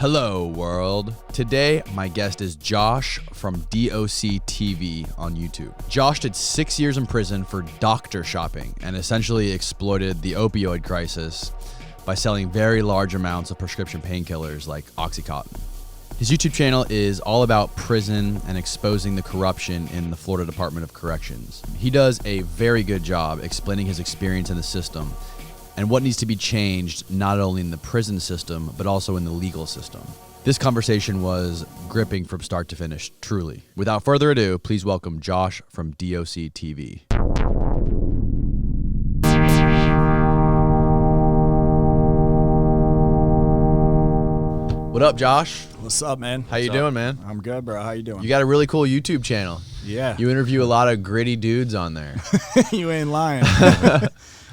Hello, world. Today, my guest is Josh from DocTV on YouTube. Josh did 6 years in prison for doctor shopping and essentially exploited the opioid crisis by selling very large amounts of prescription painkillers like oxycontin. His YouTube channel is all about prison and exposing the corruption in the Florida Department of Corrections. He does a very good job explaining his experience in the system and what needs to be changed not only in the prison system, but also in the legal system. This conversation was gripping from start to finish, truly. Without further ado, please welcome Josh from DocTV. What up, Josh? What's up, man? How you doing, man? I'm good, bro. How you doing? You got a really cool YouTube channel. Yeah. You interview a lot of gritty dudes on there. You ain't lying.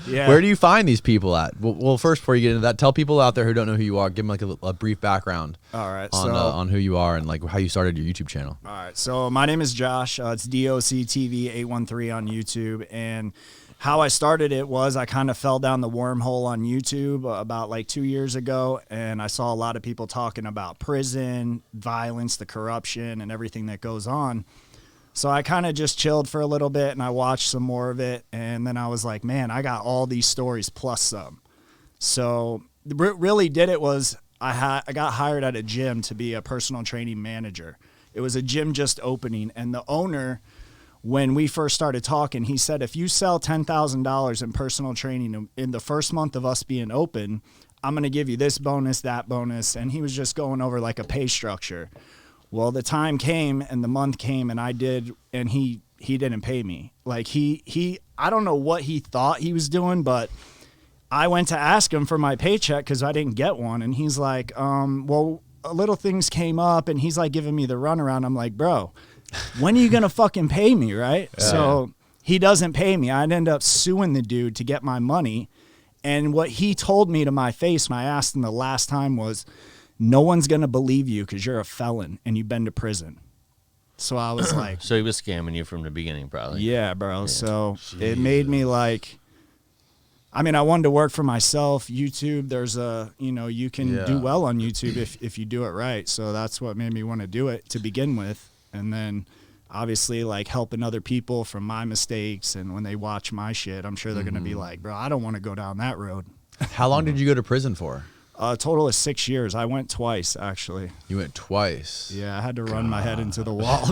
Yeah. Where do you find these people at? Well, first, before you get into that, tell people out there who don't know who you are, give them like a brief background. All right. On who you are and like how you started your YouTube channel. All right. So my name is Josh. It's DocTV 813 on YouTube, and how I started it was I kind of fell down the wormhole on YouTube about like 2 years ago, and I saw a lot of people talking about prison, violence, the corruption, and everything that goes on. So I kind of just chilled for a little bit, and I watched some more of it, and then I was like, man, I got all these stories plus some. So what really did it was I got hired at a gym to be a personal training manager. It was a gym just opening, and the owner, when we first started talking, he said, if you sell $10,000 in personal training in the first month of us being open, I'm going to give you this bonus, that bonus. And he was just going over like a pay structure. Well, the time came and the month came and I did, and he didn't pay me. Like I don't know what he thought he was doing, but I went to ask him for my paycheck because I didn't get one. And he's like, well, little things came up, and he's like giving me the runaround. I'm like, bro, when are you going to fucking pay me, right? Yeah. So he doesn't pay me. I'd end up suing the dude to get my money. And what he told me to my face when I asked him the last time was, no one's going to believe you because you're a felon and you've been to prison. So I was like... So he was scamming you from the beginning, probably. Yeah, bro. Yeah. So Jesus. It made me like... I mean, I wanted to work for myself. YouTube, there's you can do well on YouTube if you do it right. So that's what made me want to do it to begin with. And then obviously like helping other people from my mistakes. And when they watch my shit, I'm sure they're going to be like, bro, I don't want to go down that road. How long did you go to prison for? A total of 6 years. I went twice, actually. You went twice? Yeah, I had to run my head into the wall.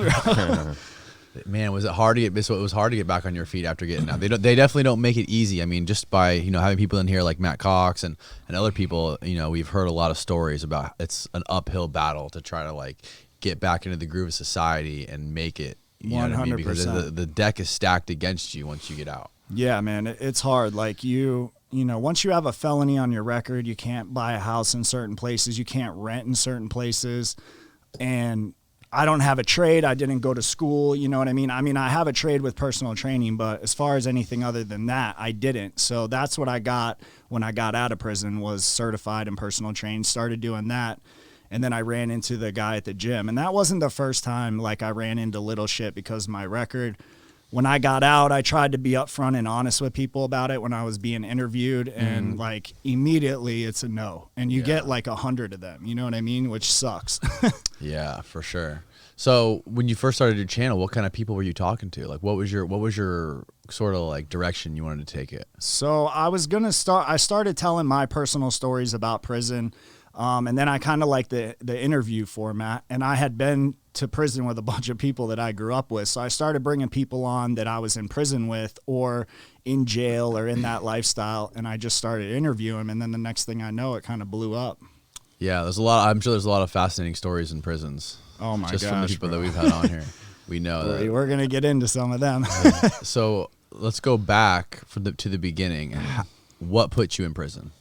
Man, was it hard to get? So it was hard to get back on your feet after getting out. They definitely don't make it easy. I mean, just by having people in here like Matt Cox and other people, we've heard a lot of stories about it's an uphill battle to try to like get back into the groove of society and make it. You 100%. Know what I mean? Because the deck is stacked against you once you get out. Yeah, man, it's hard. Like once you have a felony on your record, you can't buy a house in certain places. You can't rent in certain places. And I don't have a trade. I didn't go to school. You know what I mean? I mean, I have a trade with personal training, but as far as anything other than that, I didn't. So that's what I got when I got out of prison, was certified in personal training, started doing that. And then I ran into the guy at the gym. And that wasn't the first time like I ran into little shit because of my record. When I got out, I tried to be upfront and honest with people about it when I was being interviewed, and like immediately it's a no, and you get like 100 of them, you know what I mean? Which sucks. Yeah, for sure. So when you first started your channel, what kind of people were you talking to? Like what was your sort of like direction you wanted to take it? So I started telling my personal stories about prison. And then I kind of like the interview format, and I had been to prison with a bunch of people that I grew up with. So I started bringing people on that I was in prison with or in jail or in that lifestyle. And I just started interviewing them. And then the next thing I know, it kind of blew up. Yeah, I'm sure there's a lot of fascinating stories in prisons. Oh my gosh, just from the people that we've had on here. We know that. We're going to get into some of them. So let's go back to the beginning. What put you in prison?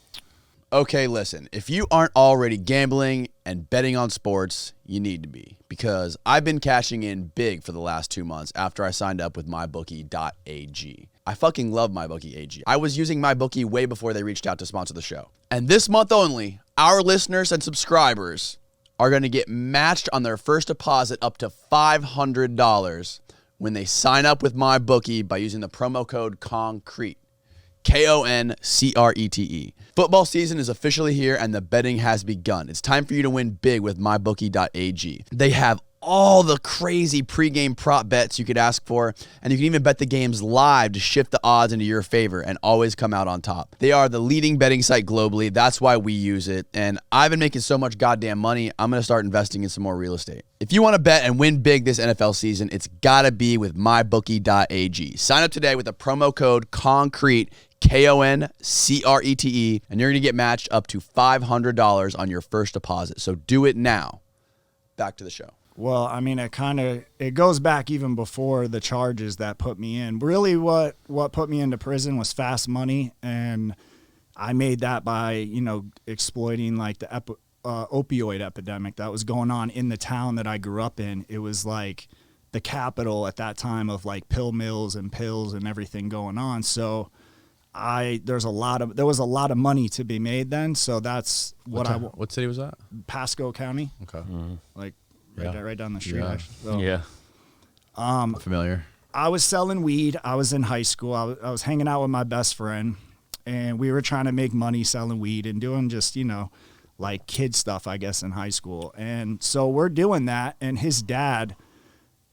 Okay, listen, if you aren't already gambling and betting on sports, you need to be, because I've been cashing in big for the last 2 months after I signed up with mybookie.ag. I fucking love mybookie.ag. I was using mybookie way before they reached out to sponsor the show. And this month only, our listeners and subscribers are going to get matched on their first deposit up to $500 when they sign up with mybookie by using the promo code Concrete. Koncrete. Football season is officially here and the betting has begun. It's time for you to win big with mybookie.ag. They have all the crazy pregame prop bets you could ask for, and you can even bet the games live to shift the odds into your favor and always come out on top. They are the leading betting site globally. That's why we use it, and I've been making so much goddamn money, I'm going to start investing in some more real estate. If you want to bet and win big this NFL season, it's got to be with mybookie.ag. Sign up today with the promo code Concrete, Koncrete, and you're going to get matched up to $500 on your first deposit. So do it now. Back to the show. Well, I mean, it goes back even before the charges that put me in. Really, what put me into prison was fast money, and I made that by, exploiting like the opioid epidemic that was going on in the town that I grew up in. It was like the capital at that time of like pill mills and pills and everything going on. So there was a lot of money to be made then. So that's what city was that? Pasco County. Okay. Mm-hmm. Like right down the street. Yeah. Actually. So, Yeah. Familiar. I was selling weed. I was in high school. I was hanging out with my best friend, and we were trying to make money selling weed and doing just, like kid stuff, I guess, in high school. And so we're doing that, and his dad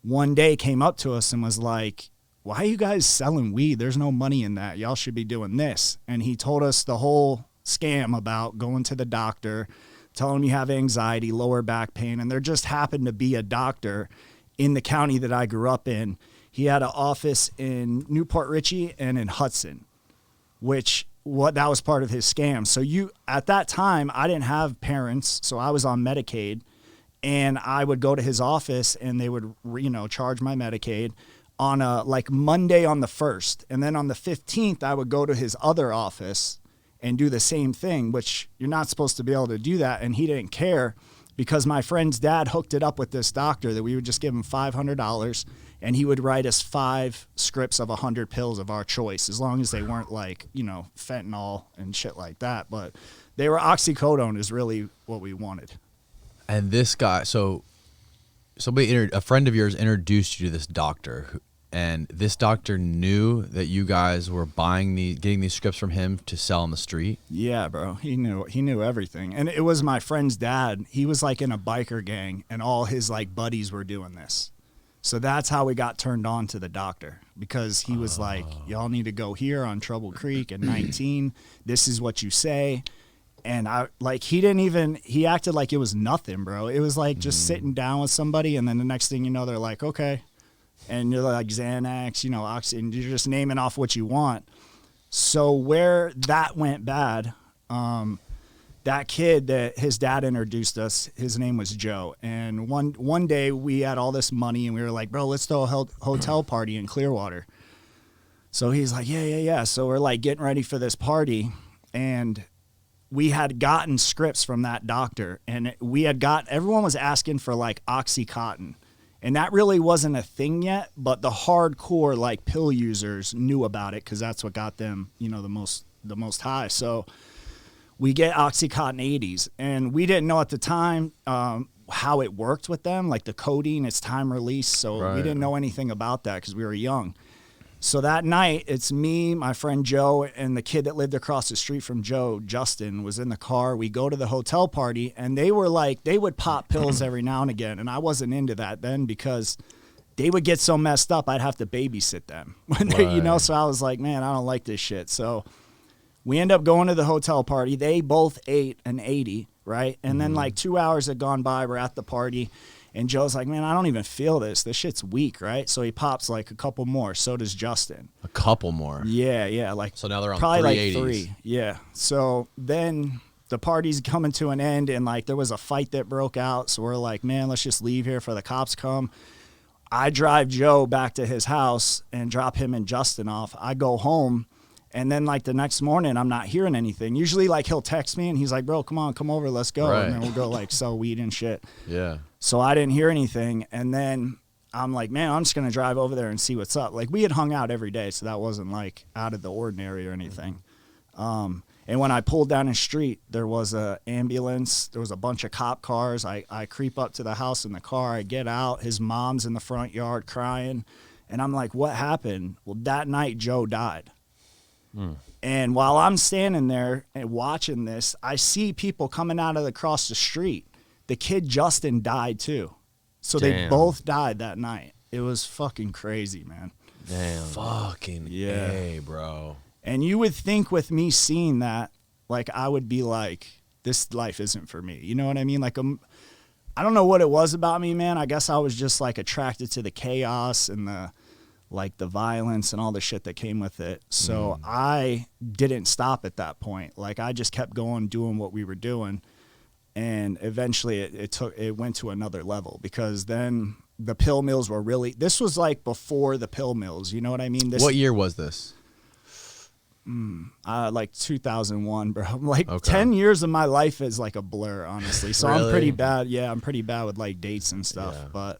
one day came up to us and was like, "Why are you guys selling weed? There's no money in that. Y'all should be doing this." And he told us the whole scam about going to the doctor, telling him you have anxiety, lower back pain, and there just happened to be a doctor in the county that I grew up in. He had an office in Newport Richey and in Hudson, that was part of his scam. So at that time, I didn't have parents, so I was on Medicaid, and I would go to his office and they would, charge my Medicaid on like Monday on the 1st. And then on the 15th, I would go to his other office and do the same thing, which you're not supposed to be able to do that. And he didn't care because my friend's dad hooked it up with this doctor that we would just give him $500 and he would write us 5 scripts of 100 pills of our choice, as long as they weren't like, fentanyl and shit like that. But they were oxycodone is really what we wanted. And this guy, so a friend of yours introduced you to this doctor, and this doctor knew that you guys were getting these scripts from him to sell on the street? Yeah, bro. He knew everything. And it was my friend's dad. He was like in a biker gang, and all his like buddies were doing this. So that's how we got turned on to the doctor, because he was like, "Y'all need to go here on Trouble Creek at 19. This is what you say." And he acted like it was nothing, bro. It was like just sitting down with somebody, and then the next thing you know, they're like, "Okay." And you're like Xanax, Oxy, and you're just naming off what you want. So where that went bad, that kid that his dad introduced us, his name was Joe. And one day we had all this money, and we were like, "Bro, let's throw a hotel party in Clearwater." So he's like, yeah. So we're like getting ready for this party, and we had gotten scripts from that doctor, and everyone was asking for like oxycontin. And that really wasn't a thing yet, but the hardcore like pill users knew about it because that's what got them, the most high. So we get oxycontin 80s, and we didn't know at the time how it worked with them, like the codeine, it's time release. So we didn't know anything about that because we were young. So that night, it's me, my friend Joe, and the kid that lived across the street from Joe, Justin, was in the car. We go to the hotel party, and they were like, they would pop pills every now and again, and I wasn't into that then because they would get so messed up, I'd have to babysit them. So I was like, man, I don't like this shit. So we end up going to the hotel party. They both ate an 80, right? And then like 2 hours had gone by, we're at the party. And Joe's like, "Man, I don't even feel this. This shit's weak," right? So he pops like a couple more. So does Justin. A couple more? Yeah. Like so now they're on probably 380s. Like 3. Yeah. So then the party's coming to an end, and like there was a fight that broke out. So we're like, "Man, let's just leave here for the cops come." I drive Joe back to his house and drop him and Justin off. I go home. And then, like, the next morning, I'm not hearing anything. Usually, like, he'll text me, and he's like, "Bro, come over, let's go." Right. And then we'll go, like, sell weed and shit. Yeah. So I didn't hear anything. And then I'm like, man, I'm just going to drive over there and see what's up. Like, we had hung out every day, so that wasn't, like, out of the ordinary or anything. And when I pulled down the street, there was an ambulance. There was a bunch of cop cars. I creep up to the house in the car. I get out. His mom's in the front yard crying. And I'm like, what happened? Well, that night, Joe died. And while I'm standing there and watching this, I see people coming out of across the street. The kid Justin died too. So they both died that night. It was fucking crazy, man. Damn. Fucking Yeah. A, bro. And you would think with me seeing that, like, I would be like, this life isn't for me. You know what I mean? Like, I don't know what it was about me, man. I guess I was just like attracted to the chaos and the violence and all the shit that came with it. So I didn't stop at that point. Like, I just kept going, doing what we were doing. And eventually it went to another level, because then the pill mills were really, this was like before the pill mills. You know what I mean? What year was this? Like 2001, bro. Like Okay. 10 years of my life is like a blur, honestly. So Really? I'm pretty bad. Yeah, I'm pretty bad with like dates and stuff. Yeah. But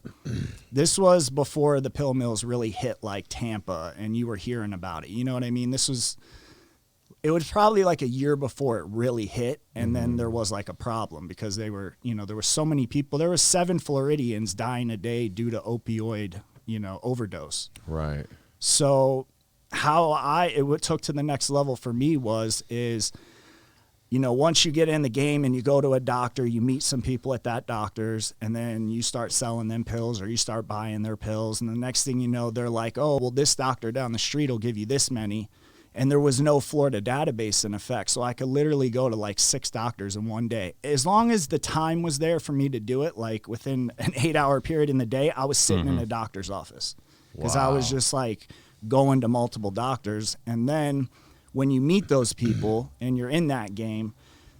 this was before the pill mills really hit like Tampa and you were hearing about it. You know what I mean? It was probably like a year before it really hit. And then there was like a problem, because there were so many people. There were 7 Floridians dying a day due to opioid, overdose. Right. So how it took to the next level for me is, once you get in the game and you go to a doctor, you meet some people at that doctor's, and then you start selling them pills, or you start buying their pills. And the next thing you know, they're like, oh, well, this doctor down the street will give you this many. And there was no Florida database in effect. So I could literally go to like 6 doctors in one day. As long as the time was there for me to do it, like within an 8-hour period in the day, I was sitting in a doctor's office, because I was just like going to multiple doctors. And then when you meet those people and you're in that game,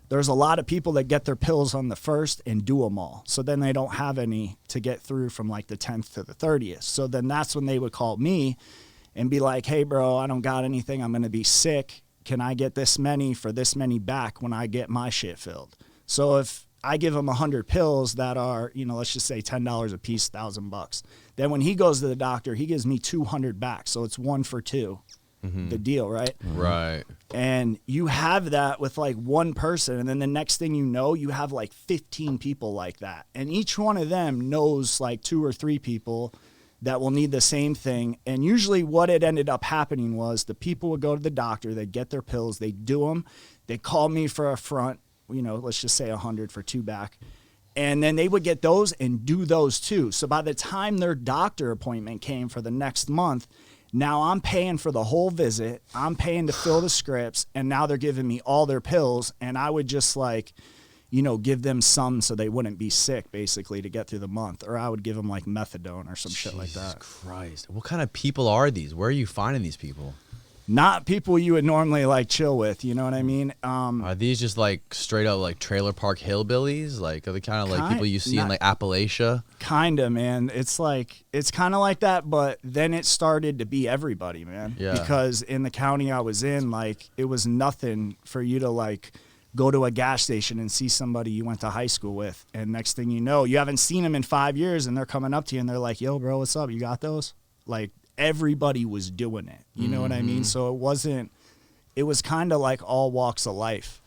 there's a lot of people that get their pills on the 1st and do them all. So then they don't have any to get through from like the 10th to the 30th. So then that's when they would call me and be like, hey, bro, I don't got anything. I'm going to be sick. Can I get this many for this many back when I get my shit filled? So if I give him 100 pills that are, let's just say $10 a piece, $1,000. Then when he goes to the doctor, he gives me 200 back. So it's 1 for 2, the deal, right? Right. And you have that with like one person. And then the next thing you know, you have like 15 people like that. And each one of them knows like 2 or 3 people that will need the same thing. And usually what it ended up happening was the people would go to the doctor, they'd get their pills, they'd do them, they'd call me for a front, let's just say 100 for 2 back. And then they would get those and do those too. So by the time their doctor appointment came for the next month, now I'm paying for the whole visit, I'm paying to fill the scripts, and now they're giving me all their pills. And I would just like, give them some so they wouldn't be sick, basically, to get through the month. Or I would give them like methadone or some shit like that. Jesus Christ. What kind of people are these? Where are you finding these people? Not people you would normally like chill with, you know what I mean? Are these just like straight up like trailer park hillbillies? Like, are they kind of like people you see in like Appalachia? Kinda, man. It's kind of like that, but then it started to be everybody, man. Yeah. Because in the county I was in, like, it was nothing for you to like go to a gas station and see somebody you went to high school with, and next thing you know, you haven't seen them in 5 years, and they're coming up to you and they're like, yo, bro, what's up? You got those? Like, everybody was doing it. You know what I mean? So it was kind of like all walks of life.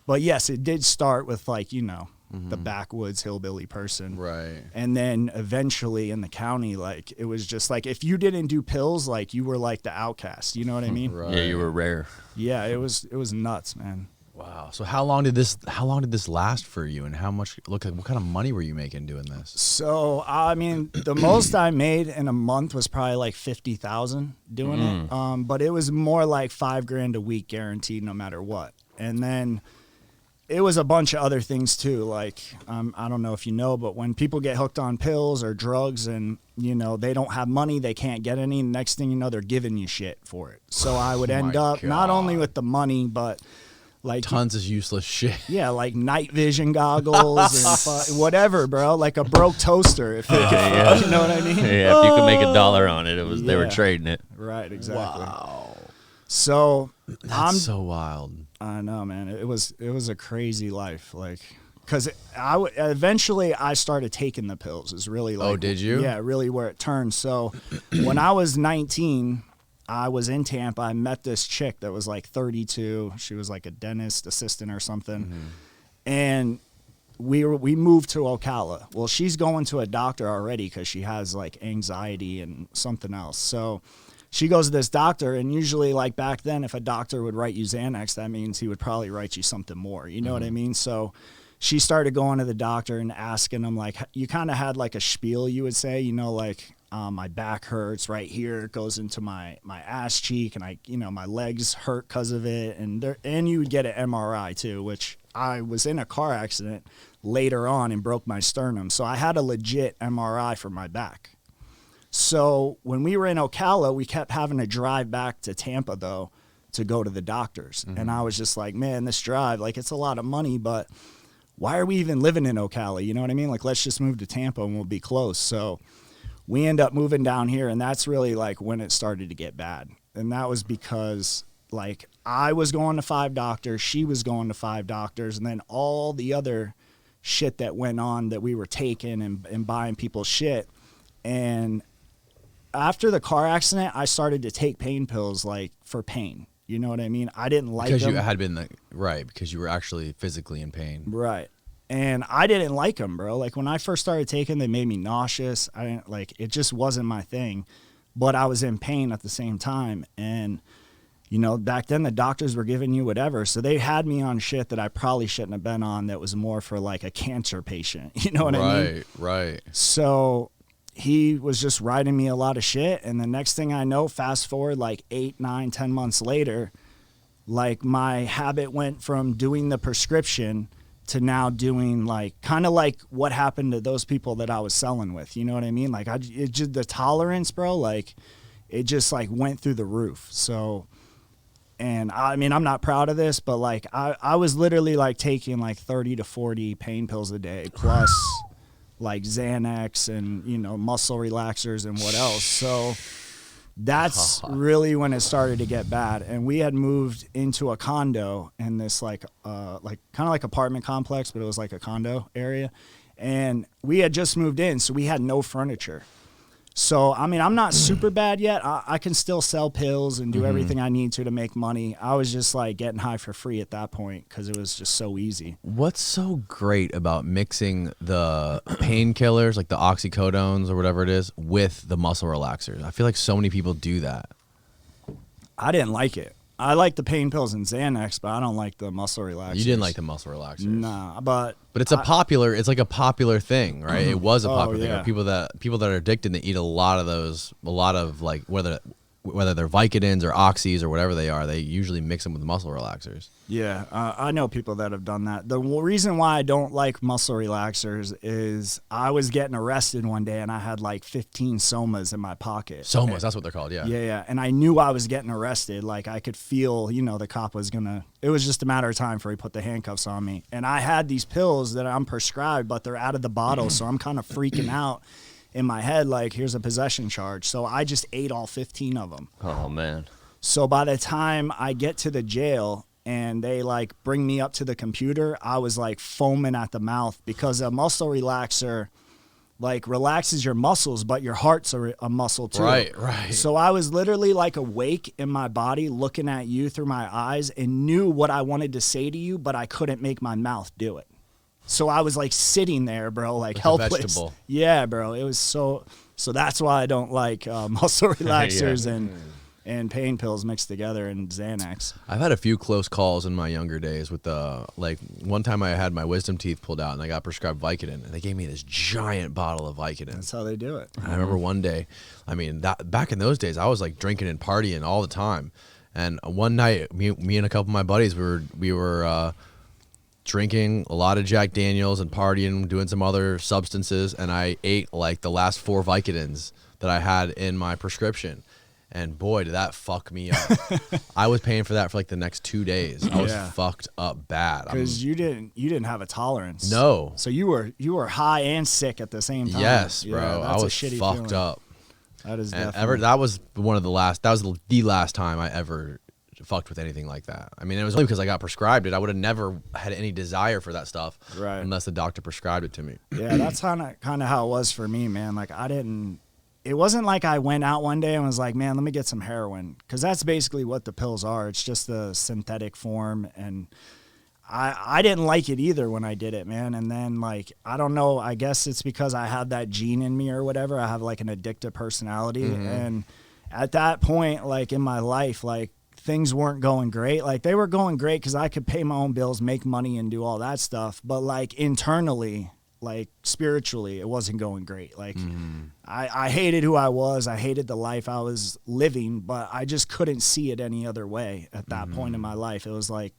But yes, it did start with like, the backwoods hillbilly person. Right. And then eventually in the county, like, it was just like, if you didn't do pills, like, you were like the outcast. You know what I mean? Right. Yeah, you were rare. Yeah, it was nuts, man. Wow. So how long did this last for you, and what kind of money were you making doing this? So, I mean, the most I made in a month was probably like 50,000 doing it. But it was more like $5,000 a week guaranteed no matter what. And then it was a bunch of other things too. Like, I don't know if you know, but when people get hooked on pills or drugs and, they don't have money, they can't get any. Next thing you know, they're giving you shit for it. So I would end up not only with the money, but like tons of useless shit. Yeah, like night vision goggles and whatever, bro. Like a broke toaster, if they could, you know what I mean? Yeah, if you could make $1 on it, they were trading it. Right, exactly. Wow. So That's so wild. I know, man. It was a crazy life, like, because eventually I started taking the pills. Is really like, oh, did you? Yeah, really where it turned. So when I was 19. I was in Tampa. I met this chick that was like 32. She was like a dentist assistant or something. And we moved to Ocala. Well, she's going to a doctor already because she has like anxiety and something else. So she goes to this doctor, and usually, like, back then, if a doctor would write you Xanax, that means he would probably write you something more. You know what I mean? So she started going to the doctor and asking him, like, you kind of had like a spiel, you would say, you know, like, my back hurts right here. It goes into my ass cheek, and my legs hurt because of it. And you would get an MRI too, which I was in a car accident later on and broke my sternum. So I had a legit MRI for my back. So when we were in Ocala, we kept having to drive back to Tampa, though, to go to the doctors. And I was just like, man, this drive, like, it's a lot of money, but why are we even living in Ocala? You know what I mean? Like, let's just move to Tampa and we'll be close. So we end up moving down here, and that's really, like, when it started to get bad. And that was because, like, I was going to 5 doctors, she was going to 5 doctors, and then all the other shit that went on that we were taking and buying people's shit. And after the car accident, I started to take pain pills, like, for pain. You know what I mean? I didn't like them. Because you had been, right, because you were actually physically in pain. Right. And I didn't like them, bro. Like, when I first started taking, they made me nauseous. I didn't, like, it just wasn't my thing. But I was in pain at the same time. And, you know, back then the doctors were giving you whatever. So they had me on shit that I probably shouldn't have been on, that was more for, like, a cancer patient. You know what I mean? Right. So he was just writing me a lot of shit. And the next thing I know, fast forward like 8, 9, 10 months later, like, my habit went from doing the prescription to now doing, like, kind of like what happened to those people that I was selling with. You know what I mean? Like, it just, the tolerance, bro, like, it just, like, went through the roof. So, and I mean, I'm not proud of this, but, like, I was literally, like, taking like 30 to 40 pain pills a day, plus like Xanax and, you know, muscle relaxers and what else. So that's really when it started to get bad. And we had moved into a condo in this, like kind of like apartment complex, but it was like a condo area. And we had just moved in, so we had no furniture. So, I mean, I'm not super bad yet. I can still sell pills and do everything I need to make money. I was just, like, getting high for free at that point because it was just so easy. What's so great about mixing the painkillers, like the oxycodones or whatever it is, with the muscle relaxers? I feel like so many people do that. I didn't like it. I like the pain pills and Xanax, but I don't like the muscle relaxers. You didn't like the muscle relaxers? Nah, but it's a popular. It's like a popular thing, right? It was a popular thing. yeah. People that are addicted, they eat a lot of those. A lot of, like, whether they're Vicodins or oxys or whatever they are, they usually mix them with muscle relaxers. Yeah, I know people that have done that. The reason why I don't like muscle relaxers is I was getting arrested one day and I had like 15 somas in my pocket. Somas, that's what they're called, yeah. Yeah. And I knew I was getting arrested. Like, I could feel, you know, the cop was it was just a matter of time before he put the handcuffs on me. And I had these pills that I'm prescribed, but they're out of the bottle. So I'm kind of freaking out in my head, like, here's a possession charge. So I just ate all 15 of them. Oh, man. So by the time I get to the jail and they, like, bring me up to the computer, I was, like, foaming at the mouth because a muscle relaxer, like, relaxes your muscles, but your heart's a muscle too. Right. So I was literally, like, awake in my body looking at you through my eyes and knew what I wanted to say to you, but I couldn't make my mouth do it. So I was, like, sitting there, bro, like helpless. A vegetable. Yeah, bro. It was so that's why I don't like muscle relaxers and pain pills mixed together and Xanax. I've had a few close calls in my younger days with like, one time I had my wisdom teeth pulled out and I got prescribed Vicodin, and they gave me this giant bottle of Vicodin. That's how they do it. I remember one day, I mean, that back in those days, I was, like, drinking and partying all the time. And one night, me and a couple of my buddies, we were drinking a lot of Jack Daniels and partying, doing some other substances, and I ate, like, the last 4 Vicodins that I had in my prescription. And boy, did that fuck me up. I was paying for that for, like, the next 2 days. I was fucked up bad. Because you didn't have a tolerance. No. So you were high and sick at the same time. Yes, bro. Yeah, I was shitty fucked feeling. up. That is And definitely. that was the last time I ever fucked with anything like that. I mean, it was only because I got prescribed it. I would have never had any desire for that stuff, Right. unless the doctor prescribed it to me. Yeah, that's kind of how it was for me, man. Like, it wasn't like I went out one day and was like, man, let me get some heroin. Because that's basically what the pills are. It's just a synthetic form. And I didn't like it either when I did it, man. And then, like, I don't know, I guess it's because I have that gene in me or whatever. I have, like, an addictive personality. And at that point, like in my life, like things weren't going great. Like they were going great because I could pay my own bills, make money, and do all that stuff. But like internally, like spiritually, it wasn't going great. Like I hated who I was. I hated the life I was living, but I just couldn't see it any other way at that point in my life. It was like,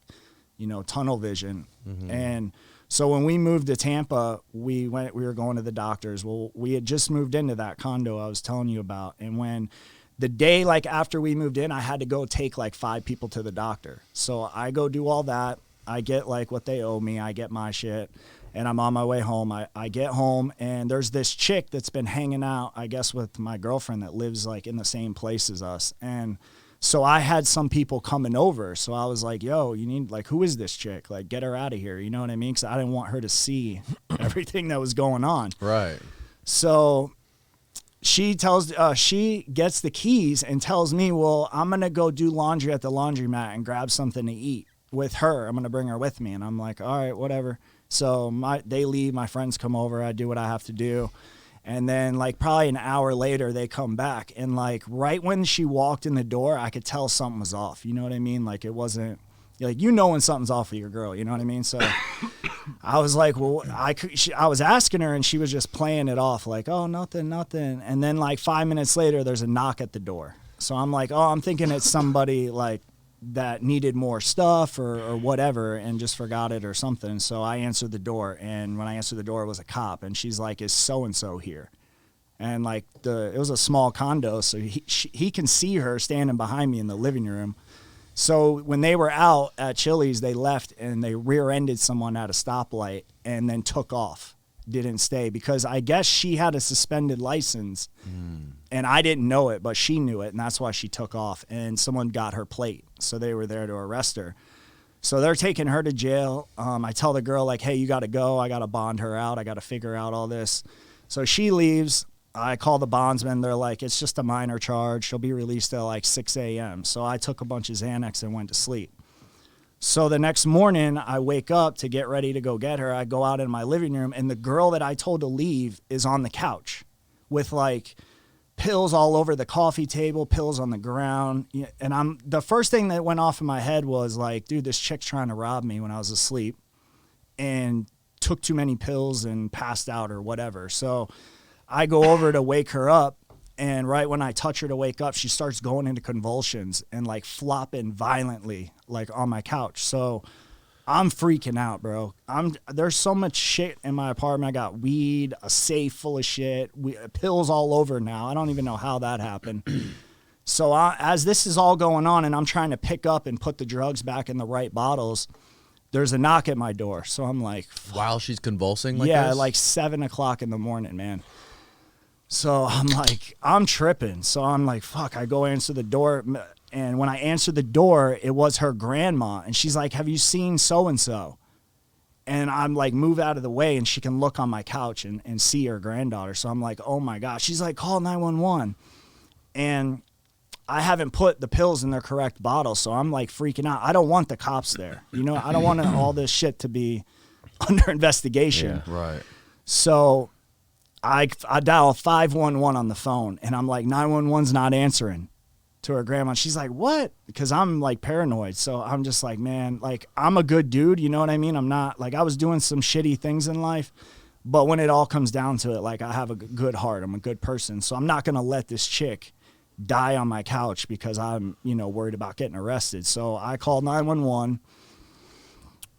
you know, tunnel vision. And so when we moved to Tampa, we were going to the doctors. Well, we had just moved into that condo I was telling you about. And when the day, like after we moved in, I had to go take like 5 people to the doctor. So I go do all that. I get like what they owe me. I get my shit. And I'm on my way home. I get home, and there's this chick that's been hanging out, I guess, with my girlfriend that lives like in the same place as us. And so I had some people coming over. So I was like, yo, you need, like, who is this chick? Like, get her out of here. You know what I mean? Because I didn't want her to see everything that was going on. Right. So she gets the keys and tells me, well, I'm going to go do laundry at the laundromat and grab something to eat with her. I'm going to bring her with me. And I'm like, all right, whatever. So they leave, my friends come over, I do what I have to do. And then like probably an hour later, they come back. And like right when she walked in the door, I could tell something was off. You know what I mean? Like it wasn't, like, you know when something's off with your girl, you know what I mean? So I was like, well, I was asking her, and she was just playing it off like, oh, nothing. And then like 5 minutes later, there's a knock at the door. So I'm like, oh, I'm thinking it's somebody like that needed more stuff or whatever and just forgot it or something. So I answered the door, and when I answered the door, it was a cop, and she's like, is so-and-so here? And like it was a small condo, so he can see her standing behind me in the living room. So when they were out at Chili's, they left and they rear-ended someone at a stoplight and then took off, didn't stay, because I guess she had a suspended license and I didn't know it, but she knew it, and that's why she took off, and someone got her plate. So they were there to arrest her. So they're taking her to jail. I tell the girl, like, hey, you got to go. I got to bond her out. I got to figure out all this. So she leaves. I call the bondsman. They're like, it's just a minor charge. She'll be released at like 6 a.m. So I took a bunch of Xanax and went to sleep. So the next morning, I wake up to get ready to go get her. I go out in my living room, and the girl that I told to leave is on the couch with like pills all over the coffee table, pills on the ground. And the first thing that went off in my head was like, dude, this chick's trying to rob me when I was asleep and took too many pills and passed out or whatever. So I go over to wake her up, and right when I touch her to wake up, she starts going into convulsions and like flopping violently like on my couch. So I'm freaking out, bro. There's so much shit in my apartment. I got weed, a safe full of shit, pills all over now. I don't even know how that happened. So as this is all going on and I'm trying to pick up and put the drugs back in the right bottles, there's a knock at my door. So I'm like, while she's convulsing like yeah, this? like 7 o'clock in the morning, man. So I'm like, I'm tripping. So I'm like, fuck, I go answer the door. And when I answered the door, it was her grandma. And she's like, have you seen so-and-so? And I'm like, move out of the way, and she can look on my couch and see her granddaughter. So I'm like, oh my gosh. She's like, call 911. And I haven't put the pills in their correct bottle. So I'm like freaking out. I don't want the cops there. You know, I don't want all this shit to be under investigation. Yeah. Right. So I dial 511 on the phone, and I'm like, 911's not answering to her grandma. She's like, what? Because I'm like paranoid. So I'm just like, man, like I'm a good dude. You know what I mean? I'm not like, I was doing some shitty things in life, but when it all comes down to it, like I have a good heart. I'm a good person. So I'm not going to let this chick die on my couch because I'm, you know, worried about getting arrested. So I called 911.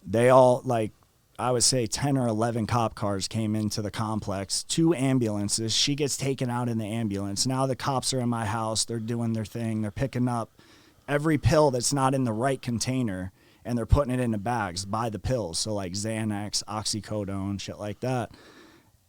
They all, like, I would say 10 or 11 cop cars came into the complex, 2 ambulances. She gets taken out in the ambulance. Now the cops are in my house. They're doing their thing. They're picking up every pill that's not in the right container, and they're putting it into bags by the pills. So like Xanax, oxycodone, shit like that.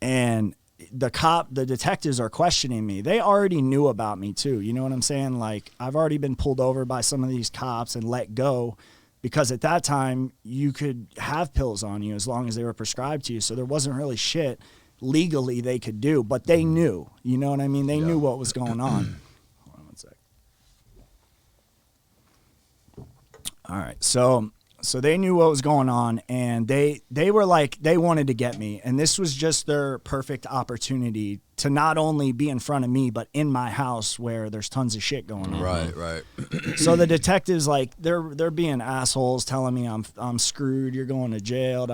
And the detectives are questioning me. They already knew about me too. You know what I'm saying? Like I've already been pulled over by some of these cops and let go, because at that time you could have pills on you as long as they were prescribed to you. So there wasn't really shit legally they could do, but they knew, you know what I mean? They knew what was going on. Hold on one sec. All right. So So they knew what was going on, and they were like, they wanted to get me. And this was just their perfect opportunity to not only be in front of me, but in my house where there's tons of shit going on. Right. So the detectives, like, they're being assholes, telling me I'm screwed, you're going to jail,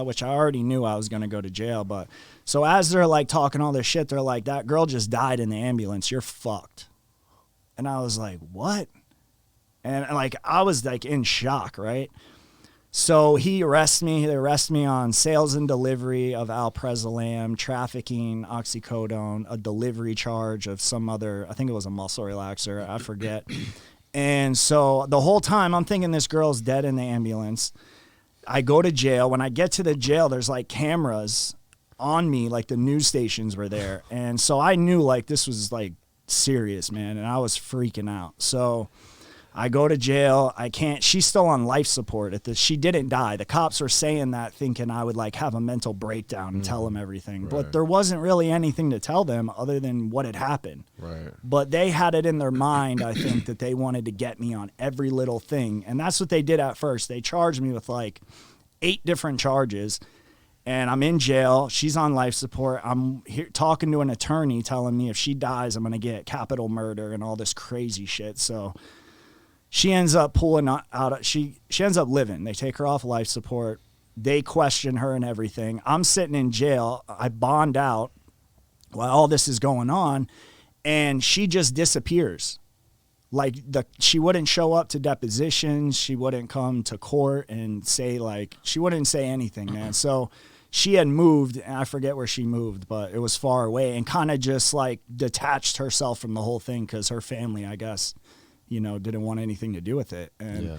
which I already knew I was going to go to jail. But so as they're like talking all this shit, they're like, that girl just died in the ambulance, you're fucked. And I was like, what? And like, I was like in shock, right? So they arrest me on sales and delivery of alprazolam, trafficking oxycodone, a delivery charge of some other, I think it was a muscle relaxer, I forget. And so the whole time I'm thinking this girl's dead in the ambulance. I go to jail. When I get to the jail, there's like cameras on me, like the news stations were there. And so I knew like this was like serious, man, and I was freaking out. So I go to jail. She's still on life support she didn't die. The cops were saying that thinking I would like have a mental breakdown and tell them everything. Right. But there wasn't really anything to tell them other than what had happened. Right. But they had it in their mind, I think, that they wanted to get me on every little thing. And that's what they did at first. They charged me with like 8 different charges. And I'm in jail. She's on life support. I'm here talking to an attorney telling me if she dies, I'm going to get capital murder and all this crazy shit. So she ends up pulling out. She ends up living. They take her off life support. They question her and everything. I'm sitting in jail. I bond out while all this is going on, and she just disappears. Like she wouldn't show up to depositions. She wouldn't come to court and say she wouldn't say anything, man. So she had moved, and I forget where she moved, but it was far away, and kind of just like detached herself from the whole thing because her family, I guess, didn't want anything to do with it. And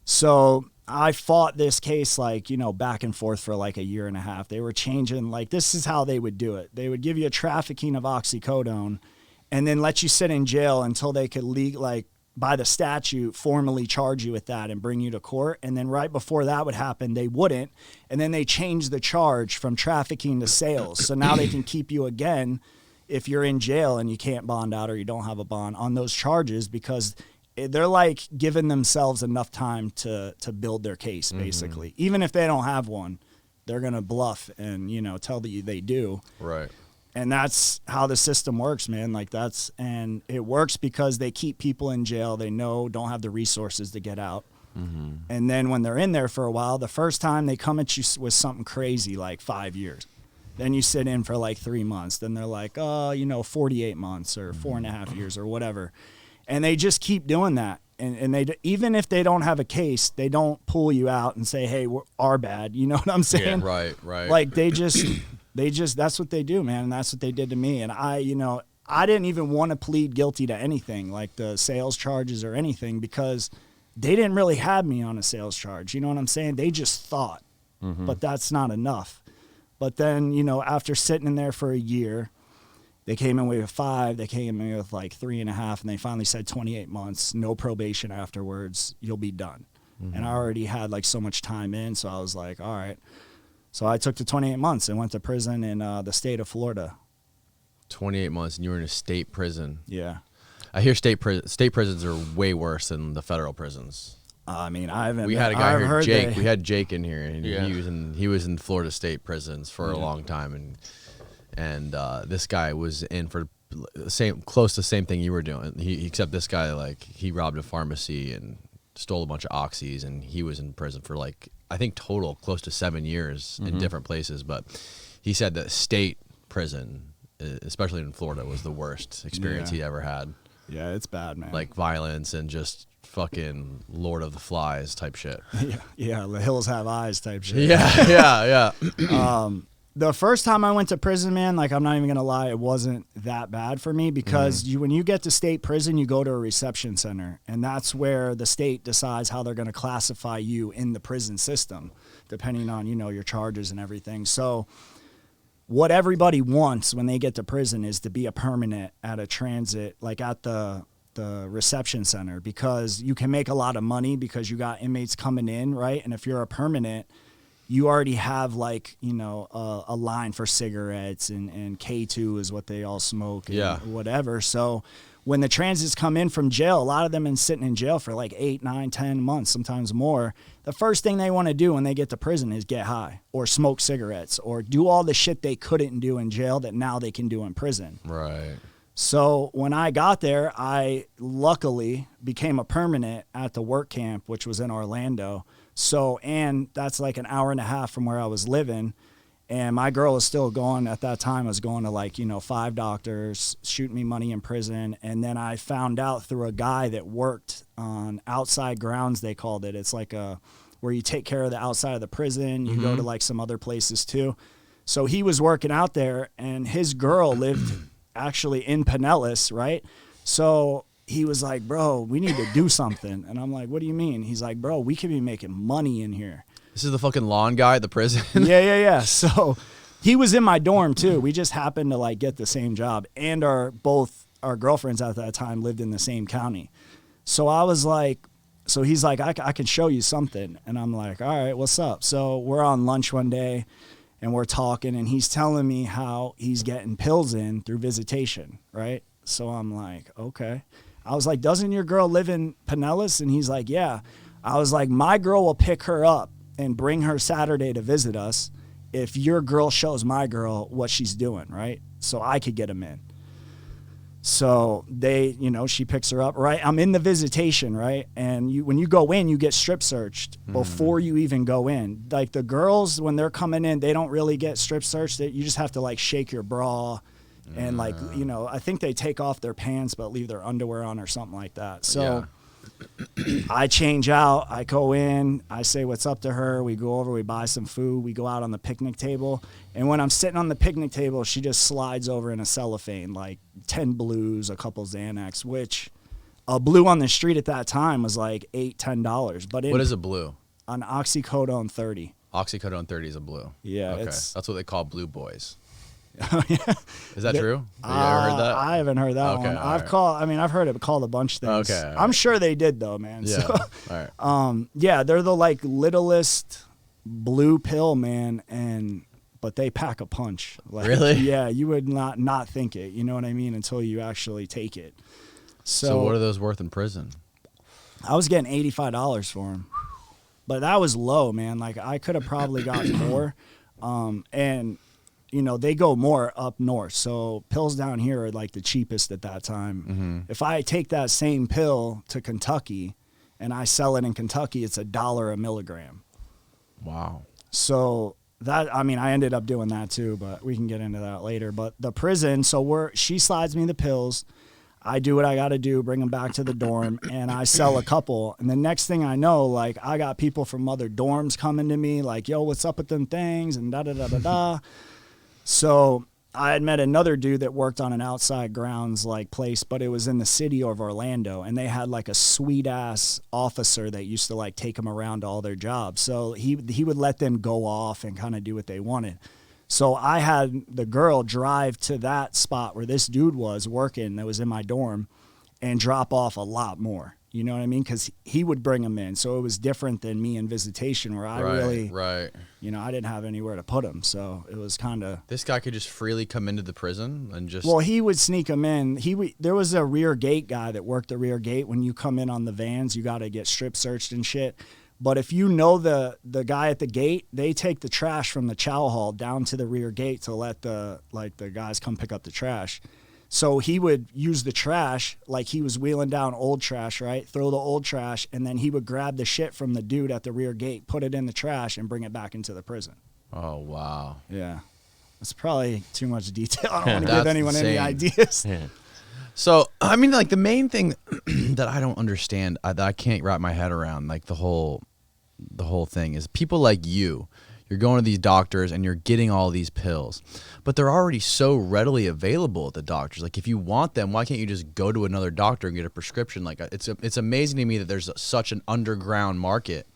so I fought this case back and forth for like a year and a half. They were changing, this is how they would do it. They would give you a trafficking of oxycodone and then let you sit in jail until they could by the statute formally charge you with that and bring you to court. And then right before that would happen, they wouldn't. And then they changed the charge from trafficking to sales. So now they can keep you again if you're in jail and you can't bond out or you don't have a bond on those charges, because they're like giving themselves enough time to build their case, basically. Even if they don't have one, they're going to bluff and, tell you they do. Right. And that's how the system works, man. And it works because they keep people in jail. They don't have the resources to get out. Mm-hmm. And then when they're in there for a while, the first time they come at you with something crazy, like 5 years. Then you sit in for like 3 months. Then they're like, 48 months or 4.5 years or whatever. And they just keep doing that. And they, even if they don't have a case, they don't pull you out and say, hey, our bad. You know what I'm saying? Yeah, right. Like they just, that's what they do, man. And that's what they did to me. And I didn't even want to plead guilty to anything, like the sales charges or anything, because they didn't really have me on a sales charge. You know what I'm saying? They just thought, but that's not enough. But then, after sitting in there for a year, they came in with 5, they came in with like 3.5, and they finally said 28 months, no probation afterwards, you'll be done. Mm-hmm. And I already had like so much time in, so I was like, all right. So I took the 28 months and went to prison in the state of Florida. 28 months, and you were in a state prison. Yeah. I hear state prisons are way worse than the federal prisons. I mean, I haven't. We had a guy here, Jake. We had Jake in here, and Yeah. he was in Florida state prisons for a long time, and this guy was in for close to the same thing you were doing. Except this guy, he robbed a pharmacy and stole a bunch of oxys, and he was in prison for I think total close to 7 years in different places. But he said that state prison, especially in Florida, was the worst experience he ever had. Yeah, it's bad, man. Like violence and just fucking Lord of the Flies type shit. Yeah, the hills have eyes type shit. Yeah. The first time I went to prison, man, I'm not even going to lie, it wasn't that bad for me because when you get to state prison, you go to a reception center, and that's where the state decides how they're going to classify you in the prison system, depending on, your charges and everything. So what everybody wants when they get to prison is to be a permanent at a transit, at the reception center, because you can make a lot of money because you got inmates coming in, right? And if you're a permanent, you already have like, a line for cigarettes and K2 is what they all smoke and whatever. So when the transits come in from jail, a lot of them been sitting in jail for like 8, 9, 10 months, sometimes more. The first thing they want to do when they get to prison is get high or smoke cigarettes or do all the shit they couldn't do in jail that now they can do in prison. Right. So when I got there, I luckily became a permanent at the work camp, which was in Orlando. So, and that's like an hour and a half from where I was living. And my girl was still going at that time. I was going to like, 5 doctors, shooting me money in prison. And then I found out through a guy that worked on outside grounds, they called it. It's like where you take care of the outside of the prison. You go to like some other places too. So he was working out there and his girl lived actually in Pinellas, right? So he was like, bro, we need to do something. And I'm like, what do you mean? He's like, bro, we could be making money in here. This is the fucking lawn guy at the prison? Yeah. So he was in my dorm too. We just happened to like get the same job. And both our girlfriends at that time lived in the same county. So I was like, so he's like, I can show you something. And I'm like, all right, what's up? So we're on lunch one day and we're talking and he's telling me how he's getting pills in through visitation, right? So I'm like, okay. I was like, doesn't your girl live in Pinellas? And he's like, yeah. I was like, my girl will pick her up and bring her Saturday to visit us if your girl shows my girl what she's doing, right? So I could get him in. So they, she picks her up, right? I'm in the visitation, right? And when you go in, you get strip searched before you even go in. Like the girls, when they're coming in, they don't really get strip searched. You just have to like shake your bra and like, I think they take off their pants but leave their underwear on or something like that. So I change out, I go in, I say what's up to her, we go over, we buy some food, we go out on the picnic table, and when I'm sitting on the picnic table, she just slides over in a cellophane, like 10 blues, a couple Xanax, which a blue on the street at that time was like $8, $10. But what is a blue? An oxycodone 30. Oxycodone 30 is a blue. Yeah. Okay. That's what they call blue boys. Oh, yeah. Is that true? Have you ever heard that? I haven't heard that one. I've heard it called a bunch of things. Okay. I'm sure they did though, man. Yeah. So, all right. Yeah, they're the like littlest blue pill, man, but they pack a punch. Like, really? Yeah, you would not think it, you know what I mean, until you actually take it. So what are those worth in prison? I was getting $85 for them. But that was low, man. Like I could have probably gotten more. And they go more up north. So pills down here are like the cheapest at that time. Mm-hmm. If I take that same pill to Kentucky and I sell it in Kentucky, it's $1 a milligram. Wow. So I ended up doing that too, but we can get into that later. But the prison, she slides me the pills. I do what I got to do, bring them back to the dorm, and I sell a couple. And the next thing I know, like I got people from other dorms coming to me like, yo, what's up with them things? And da-da-da-da-da. So I had met another dude that worked on an outside grounds like place, but it was in the city of Orlando, and they had like a sweet ass officer that used to like take them around to all their jobs. So he would let them go off and kind of do what they wanted. So I had the girl drive to that spot where this dude was working that was in my dorm and drop off a lot more. You know what I mean? Because he would bring them in. So it was different than me in visitation where I I didn't have anywhere to put them. So it was kind of... This guy could just freely come into the prison and just... Well, he would sneak them in. There was a rear gate guy that worked the rear gate. When you come in on the vans, you got to get strip searched and shit. But if you know the guy at the gate, they take the trash from the chow hall down to the rear gate to let the guys come pick up the trash. So he would use the trash, like he was wheeling down old trash, right? Throw the old trash, and then he would grab the shit from the dude at the rear gate, put it in the trash, and bring it back into the prison. Oh, wow. Yeah. It's probably too much detail. I don't want to give anyone insane. any ideas. Yeah. So, I mean, like the main thing that I don't understand, that I can't wrap my head around, like the whole thing is people like you. You're going to these doctors and you're getting all these pills, but they're already so readily available at the doctors. Like if you want them, why can't you just go to another doctor and get a prescription? Like it's amazing to me that there's such an underground market,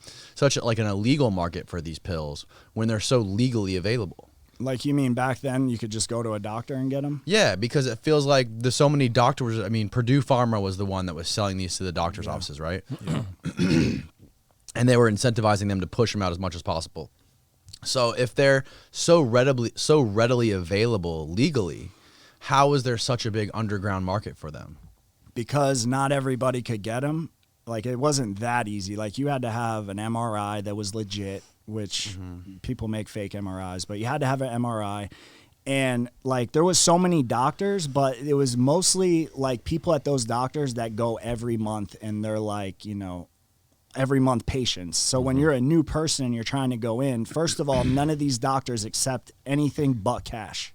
like an illegal market for these pills when they're so legally available. Like you mean back then you could just go to a doctor and get them? Yeah, because it feels like there's so many doctors. I mean, Purdue Pharma was the one that was selling these to the doctor's offices, right? Yeah. And they were incentivizing them to push them out as much as possible. So if they're so readily available legally, how is there such a big underground market for them? Because not everybody could get them. Like, it wasn't that easy. Like, you had to have an MRI that was legit, which people make fake MRIs, but you had to have an MRI. And, like, there was so many doctors, but it was mostly, like, people at those doctors that go every month, and they're, like, you know, every month patients. So when you're a new person and you're trying to go in, first of all, none of these doctors accept anything but cash.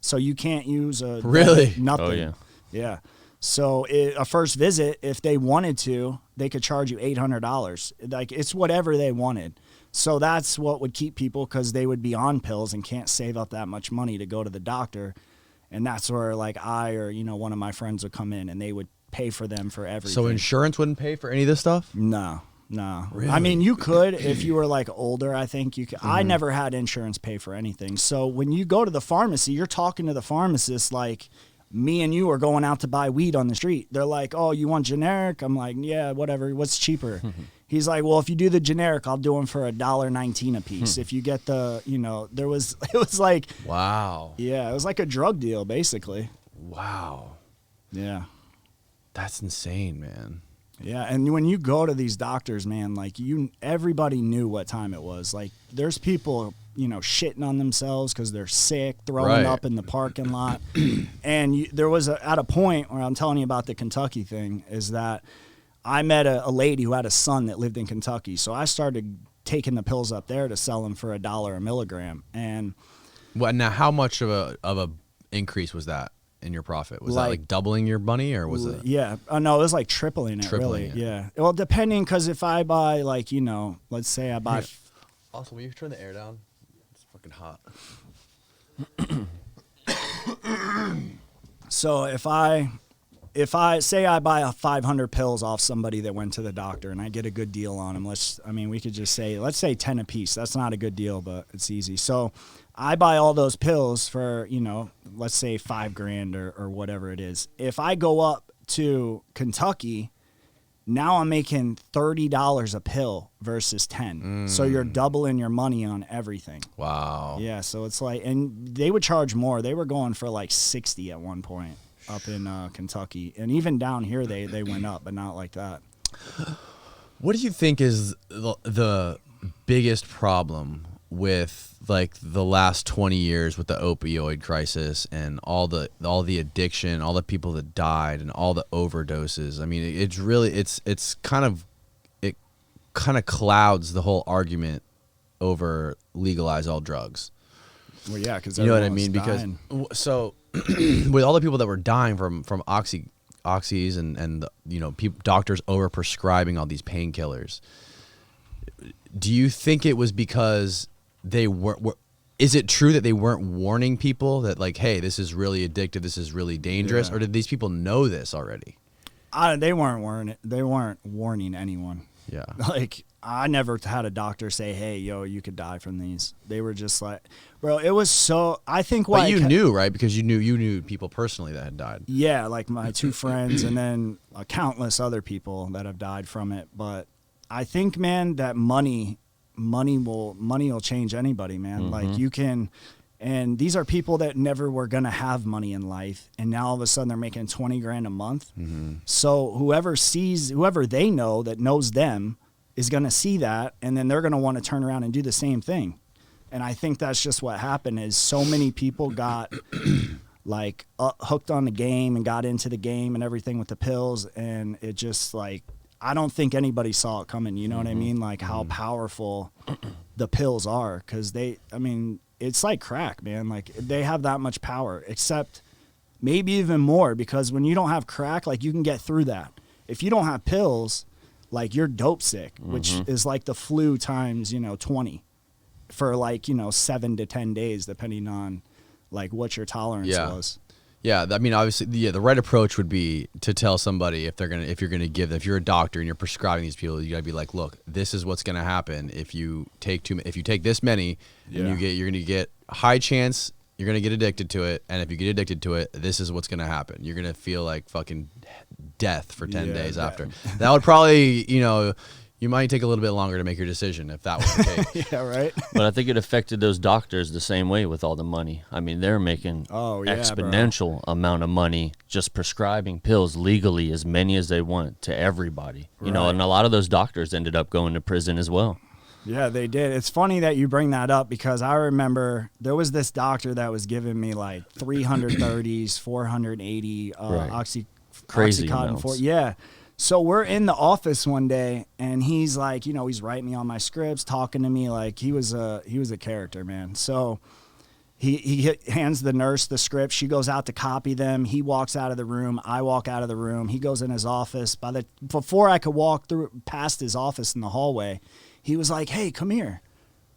So you can't use a Really? nothing. Oh, yeah. Yeah. So a first visit, if they wanted to, they could charge you $800. Like, it's whatever they wanted. So that's what would keep people, because they would be on pills and can't save up that much money to go to the doctor. And that's where, like, I or, you know, one of my friends would come in and they would pay for them for everything. So insurance wouldn't pay for any of this stuff? No. Really? I mean, you could if you were, like, older. I think you could. I never had insurance pay for anything. So when you go to the pharmacy, you're talking to the pharmacist like me and you are going out to buy weed on the street. They're like, oh, you want generic? I'm like, yeah, whatever. What's cheaper? He's like, well, if you do the generic, I'll do them for $1.19 a piece. If you get the, you know, it was like, Wow. yeah, it was like a drug deal, basically. Wow. Yeah. That's insane, man. Yeah, and when you go to these doctors, man, like, everybody knew what time it was. Like, there's people, you know, shitting on themselves because they're sick, throwing up in the parking lot. And there was at a point where I'm telling you about the Kentucky thing, is that I met a lady who had a son that lived in Kentucky. So I started taking the pills up there to sell them for $1 a milligram. And Well, now how much of a increase was that in your profit? Was that like doubling your money, or was it? Yeah. No, it was like tripling it, really. It. Yeah. Well, depending, because if I buy, like, you know, let's say I buy... Also, will you turn the air down? It's fucking hot. So if I say I buy 500 pills off somebody that went to the doctor and I get a good deal on them, we could just say, let's say 10 a piece. That's not a good deal, but it's easy. So I buy all those pills for, you know, let's say $5,000 or whatever it is. If I go up to Kentucky, now I'm making $30 a pill versus 10. So you're doubling your money on everything. Wow. Yeah. So it's like, and they would charge more. They were going for like 60 at one point up in Kentucky. And even down here, they went up, but not like that. What do you think is the biggest problem with, like, the last 20 years with the opioid crisis and all the addiction, all the people that died and all the overdoses? I mean, it's really, it kind of clouds the whole argument over legalize all drugs. Well, yeah, because you know what I mean? Because so with all the people that were dying from oxys and you know, doctors over prescribing all these painkillers, do you think it was because they is it true that they weren't warning people that, like, hey, this is really addictive, this is really dangerous, or did these people know this already? They weren't warning anyone. Yeah. Like, I never had a doctor say, hey, yo, you could die from these. They were just like, bro, it was so, I think why. But you knew, right? Because you knew people personally that had died. Yeah, like my two friends and then countless other people that have died from it. But I think, man, that money will change anybody, man. Like, you can, and these are people that never were gonna have money in life, and now all of a sudden they're making $20,000 a month. So whoever they know that knows them is gonna see that, and then they're gonna want to turn around and do the same thing. And I think that's just what happened, is so many people got like hooked on the game and got into the game and everything with the pills, and it just, like, I don't think anybody saw it coming. You know what I mean? Like, how powerful the pills are, because it's like crack, man. Like, they have that much power, except maybe even more, because when you don't have crack, like, you can get through that. If you don't have pills, like, you're dope sick, which is like the flu times, 20 for, like, 7 to 10 days, depending on, like, what your tolerance was. Yeah, I mean, obviously, the right approach would be to tell somebody if you're a doctor and you're prescribing these people, you gotta be like, look, this is what's gonna happen if you take this many, and you're gonna get a high chance you're gonna get addicted to it, and if you get addicted to it, this is what's gonna happen. You're gonna feel like fucking death for 10 days after. That would probably, You might take a little bit longer to make your decision if that was the case. Yeah, right. But I think it affected those doctors the same way with all the money. I mean, they're making exponential amount of money just prescribing pills legally, as many as they want, to everybody. You know, and a lot of those doctors ended up going to prison as well. Yeah, they did. It's funny that you bring that up because I remember there was this doctor that was giving me like 330s, 480 Crazy oxycontin amounts. Yeah. So we're in the office one day, and he's like, you know, he's writing me on my scripts, talking to me like he was a character, man. So he hands the nurse the script. She goes out to copy them. He walks out of the room. I walk out of the room. He goes in his office. Before I could walk past his office in the hallway, he was like, "Hey, come here."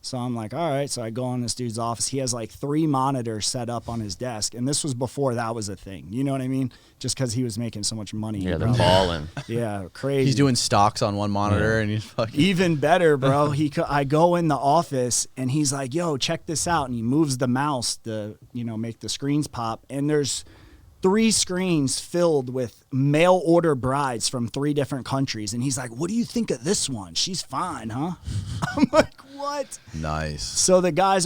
So I'm like, all right. So I go in this dude's office. He has like 3 monitors set up on his desk. And this was before that was a thing. You know what I mean? Just because he was making so much money. Yeah, they're balling. Yeah, crazy. He's doing stocks on one monitor and he's fucking... Even better, bro. I go in the office and he's like, yo, check this out. And he moves the mouse to, you know, make the screens pop. And there's 3 screens filled with mail order brides from 3 different countries. And he's like, what do you think of this one? She's fine, huh? I'm like, what? Nice. So the guy's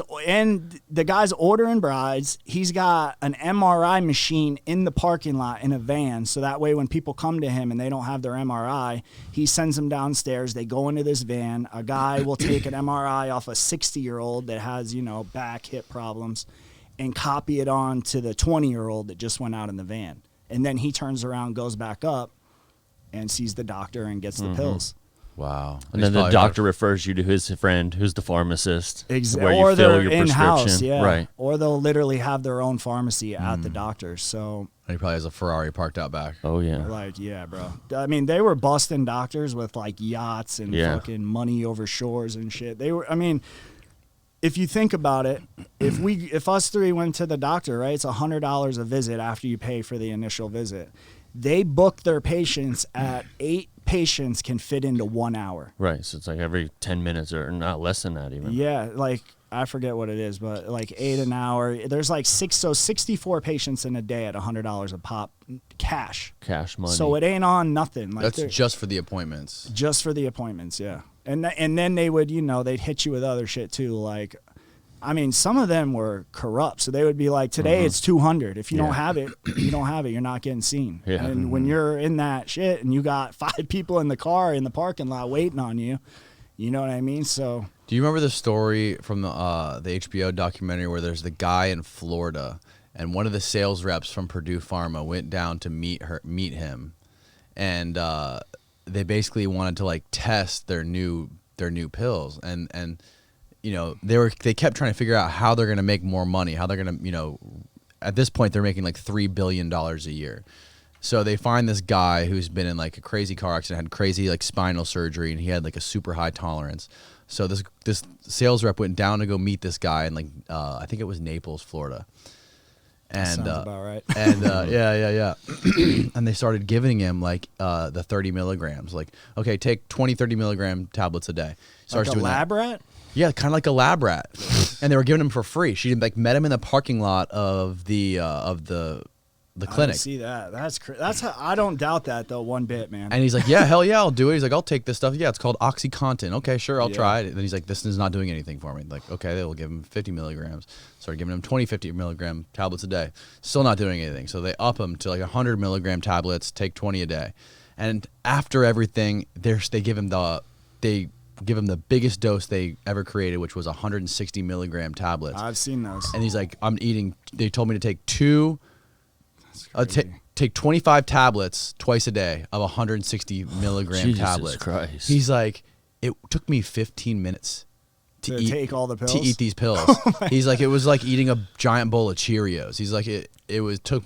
ordering brides. He's got an MRI machine in the parking lot in a van. So that way when people come to him and they don't have their MRI, he sends them downstairs. They go into this van. A guy will take an MRI off a 60-year-old that has, you know, back, hip problems and copy it on to the 20-year-old that just went out in the van. And then he turns around, goes back up and sees the doctor and gets the pills. Wow. And then the doctor refers you to his friend, who's the pharmacist. Exactly. Where Or you fill they're your in-house, prescription. yeah. Right. Or they'll literally have their own pharmacy at the doctor. So, And he probably has a Ferrari parked out back. Oh, yeah. like, yeah, bro. I mean, they were busting doctors with, like, yachts and fucking money over shores and shit. They were, I mean, if you think about it, if us 3 went to the doctor, right, it's $100 a visit after you pay for the initial visit. They book their patients at 8 patients can fit into 1 hour. Right. So it's like every 10 minutes or not less than that even. Yeah, like I forget what it is, but like 8 an hour. There's like 64 patients in a day at $100 a pop cash. Cash money. So it ain't on nothing. Like That's just for the appointments. just for the appointments, yeah. And then they would, you know, they'd hit you with other shit too. Like, I mean, some of them were corrupt. So they would be like, today it's 200. If you don't have it, you don't have it. You're not getting seen. Yeah. And when you're in that shit and you got 5 people in the car in the parking lot waiting on you, you know what I mean? So. Do you remember the story from the HBO documentary where there's the guy in Florida and one of the sales reps from Purdue Pharma went down to meet him, and they basically wanted to like test their new pills, and you know they kept trying to figure out how they're going to make more money, how they're going to, you know, at this point they're making like $3 billion a year. So they find this guy who's been in like a crazy car accident, had crazy like spinal surgery, and he had like a super high tolerance. So this sales rep went down to go meet this guy in like I think it was Naples, Florida. And Sounds about right. And yeah. And they started giving him like the 30 milligrams. Like, okay, take 30 milligram tablets a day. Starts Like a doing lab that. rat? Yeah, kind of like a lab rat. And they were giving him for free. She like met him in the parking lot of the clinic. I see that. That's how, I don't doubt that though one bit, man. And he's like, yeah, hell yeah, I'll do it. He's like, I'll take this stuff. Yeah, it's called oxycontin. Okay, sure, I'll try it. And then he's like, this is not doing anything for me. Like, okay, they'll give him 50 milligrams. Started giving him 50 milligram tablets a day. Still not doing anything. So they up him to like 100 milligram tablets, take 20 a day. And after everything, they give him the biggest dose they ever created, which was 160 milligram tablets. I've seen those. And he's like, they told me to take take 25 tablets twice a day of 160 milligram Jesus tablets. Christ. He's like, it took me 15 minutes to take all the pills? to eat these pills. He's like, it was like eating a giant bowl of Cheerios. He's like, took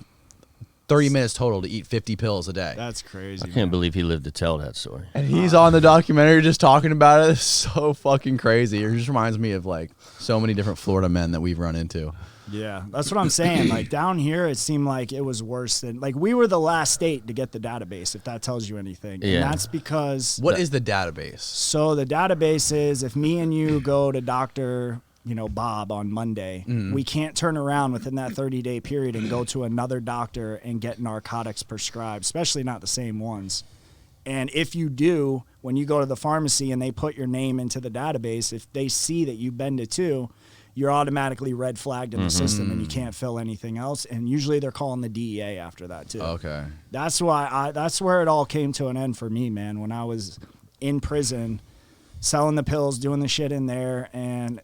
30 minutes total to eat 50 pills a day. That's crazy. I can't believe he lived to tell that story. And he's on the documentary just talking about it. It's so fucking crazy. It just reminds me of like so many different Florida men that we've run into. Yeah, that's what I'm saying. Like down here, it seemed like it was worse than like we were the last state to get the database, if that tells you anything. Yeah. And that's because What is the database? So the database is if me and you go to Dr. Bob on Monday, we can't turn around within that 30-day period and go to another doctor and get narcotics prescribed, especially not the same ones. And if you do, when you go to the pharmacy and they put your name into the database, if they see that you've been to 2, you're automatically red flagged in the system and you can't fill anything else. And usually they're calling the DEA after that too. Okay. That's where it all came to an end for me, man. When I was in prison, selling the pills, doing the shit in there, and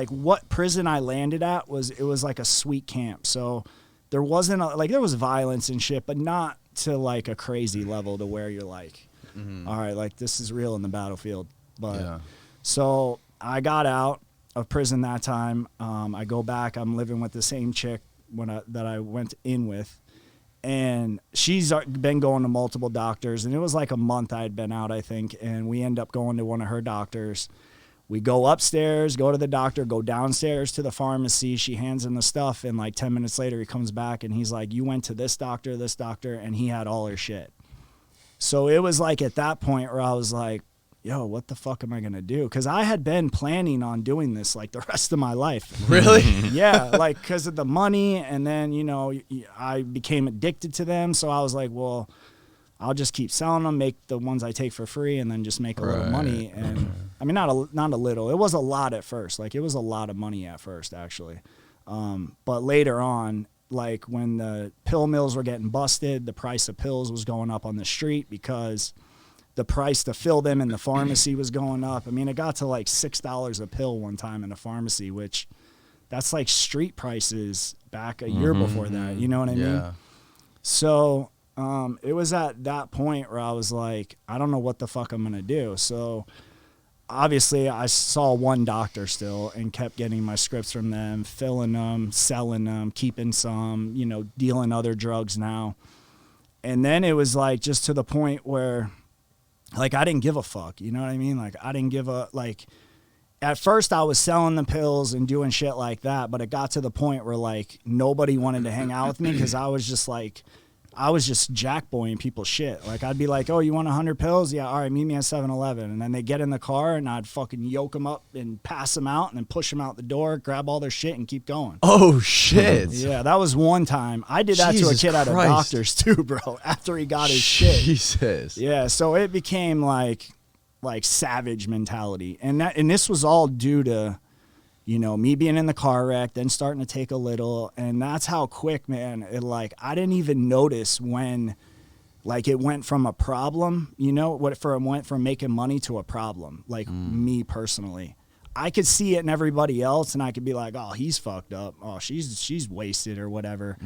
what prison I landed at was like a sweet camp. So there wasn't there was violence and shit, but not to like a crazy level to where you're like, all right, like this is real in the battlefield. But so I got out of prison that time. I go back. I'm living with the same chick that I went in with, and she's been going to multiple doctors. And it was like a month I had been out, I think, and we end up going to one of her doctors. We go upstairs, go to the doctor, go downstairs to the pharmacy. She hands him the stuff, and like 10 minutes later, he comes back and he's like, you went to this doctor, and he had all her shit. So it was like at that point where I was like, yo, what the fuck am I going to do? Because I had been planning on doing this like the rest of my life. Really? Yeah, like because of the money, and then, you know, I became addicted to them. So I was like, well, I'll just keep selling them, make the ones I take for free, and then just make a little money. And I mean, not a little. It was a lot at first. Like, it was a lot of money at first, actually. But later on, like when the pill mills were getting busted, the price of pills was going up on the street because the price to fill them in the pharmacy was going up. I mean, it got to like $6 a pill one time in a pharmacy, which that's like street prices back a year before that. You know what I mean? So it was at that point where I was like, I don't know what the fuck I'm going to do. So obviously I saw one doctor still and kept getting my scripts from them, filling them, selling them, keeping some, you know, dealing other drugs now. And then it was like just to the point where like I didn't give a fuck, you know what I mean? Like I didn't give a, like at first I was selling the pills and doing shit like that, but it got to the point where like nobody wanted to hang out with me because I was just jackboying people's shit. Like I'd be like, oh, you want 100 pills? Yeah, all right, meet me at 7-Eleven. And then they get in the car and I'd fucking yoke them up and pass them out and then push them out the door, grab all their shit and keep going. Oh, shit. Yeah, that was one time. I did that Jesus to a kid Christ. at a doctor's too, bro, after he got his shit. Jesus. Yeah, so it became like savage mentality. And this was all due to, you know, me being in the car wreck, then starting to take a little, and that's how quick, man, it like, I didn't even notice when, like, it went from a problem, you know, went from making money to a problem, like me personally. I could see it in everybody else, and I could be like, oh, he's fucked up, oh, she's wasted or whatever,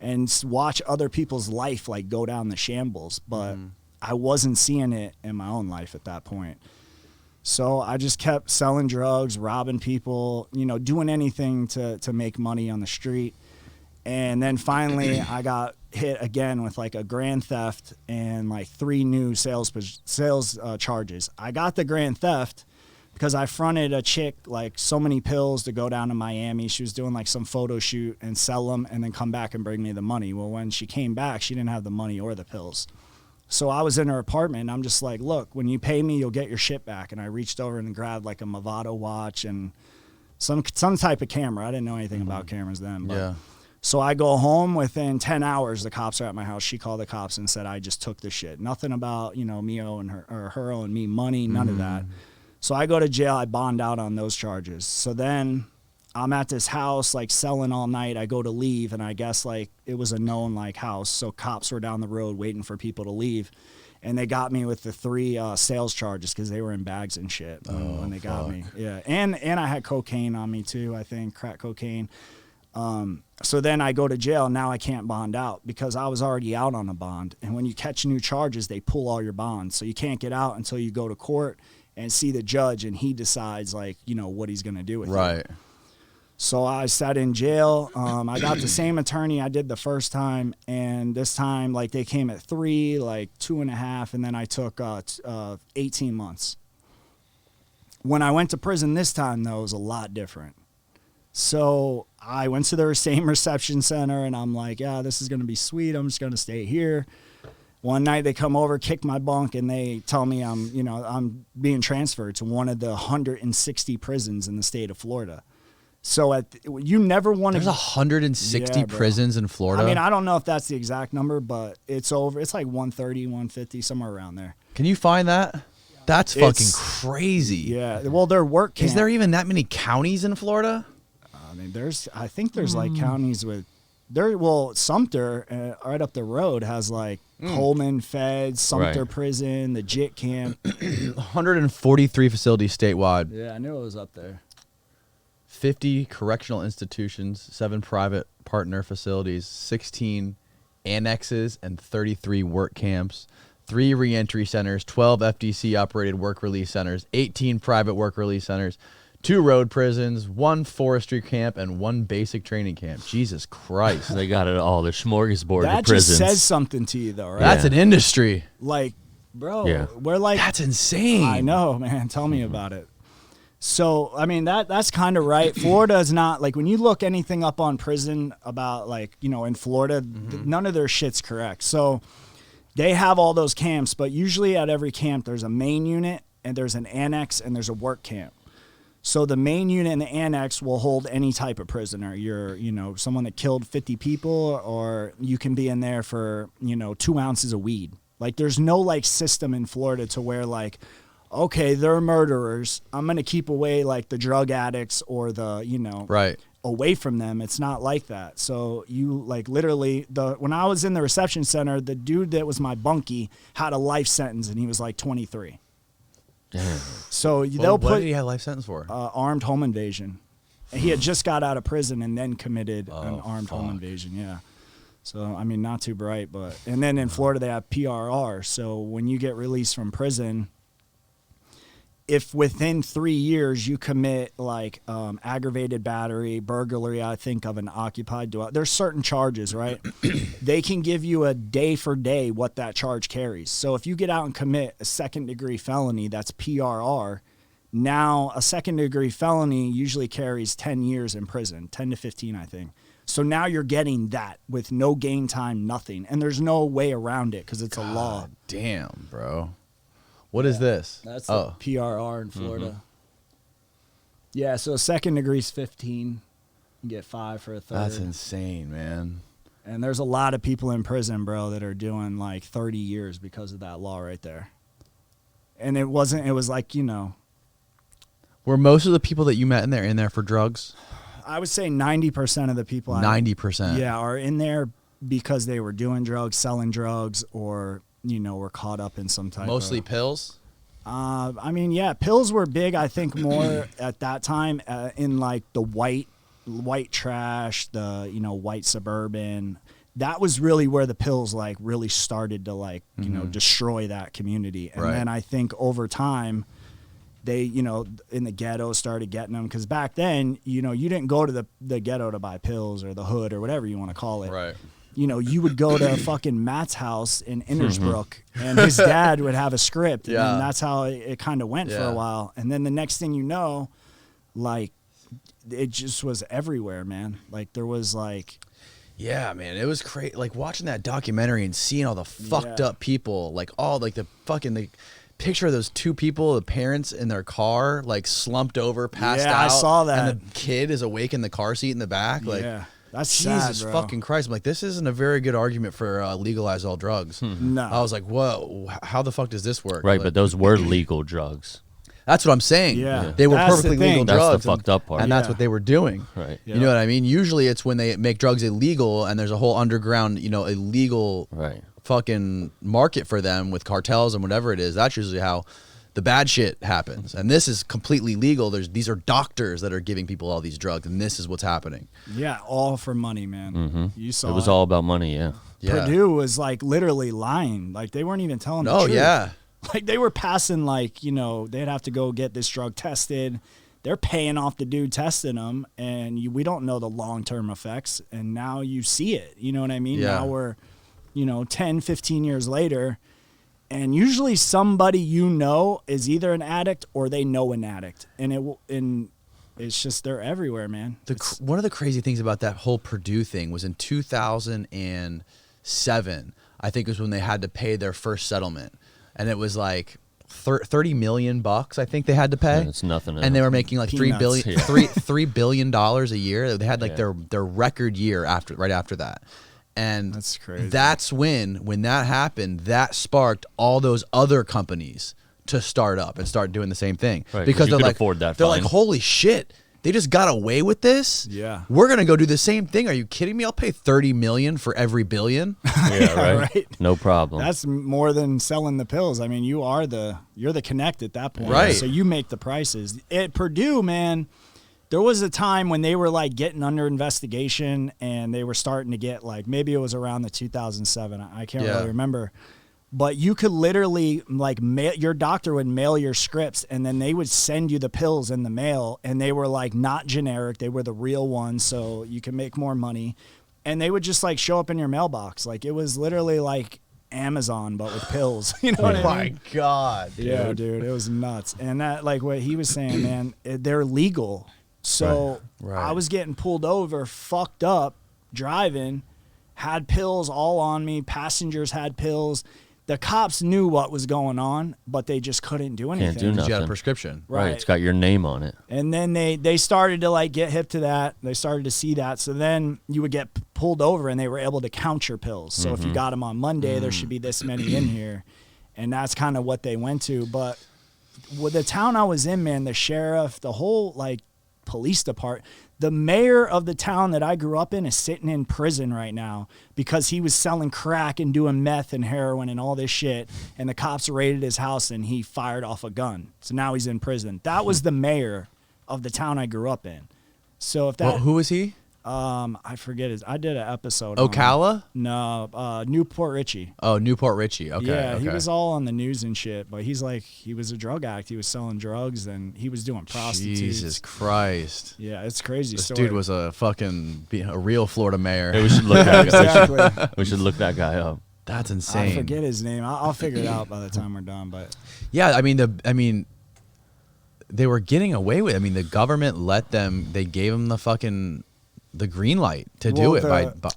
and watch other people's life, like, go down the shambles, but I wasn't seeing it in my own life at that point. So I just kept selling drugs, robbing people, you know, doing anything to make money on the street. And then finally I got hit again with like a grand theft and like 3 new sales charges. I got the grand theft because I fronted a chick like so many pills to go down to Miami. She was doing like some photo shoot and sell them and then come back and bring me the money. Well, when she came back, she didn't have the money or the pills. So I was in her apartment, and I'm just like, look, when you pay me, you'll get your shit back. And I reached over and grabbed like a Movado watch and some type of camera. I didn't know anything about cameras then. But. So I go home. Within 10 hours, the cops are at my house. She called the cops and said I just took the shit. Nothing about, you know, me owing her or her owing me money, none of that. So I go to jail. I bond out on those charges. So then I'm at this house, like, selling all night. I go to leave, and I guess, like, it was a known, like, house. So cops were down the road waiting for people to leave. And they got me with the 3 sales charges because they were in bags and shit when they got me. Yeah, and I had cocaine on me, too, I think, crack cocaine. So then I go to jail. Now I can't bond out because I was already out on a bond. And when you catch new charges, they pull all your bonds. So you can't get out until you go to court and see the judge, and he decides, like, you know, what he's going to do with you. So I sat in jail. I got the same attorney I did the first time, and this time, like, they came at 3, like 2.5, and then I took 18 months. When I went to prison this time, though, it was a lot different. So I went to the same reception center, and I'm like, yeah, this is going to be sweet. I'm just going to stay here. One night they come over, kick my bunk, and they tell me I'm being transferred to one of the 160 prisons in the state of Florida. So you never want to. There's 160 prisons in Florida. I mean, I don't know if that's the exact number, but it's like 130, 150, somewhere around there. Can you find that? That's fucking crazy. Yeah. Well, their work camp. Is there even that many counties in Florida? I mean, I think there's like counties with Sumter, right up the road, has like Coleman Fed, Sumter Prison, the JIT camp. 143 facilities statewide. Yeah, I knew it was up there. 50 correctional institutions, 7 private partner facilities, 16 annexes, and 33 work camps, 3 reentry centers, 12 FDC-operated work release centers, 18 private work release centers, 2 road prisons, 1 forestry camp, and 1 basic training camp. Jesus Christ. They got it all. The smorgasbord that of prisons. That just says something to you, though, right? That's an industry. Like, bro, we're like... That's insane. I know, man. Tell me about it. So, I mean, that's kind of right. Florida is not, like, when you look anything up on prison about, like, you know, in Florida, none of their shit's correct. So, they have all those camps, but usually at every camp, there's a main unit, and there's an annex, and there's a work camp. So, the main unit and the annex will hold any type of prisoner. You're, you know, someone that killed 50 people, or you can be in there for, you know, 2 ounces of weed. Like, there's no, like, system in Florida to where, like, okay, they're murderers. I'm going to keep away like the drug addicts or the, you know, away from them. It's not like that. So you like literally when I was in the reception center, the dude that was my bunkie had a life sentence and he was like 23. Damn. So what did he have a life sentence for? Armed home invasion. And he had just got out of prison and then committed an armed home invasion. Yeah. So, I mean, not too bright, but, and then in Florida they have PRR. So when you get released from prison, if within 3 years you commit like aggravated battery, burglary, I think of an occupied dwelling, there's certain charges, right? They can give you a day for day what that charge carries. So if you get out and commit a 2nd degree felony, that's PRR. Now a 2nd degree felony usually carries 10 years in prison, 10 to 15, I think. So now you're getting that with no game time, nothing. And there's no way around it because it's a law. Damn, bro. What is this? That's the PRR in Florida. Yeah, so 2nd degree is 15. You get 5 for a 3rd. That's insane, man. And there's a lot of people in prison, bro, that are doing like 30 years because of that law right there. And it was like, you know. Were most of the people that you met in there for drugs? I would say 90% of the people. 90%? Yeah, are in there because they were doing drugs, selling drugs, or, you know, were caught up in some type Mostly pills? I mean, yeah, pills were big, I think, more at that time in like the white trash, the, you know, white suburban. That was really where the pills like really started to like, you know, destroy that community. And then I think over time they, you know, in the ghetto started getting them because back then, you know, you didn't go to the ghetto to buy pills or the hood or whatever you want to call it. Right. You know, you would go to fucking Matt's house in Innersbrook, and his dad would have a script, and that's how it kind of went for a while. And then the next thing you know, like, it just was everywhere, man. Like, there was, like... Yeah, man, it was crazy. Like, watching that documentary and seeing all the fucked up people, like, all, like, the picture of those 2 people, the parents in their car, like, slumped over, passed out. Yeah, I saw that. And the kid is awake in the car seat in the back. Like, that's Jesus sad, fucking Christ. I'm like, this isn't a very good argument for legalize all drugs. No. I was like, whoa, how the fuck does this work? Right, like, but those were legal drugs. That's what I'm saying. Yeah. They were That's perfectly the thing. legal That's drugs. the fucked up part. And that's what they were doing. Right. You know what I mean? Usually it's when they make drugs illegal and there's a whole underground, you know, illegal fucking market for them with cartels and whatever it is. That's usually how the bad shit happens. And this is completely legal. These are doctors that are giving people all these drugs, and this is what's happening. Yeah, all for money, man. You saw it was all about money, yeah. Purdue was like literally lying. Like they weren't even telling the truth. Yeah. Like they were passing like, you know, they'd have to go get this drug tested. They're paying off the dude testing them, and we don't know the long-term effects. And now you see it. You know what I mean? Yeah. Now we're, you know, 10, 15 years later, and usually somebody you know is either an addict or they know an addict. And it's just they're everywhere, man. One of the crazy things about that whole Purdue thing was in 2007, I think was when they had to pay their first settlement. And it was like $30 million bucks, I think they had to pay. It's nothing. And they were making like Peanuts. $3 billion a year. They had like their record year right after that. And that's crazy. That's when that happened, that sparked all those other companies to start up and start doing the same thing. Right, because you they're could like, afford that they're fine. like, holy shit, they just got away with this. Yeah, we're gonna go do the same thing. Are you kidding me? I'll pay $30 million for every billion. Yeah, right. No problem. That's more than selling the pills. I mean, you're the connect at that point, right? So you make the prices. At Purdue, man, there was a time when they were like getting under investigation, and they were starting to get like, maybe it was around the 2007. I can't really remember. But you could literally like your doctor would mail your scripts, and then they would send you the pills in the mail, and they were like not generic. They were the real ones, so you can make more money. And they would just like show up in your mailbox. Like it was literally like Amazon, but with pills. You know what I mean? My God, dude. Yeah, dude, it was nuts. And that, like what he was saying, man, they're legal. So I was getting pulled over, fucked up, driving, had pills all on me. Passengers had pills. The cops knew what was going on, but they just couldn't do anything. Can't do nothing. You had a prescription. Right. It's got your name on it. And then they started to like get hip to that. They started to see that. So then you would get pulled over, and they were able to count your pills. So if you got them on Monday, there should be this many in here. And that's kind of what they went to. But with the town I was in, man, the sheriff, the whole like police department, the mayor of the town that I grew up in is sitting in prison right now because he was selling crack and doing meth and heroin and all this shit. And the cops raided his house, and he fired off a gun. So now he's in prison. That was the mayor of the town I grew up in. So if that, Well, who was he? I forget his. I did an episode. on Ocala? No, Newport Richie. Oh, Newport Richie. Okay. Yeah, okay. he was all on the news and shit. But he's like, he was a drug addict. He was selling drugs, and he was doing prostitutes. Jesus Christ. Yeah, it's crazy. This story. dude was a real Florida mayor. Hey, we should look that exactly. We should look that guy up. That's insane. I forget his name. I'll figure it out by the time we're done. But yeah, I mean, they were getting away with it. I mean, the government let them. They gave them the green light to do it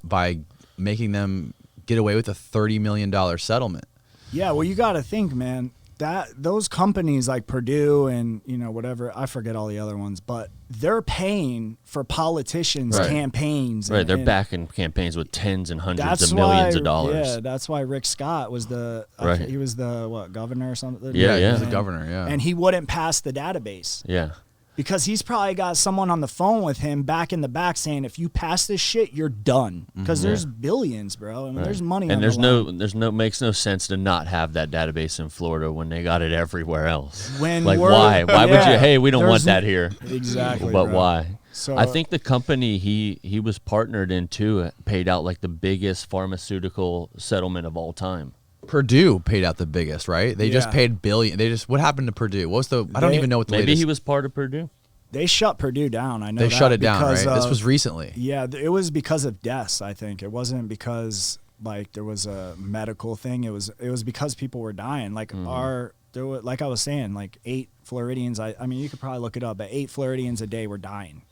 by making them get away with a $30 million settlement. Yeah, well, you got to think, man, that those companies like Purdue and, you know, whatever, I forget all the other ones, but they're paying for politicians' campaigns. Right, they're backing campaigns with tens and hundreds of millions of dollars. Yeah, that's why Rick Scott was he was the governor or something? Yeah, he was the governor, yeah. And he wouldn't pass the database. Yeah. Because he's probably got someone on the phone with him back in the back saying, if you pass this shit, you're done. Because there's billions, bro. I mean, there's money and on there's the line. no makes no sense to not have that database in Florida when they got it everywhere else. When like why would you, hey, we don't want that here. Exactly. But bro. why? So I think the company he was partnered into paid out like the biggest pharmaceutical settlement of all time. Purdue paid out the biggest, right? They just paid billion. What happened to Purdue? What was I don't even know what the maybe latest. he was part of Purdue. They shut Purdue down. I know They that shut it down, because right? This was recently. Yeah, it was because of deaths, I think. It wasn't because like there was a medical thing. It was because people were dying. Like there were, like I was saying, like 8 Floridians. I mean, you could probably look it up, but 8 Floridians a day were dying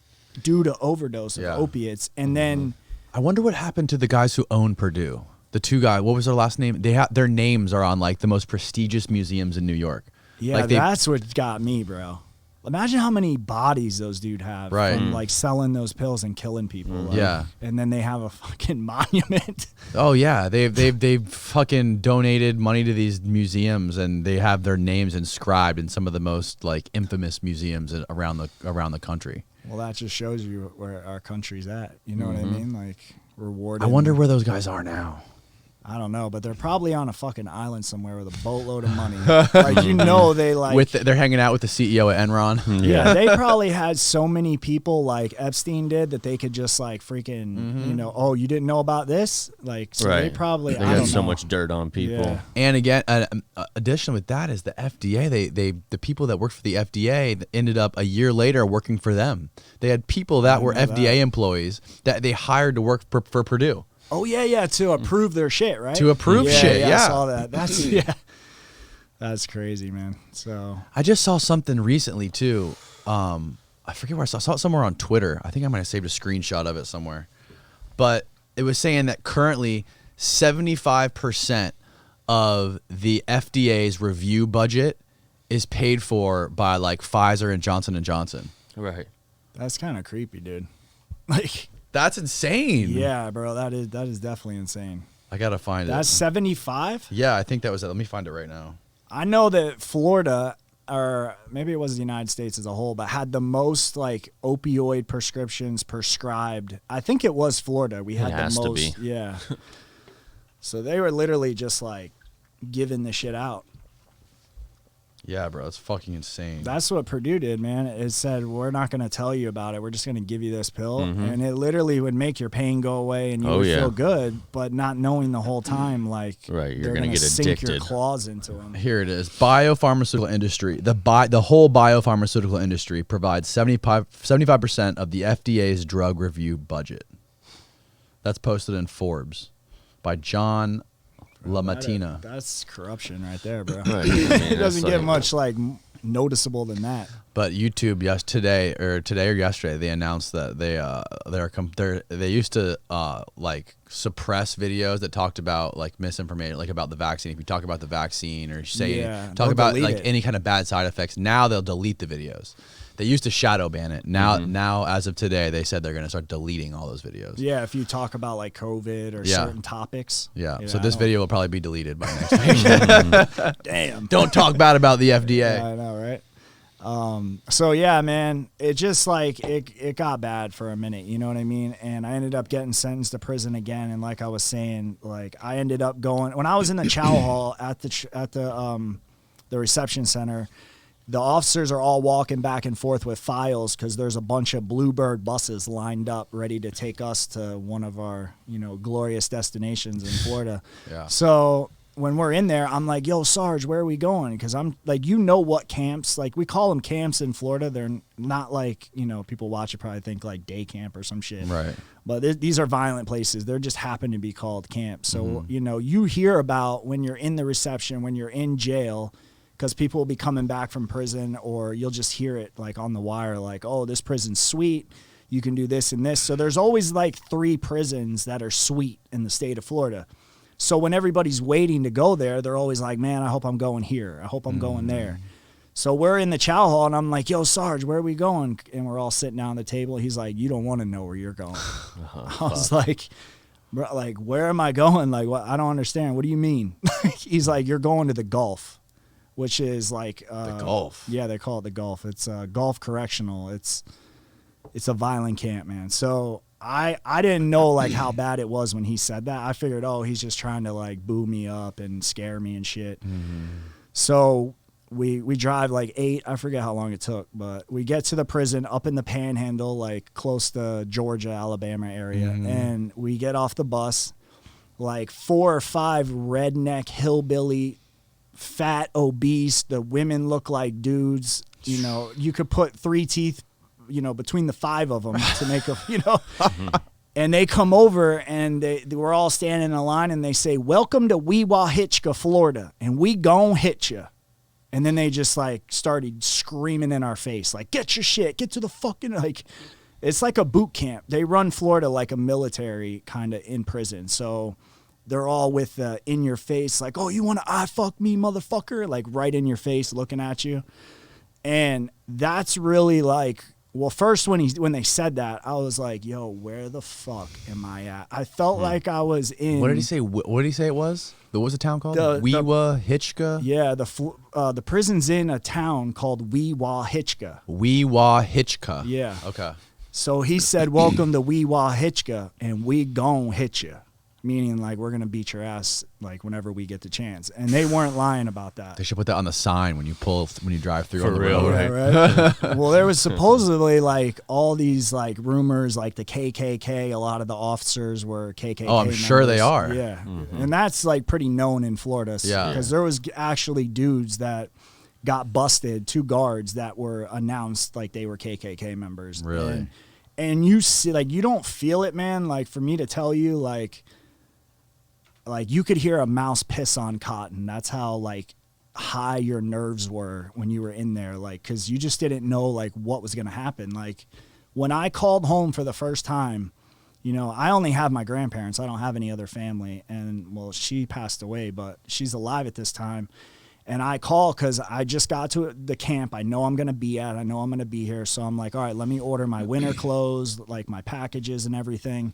due to overdose of opiates. And then I wonder what happened to the guys who own Purdue. The 2 guys. What was their last name? Their names are on like the most prestigious museums in New York. Yeah, like that's what got me, bro. Imagine how many bodies those dude have from like selling those pills and killing people. Like, yeah. And then they have a fucking monument. Oh yeah, they've fucking donated money to these museums, and they have their names inscribed in some of the most like infamous museums around the country. Well, that just shows you where our country's at. You know what I mean? Like rewarded. I wonder where those guys are now. I don't know, but they're probably on a fucking island somewhere with a boatload of money. Like, you know, they like they're hanging out with the CEO at Enron. Yeah, they probably had so many people like Epstein did that they could just like freaking, you know, oh, you didn't know about this? Like, so they probably they got so much dirt on people. Yeah. And again, addition with that is the FDA. The people that worked for the FDA ended up a year later working for them. They had people that were FDA employees that they hired to work for Purdue. Oh yeah, to approve their shit, right? To approve shit, yeah. I saw that. That's that's crazy, man. So I just saw something recently too. I forget where I saw it somewhere on Twitter. I think I might have saved a screenshot of it somewhere. But it was saying that currently 75% of the FDA's review budget is paid for by like Pfizer and Johnson & Johnson. Right. That's kind of creepy, dude. Like, that's insane. Yeah, bro, that is definitely insane. I gotta find it. That's 75? Yeah, I think that was it. Let me find it right now. I know that Florida, or maybe it was the United States as a whole, but had the most like opioid prescriptions prescribed. I think it was Florida. We had the most. Yeah. So they were literally just like giving the shit out. Yeah, bro, it's fucking insane. That's what Purdue did, man. It said, we're not going to tell you about it. We're just going to give you this pill. And it literally would make your pain go away and you would feel good, but not knowing the whole time, like, right, you're going to get sink addicted. your claws into them. Here it is. Biopharmaceutical industry. The whole biopharmaceutical industry provides 75% of the FDA's drug review budget. That's posted in Forbes by John LaMattina. That's corruption right there, bro. Right. It doesn't get much like noticeable than that. But YouTube, today or yesterday, they announced that they used to like suppress videos that talked about like misinformation, like about the vaccine. If you talk about the vaccine or talk about like any kind of bad side effects, now they'll delete the videos. They used to shadow ban it. Now, as of today, they said they're going to start deleting all those videos. Yeah, if you talk about like COVID or certain topics. Yeah. So this video will probably be deleted by next week. Damn. Don't talk bad about the FDA. Yeah, I know, right? So yeah, man, it just like it got bad for a minute, you know what I mean? And I ended up getting sentenced to prison again. And like I was saying, like I ended up going when I was in the chow hall at the reception center. The officers are all walking back and forth with files because there's a bunch of Bluebird buses lined up ready to take us to one of our, glorious destinations in Florida. Yeah. So when we're in there, I'm like, yo, Sarge, where are we going? Because I'm like, what camps, like we call them camps in Florida. They're not like, people watch it probably think like day camp or some shit. Right. But these are violent places. They're just happen to be called camps. So, you hear about when you're in the reception, when you're in jail, because people will be coming back from prison, or you'll just hear it like on the wire, like, oh, this prison's sweet. You can do this and this. So there's always like 3 prisons that are sweet in the state of Florida. So when everybody's waiting to go there, they're always like, man, I hope I'm going here. I hope I'm going there. So we're in the chow hall, and I'm like, yo, Sarge, where are we going? And we're all sitting down at the table. He's like, you don't want to know where you're going. I was like, bro, like, where am I going? Like, what? I don't understand. What do you mean? He's like, you're going to the Gulf. Which is like the Gulf. Yeah, they call it the Gulf. It's Gulf Correctional. It's a violent camp, man. So I didn't know like how bad it was when he said that. I figured, oh, he's just trying to like boo me up and scare me and shit. So we drive like 8. I forget how long it took, but we get to the prison up in the Panhandle, like close to Georgia, Alabama area, and we get off the bus. Like 4 or 5 redneck hillbilly, fat, obese, the women look like dudes, you could put 3 teeth, between the 5 of them to make a, and they come over and they were all standing in a line and they say, welcome to Weewahitchka, Florida, and we gon' hit you. And then they just like started screaming in our face, like, get your shit, get to the fucking, like, it's like a boot camp. They run Florida like a military kind of in prison. So they're all with in your face, like, oh, you want to eye fuck me, motherfucker? Like right in your face looking at you. And that's really like, well, first when they said that, I was like, yo, where the fuck am I at? I felt like I was in. What did he say? What did he say it was? What was the town called? Weewahitchka? Yeah, the prison's in a town called Weewahitchka. Weewahitchka. Yeah. Okay. So he said, welcome to Weewahitchka, and we gon' hit you. Meaning like we're gonna beat your ass like whenever we get the chance, and they weren't lying about that. They should put that on the sign when you drive through. For real, right? Well, there was supposedly like all these like rumors, like the KKK. A lot of the officers were KKK. Oh, I'm members. sure they are. Yeah, and that's like pretty known in Florida. Yeah, because there was actually dudes that got busted, 2 guards that were announced like they were KKK members. Really, and you see, like you don't feel it, man. Like for me to tell you, like you could hear a mouse piss on cotton. That's how like high your nerves were when you were in there, like, because you just didn't know like what was going to happen. Like when I called home for the first time, I only have my grandparents. I don't have any other family. And well, she passed away, but she's alive at this time. And I call because I just got to the camp I know I'm going to be at. I know I'm going to be here. So I'm like, all right, let me order my winter clothes, like my packages and everything.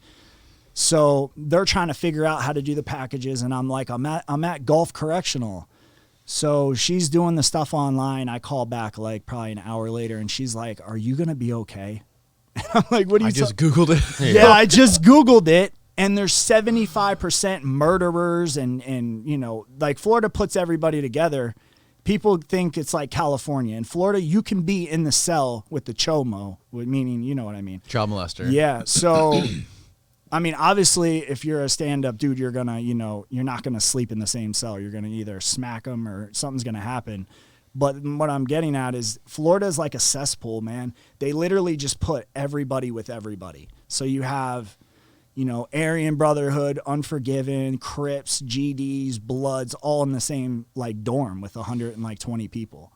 So they're trying to figure out how to do the packages. And I'm like, I'm at Gulf Correctional. So she's doing the stuff online. I call back like probably an hour later and she's like, are you going to be okay? And I'm like, what are you I just Googled it. Yeah, I just Googled it. And there's 75% murderers and, you know, like Florida puts everybody together. People think it's like California. In Florida, you can be in the cell with the chomo, meaning, you know what I mean? Child molester. Yeah. So, I mean, obviously, if you're a stand-up dude, you're going to, you know, you're not going to sleep in the same cell. You're going to either smack them or something's going to happen. But what I'm getting at is Florida is like a cesspool, man. They literally just put everybody with everybody. So you have, you know, Aryan Brotherhood, Unforgiven, Crips, GDs, Bloods, all in the same like dorm with 120 people.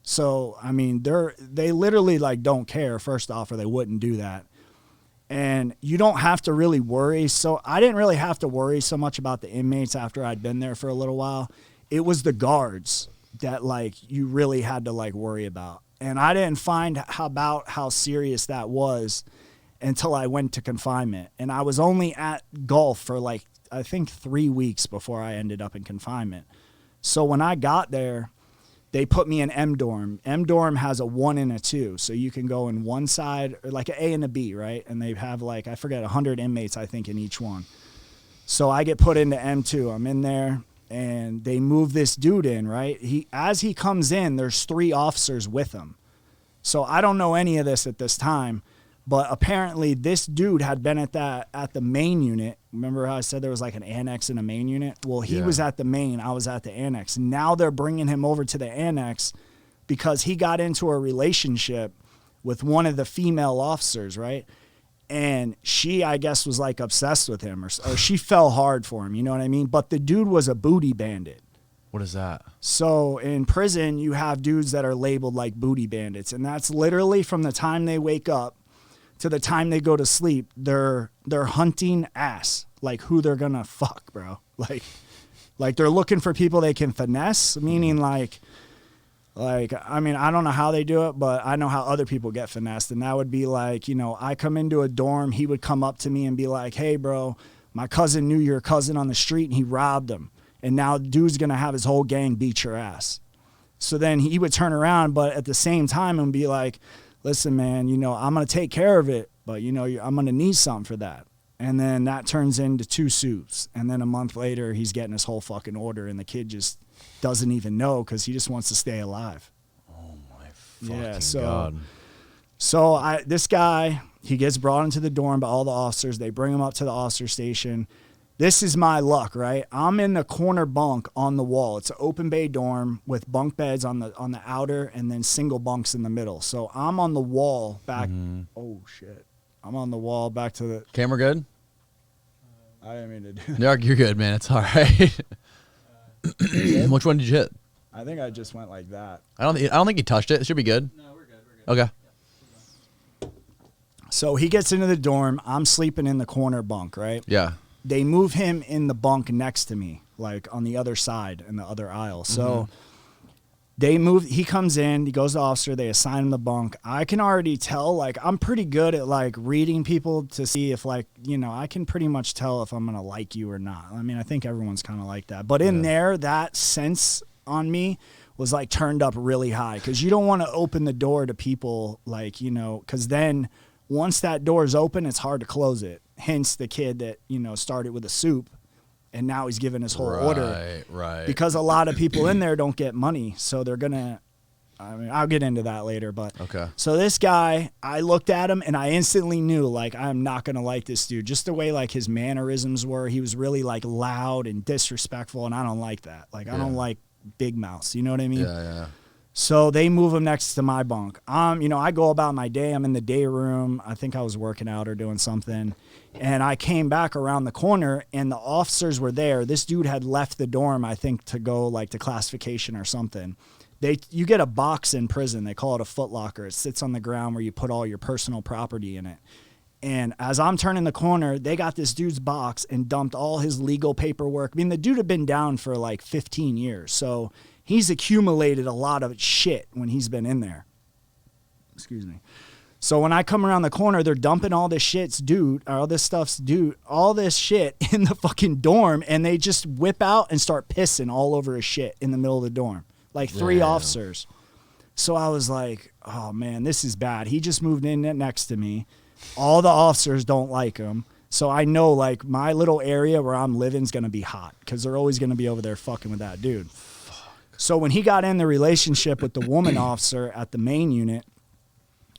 So I mean, they literally like don't care, first off, or they wouldn't do that. And you don't have to really worry. So I didn't really have to worry so much about the inmates after I'd been there for a little while. It was the guards that like you really had to like worry about. And I didn't find how serious that was until I went to confinement. And I was only at Gulf for like, I think 3 weeks before I ended up in confinement. So when I got there, they put me in M dorm. M dorm has a 1 and a 2. So you can go in one side, or like an A and a B, right? And they have like, I forget, 100 inmates, I think, in each one. So I get put into M2. I'm in there and they move this dude in, right? As he comes in, there's 3 officers with him. So I don't know any of this at this time. But apparently this dude had been at the main unit. Remember how I said there was like an annex and a main unit? Well, he was at the main. I was at the annex. Now they're bringing him over to the annex because he got into a relationship with one of the female officers, right? And she, I guess, was like obsessed with him or she fell hard for him. You know what I mean? But the dude was a booty bandit. What is that? So in prison, you have dudes that are labeled like booty bandits. And that's literally from the time they wake up to the time they go to sleep, they're hunting ass, like who they're gonna fuck, bro. Like they're looking for people they can finesse, meaning like I mean, I don't know how they do it, but I know how other people get finessed. And that would be like, you know, I come into a dorm, he would come up to me and be like, hey bro, my cousin knew your cousin on the street and he robbed him. And now dude's gonna have his whole gang beat your ass. So then he would turn around, but at the same time and be like, listen, man, you know, I'm going to take care of it, but, you know, I'm going to need something for that. And then that turns into 2 suits. And then a month later, he's getting his whole fucking order, and the kid just doesn't even know because he just wants to stay alive. Oh, my fucking God. So this guy, he gets brought into the dorm by all the officers. They bring him up to the officer station. This is my luck, right? I'm in the corner bunk on the wall. It's an open bay dorm with bunk beds on the outer and then single bunks in the middle. So I'm on the wall back. Oh, shit. I'm on the wall back to the... Camera good? I didn't mean to do that. No, you're good, man. It's all right. Which one did you hit? I think I just went like that. I don't think you touched it. It should be good. No, we're good. We're good. Okay. Yeah. So he gets into the dorm. I'm sleeping in the corner bunk, right? Yeah. They move him in the bunk next to me, like on the other side in the other aisle. So he comes in, he goes to the officer, they assign him the bunk. I can already tell, like, I'm pretty good at like reading people to see if, like, you know, I can pretty much tell if I'm going to like you or not. I mean, I think everyone's kind of like that. But in there, that sense on me was like turned up really high because you don't want to open the door to people, like, you know, because then once that door is open, it's hard to close it. Hence the kid that, you know, started with a soup and now he's given his whole order. Right. Because a lot of people in there don't get money. So they're going to, I mean, I'll get into that later. But okay. So this guy, I looked at him and I instantly knew, like, I'm not going to like this dude. Just the way, like, his mannerisms were. He was really, like, loud and disrespectful. And I don't like that. Like, I don't like big mouths. You know what I mean? Yeah. So they move him next to my bunk. You know, I go about my day. I'm in the day room. I think I was working out or doing something. And I came back around the corner and the officers were there. This dude had left the dorm, I think, to go like to classification or something. You get a box in prison. They call it a foot locker. It sits on the ground where you put all your personal property in it. And as I'm turning the corner, they got this dude's box and dumped all his legal paperwork. I mean, the dude had been down for like 15 years. So he's accumulated a lot of shit when he's been in there. Excuse me. So when I come around the corner, they're dumping all this shit in the fucking dorm, and they just whip out and start pissing all over his shit in the middle of the dorm. Like 3 officers. So I was like, oh man, this is bad. He just moved in next to me. All the officers don't like him. So I know like my little area where I'm living is going to be hot because they're always going to be over there fucking with that dude. So when he got in the relationship with the woman officer at the main unit,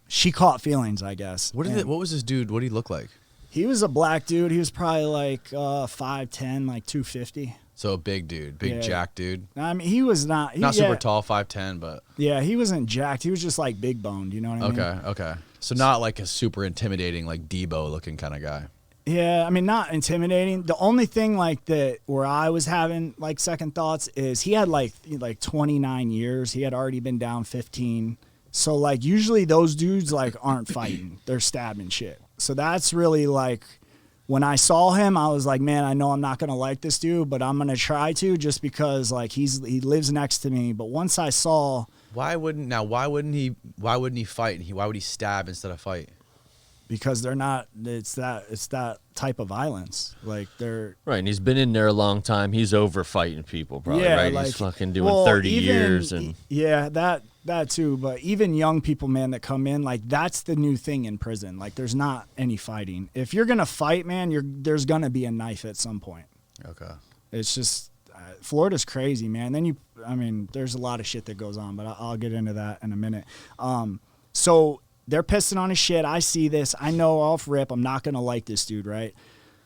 she caught feelings, I guess. What was this dude? What did he look like? He was a black dude. He was probably like 5'10", like 250. So a big dude, jack dude. I mean, he was not super tall, 5'10", but yeah, he wasn't jacked. He was just like big boned. You know what I mean? Okay. So not like a super intimidating, like Debo looking kind of guy. Yeah, I mean, not intimidating. The only thing like that where I was having like second thoughts is he had like 29 years. He had already been down 15. So like usually those dudes like aren't fighting. They're stabbing shit. So that's really like when I saw him, I was like, man, I know I'm not going to like this dude, but I'm going to try to just because like he lives next to me. But once I saw, why wouldn't he fight? Why would he stab instead of fight? Because they're not, it's that type of violence. Like they're right. And he's been in there a long time. He's over fighting people probably, yeah, right? Like, he's fucking doing 30 years. And yeah, that too. But even young people, man, that come in, like that's the new thing in prison. Like there's not any fighting. If you're going to fight, man, there's going to be a knife at some point. Okay. It's just, Florida's crazy, man. Then there's a lot of shit that goes on, but I'll get into that in a minute. So they're pissing on his shit. I see this. I know off rip I'm not going to like this dude, right?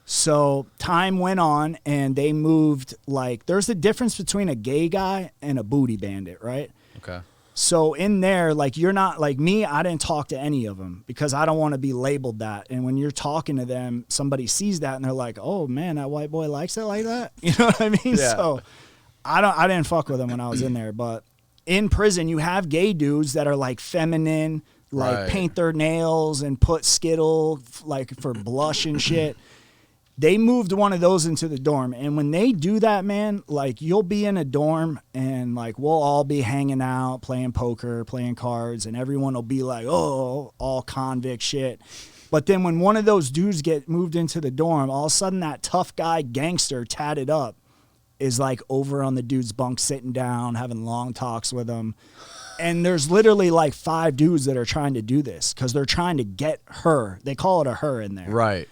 So time went on, and they moved, like, there's a difference between a gay guy and a booty bandit, right? Okay. So in there, like, you're not, like me, I didn't talk to any of them because I don't want to be labeled that. And when you're talking to them, somebody sees that, and they're like, oh, man, that white boy likes it like that? You know what I mean? Yeah. So I didn't fuck with them when I was in there. But in prison, you have gay dudes that are, like, feminine, like paint their nails and put Skittle like for blush and shit. They moved one of those into the dorm. And when they do that, man, like you'll be in a dorm and like we'll all be hanging out, playing poker, playing cards, and everyone will be like, oh, all convict shit. But then when one of those dudes get moved into the dorm, all of a sudden that tough guy gangster tatted up is like over on the dude's bunk sitting down, having long talks with him. And there's literally like 5 dudes that are trying to do this because they're trying to get her. They call it a her in there. Right.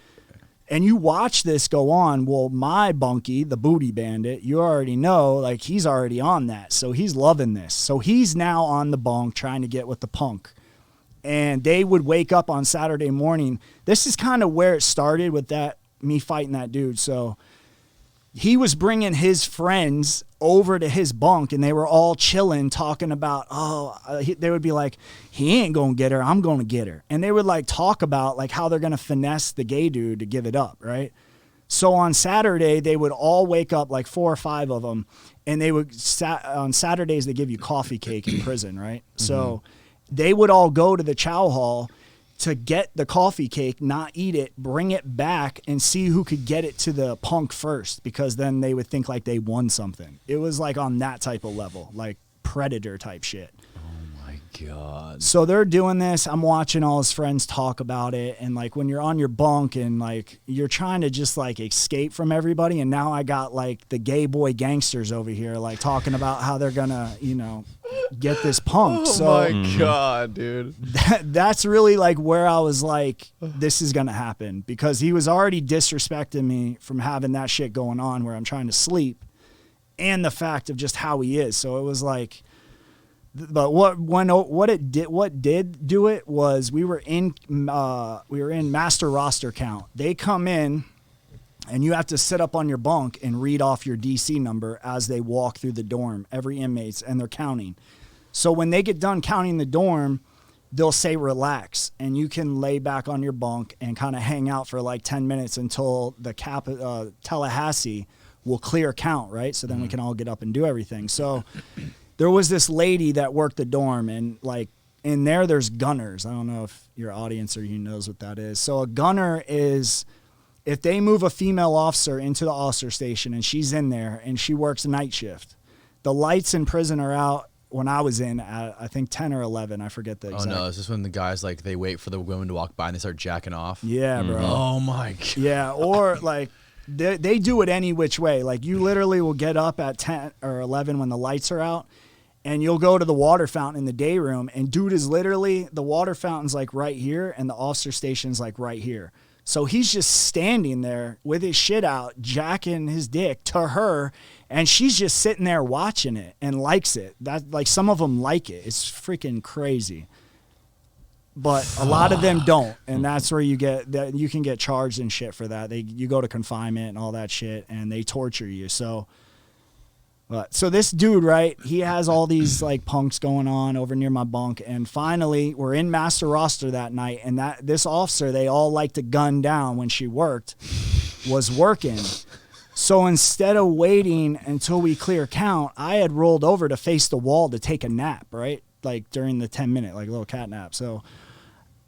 And you watch this go on. Well, my bunkie, the booty bandit, you already know, like he's already on that. So he's loving this. So he's now on the bunk trying to get with the punk. And they would wake up on Saturday morning. This is kind of where it started with me fighting that dude. So he was bringing his friends over to his bunk, and they were all chilling, talking about, they would be like, he ain't going to get her, I'm going to get her. And they would like talk about like how they're going to finesse the gay dude to give it up, right? So on Saturday, they would all wake up, like 4 or 5 of them, and they would, on Saturdays, they give you coffee cake in prison, right? Mm-hmm. So they would all go to the chow hall to get the coffee cake, not eat it, bring it back, and see who could get it to the punk first, because then they would think like they won something. It was like on that type of level, like Predator type shit. Oh my God. So they're doing this. I'm watching all his friends talk about it. And like when you're on your bunk and like you're trying to just like escape from everybody. And now I got like the gay boy gangsters over here, like talking about how they're going to, get this punk. Oh my God, dude. That's really like where I was like, this is going to happen, because he was already disrespecting me from having that shit going on where I'm trying to sleep, and the fact of just how he is. So it was like, but what did do it was we were in master roster count. They come in and you have to sit up on your bunk and read off your DC number as they walk through the dorm, every inmates, and they're counting. So when they get done counting the dorm, they'll say relax, and you can lay back on your bunk and kind of hang out for like 10 minutes until the Tallahassee will clear count, right? So then we can all get up and do everything. So there was this lady that worked the dorm, and like in there's gunners. I don't know if your audience or you knows what that is. So a gunner is if they move a female officer into the officer station and she's in there and she works a night shift, the lights in prison are out when I was in at, I think 10 or 11. I forget the exact. Oh no, is this when the guys like they wait for the women to walk by and they start jacking off? Yeah, bro. Oh my god. Yeah, or like they do it any which way. Like you literally will get up at 10 or 11 when the lights are out, and you'll go to the water fountain in the day room, and dude is literally, the water fountain's like right here and the officer station's like right here. So he's just standing there with his shit out, jacking his dick to her, and she's just sitting there watching it and likes it. That, like, some of them like it. It's freaking crazy. But a lot of them don't, and that's where you get that. You can get charged and shit for that. You go to confinement and all that shit, and they torture you. So this dude, right? He has all these like punks going on over near my bunk, and finally we're in master roster that night, and this officer they all like to gun down when she was working. So instead of waiting until we clear count, I had rolled over to face the wall to take a nap, right? Like during the 10-minute, like a little cat nap. So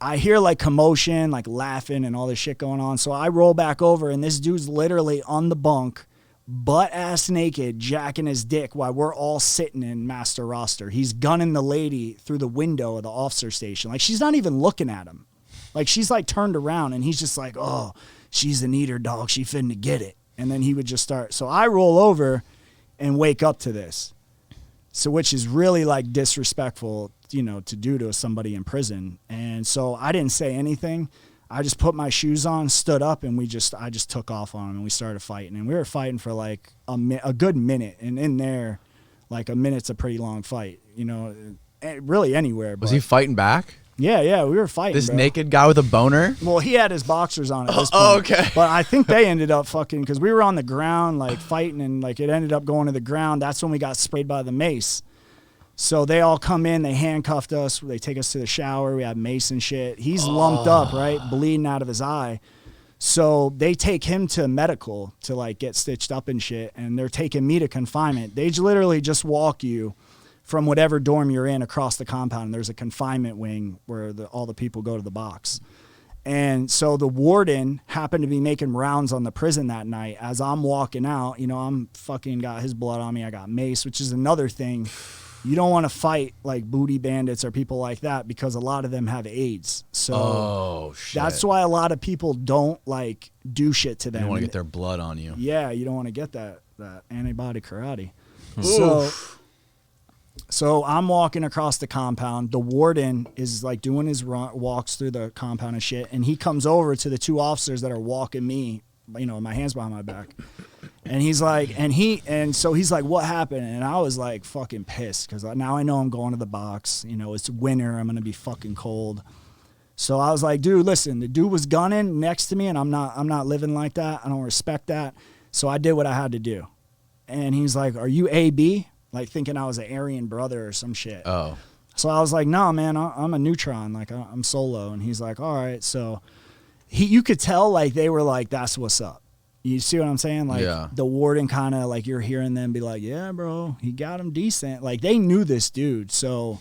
I hear like commotion, like laughing and all this shit going on. So I roll back over, and this dude's literally on the bunk, butt ass naked, jacking his dick while we're all sitting in master roster. He's gunning the lady through the window of the officer station. Like, she's not even looking at him. Like, she's like turned around, and he's just like, oh, she's an eater, dog. She finna get it. And then he would just start. So I roll over and wake up to this. So, which is really like disrespectful, you know, to do to somebody in prison. And so I didn't say anything. I just put my shoes on, stood up, and I just took off on him, and we started fighting. And we were fighting for like a good minute. And in there, like a minute's a pretty long fight, you know, really anywhere. Was he fighting back? Yeah, we were fighting. This bro. naked guy with a boner? Well, he had his boxers on at this point. Oh, okay. But I think they ended up fucking, because we were on the ground, like, fighting, and, like, it ended up going to the ground. That's when we got sprayed by the mace. So they all come in, they handcuffed us, they take us to the shower, we have mace and shit. He's lumped up, right, bleeding out of his eye. So they take him to medical to, like, get stitched up and shit, and they're taking me to confinement. They literally just walk you from whatever dorm you're in across the compound, and there's a confinement wing where all the people go to the box. And so the warden happened to be making rounds on the prison that night. As I'm walking out, you know, I'm fucking got his blood on me. I got mace, which is another thing. You don't want to fight like booty bandits or people like that, because a lot of them have AIDS. So that's why a lot of people don't like do shit to them. You don't want to get their blood on you. Yeah, you don't want to get that antibody karate. So I'm walking across the compound. The warden is like doing his walks through the compound and shit, and he comes over to the two officers that are walking me, you know, my hands behind my back. And he's like, so he's like, what happened? And I was like fucking pissed, because now I know I'm going to the box. You know, it's winter. I'm going to be fucking cold. So I was like, dude, listen, the dude was gunning next to me, and I'm not living like that. I don't respect that. So I did what I had to do. And he's like, are you AB? Like, thinking I was an Aryan brother or some shit. Oh. So I was like, no, man, I'm a neutron. Like, I'm solo. And he's like, all right. So you could tell, like, they were like, that's what's up. You see what I'm saying? Like, the warden kind of, like, you're hearing them be like, yeah, bro, he got him decent. Like, they knew this dude. So,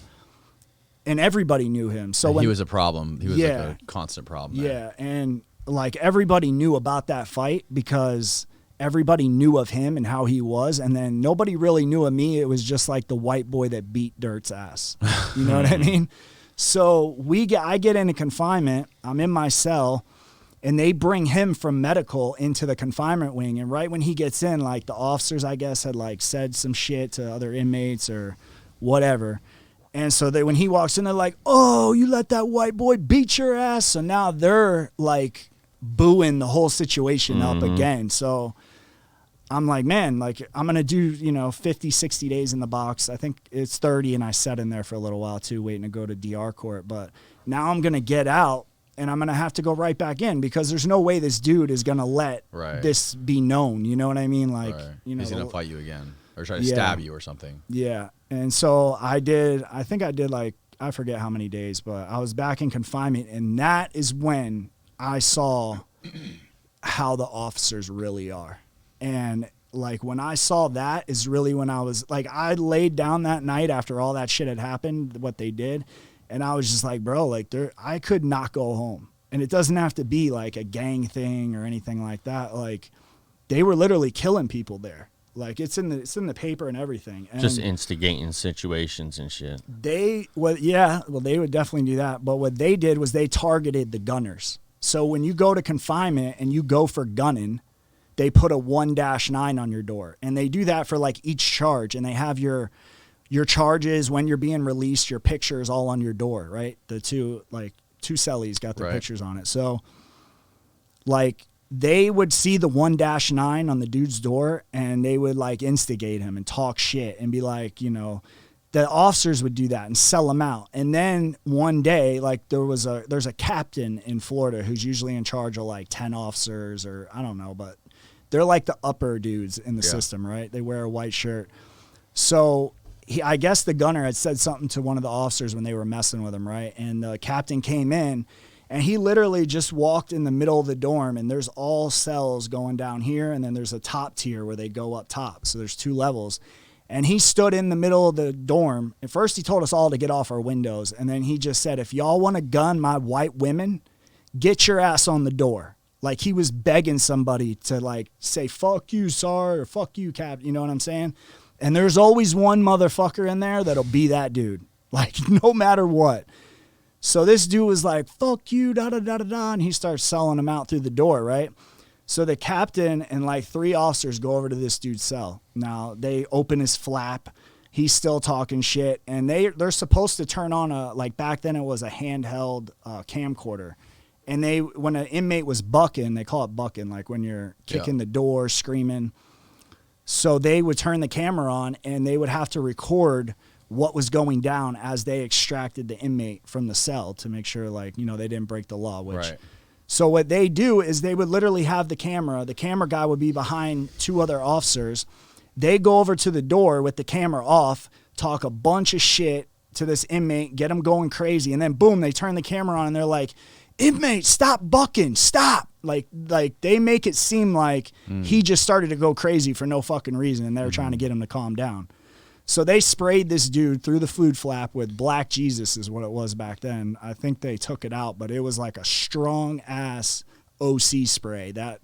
and everybody knew him. So when he was a problem. He was like a constant problem. Yeah. And, like, everybody knew about that fight, because everybody knew of him and how he was, and then nobody really knew of me. It was just like the white boy that beat Dirt's ass. You know what I mean? So I get into confinement. I'm in my cell, and they bring him from medical into the confinement wing. And right when he gets in, like, the officers, I guess, had like said some shit to other inmates or whatever. And so when he walks in, they're like, oh, you let that white boy beat your ass. So now they're like booing the whole situation up again. So I'm like, man, like, I'm going to do, you know, 50, 60 days in the box. I think it's 30, and I sat in there for a little while too, waiting to go to DR court. But now I'm going to get out, and I'm going to have to go right back in, because there's no way this dude is going to let this be known. You know what I mean? Like, you know, he's going to fight you again or try to stab you or something. Yeah. And so I think I did like, I forget how many days, but I was back in confinement, and that is when I saw how the officers really are. And like, when I saw that is really when I was like, I laid down that night after all that shit had happened, what they did. And I was just like, bro, like, I could not go home. And it doesn't have to be like a gang thing or anything like that. Like, they were literally killing people there. Like it's in the paper and everything. And just instigating situations and shit. they would definitely do that. But what they did was they targeted the gunners. So when you go to confinement and you go for gunning, they put a 1-9 on your door, and they do that for like each charge, and they have your charges when you're being released, your pictures all on your door, right? The two cellies got their pictures on it. So like they would see the 1-9 on the dude's door, and they would like instigate him and talk shit and be like, you know, the officers would do that and sell him out. And then one day, like there's a captain in Florida who's usually in charge of like 10 officers, or I don't know, but they're like the upper dudes in the system, right? They wear a white shirt. So I guess the gunner had said something to one of the officers when they were messing with him, right? And the captain came in, and he literally just walked in the middle of the dorm, and there's all cells going down here, and then there's a top tier where they go up top. So there's 2 levels. And he stood in the middle of the dorm. At first, he told us all to get off our windows. And then he just said, if y'all want to gun my white women, get your ass on the door. Like he was begging somebody to like say, fuck you, Sar, or fuck you, Cap. You know what I'm saying? And there's always one motherfucker in there that'll be that dude. Like no matter what. So this dude was like, fuck you, da-da-da-da-da. And he starts selling them out through the door, right? So the captain and like 3 officers go over to this dude's cell. Now they open his flap. He's still talking shit. And they're supposed to turn on like back then it was a handheld camcorder. And when an inmate was bucking, they call it bucking, like when you're kicking the door, screaming. So they would turn the camera on, and they would have to record what was going down as they extracted the inmate from the cell to make sure, like, you know, they didn't break the law. So what they do is they would literally have the camera guy would be behind 2 other officers. They go over to the door with the camera off, talk a bunch of shit to this inmate, get him going crazy, and then boom, they turn the camera on, and they're like, inmate, stop bucking, stop. Like they make it seem like he just started to go crazy for no fucking reason, and they're trying to get him to calm down. So they sprayed this dude through the food flap with Black Jesus is what it was back then. I think they took it out, but it was like a strong ass OC spray that,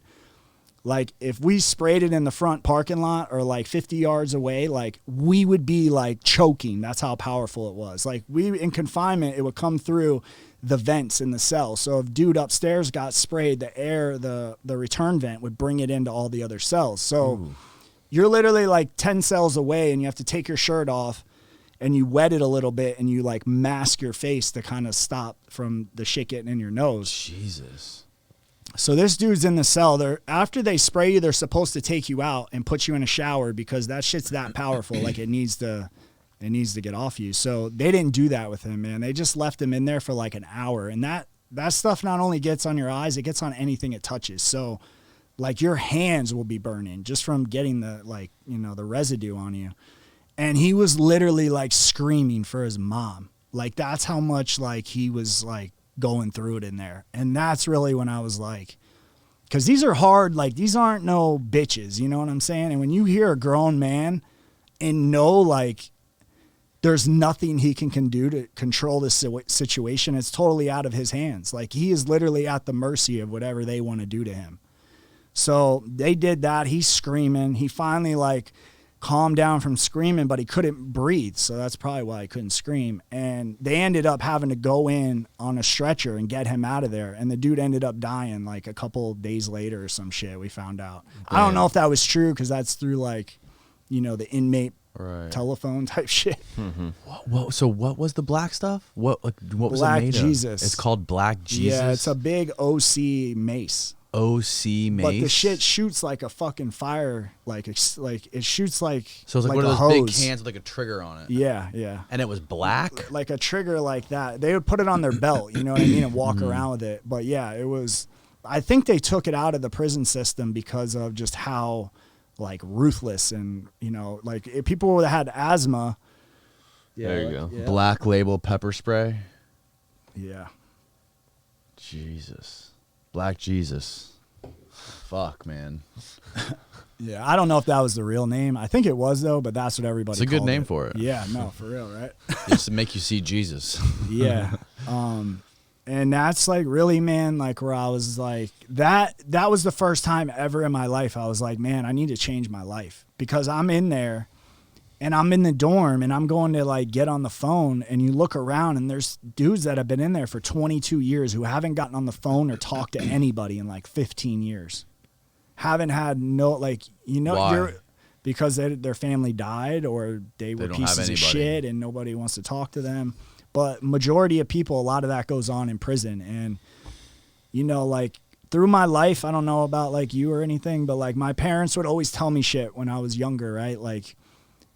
like, if we sprayed it in the front parking lot or like 50 yards away, like we would be like choking. That's how powerful it was. Like in confinement, it would come through the vents in the cell. So if dude upstairs got sprayed, the air, the return vent would bring it into all the other cells. So you're literally like 10 cells away, and you have to take your shirt off and you wet it a little bit, and you like mask your face to kind of stop from the shit getting in your nose. Jesus. So this dude's in the cell. After they spray you, they're supposed to take you out and put you in a shower because that shit's that powerful. Like it needs to get off you. So they didn't do that with him, man. They just left him in there for like an hour. And that stuff not only gets on your eyes, it gets on anything it touches. So like your hands will be burning just from getting the, like, you know, the residue on you. And he was literally like screaming for his mom. Like that's how much like he was like going through it in there. And that's really when I was like, because these are hard, like these aren't no bitches, you know what I'm saying? And when you hear a grown man and know like there's nothing he can do to control this situation, it's totally out of his hands. Like he is literally at the mercy of whatever they want to do to him. So they did that. He's screaming. He finally like calmed down from screaming, but he couldn't breathe. So that's probably why he couldn't scream. And they ended up having to go in on a stretcher and get him out of there. And the dude ended up dying like a couple days later or some shit, we found out. Damn. I don't know if that was true because that's through like, you know, the inmate telephone type shit. So what was the black stuff? What was Black it made Jesus. of? It's called Black Jesus? Yeah, it's a big OC mace. OC mace? But the shit shoots like a fucking fire. Like it shoots like So it's like one of those big cans with like a trigger on it. Yeah, yeah. And it was black? Like a trigger like that. They would put it on their belt, you know what I mean, and walk around with it. But yeah, it was, I think they took it out of the prison system because of just how like ruthless and, you know, like people that had asthma. Yeah, there you go. Yeah. Black Label pepper spray? Yeah. Jesus. Black Jesus. Fuck, man. Yeah, I don't know if that was the real name. I think it was, though, but that's what everybody called it. It's a good name for it. Yeah, no, for real, right? Just to make you see Jesus. Yeah. And that's like really, man, like where I was like, that was the first time ever in my life I was like, man, I need to change my life, because I'm in there and I'm in the dorm and I'm going to like get on the phone, and you look around and there's dudes that have been in there for 22 years who haven't gotten on the phone or talked to anybody in like 15 years. Haven't had no, like, you know, Why? Because their family died, or they were don't pieces have of anybody. shit and nobody wants to talk to them. But majority of people, a lot of that goes on in prison. And, you know, like through my life, I don't know about like you or anything, but like my parents would always tell me shit when I was younger, right? Like,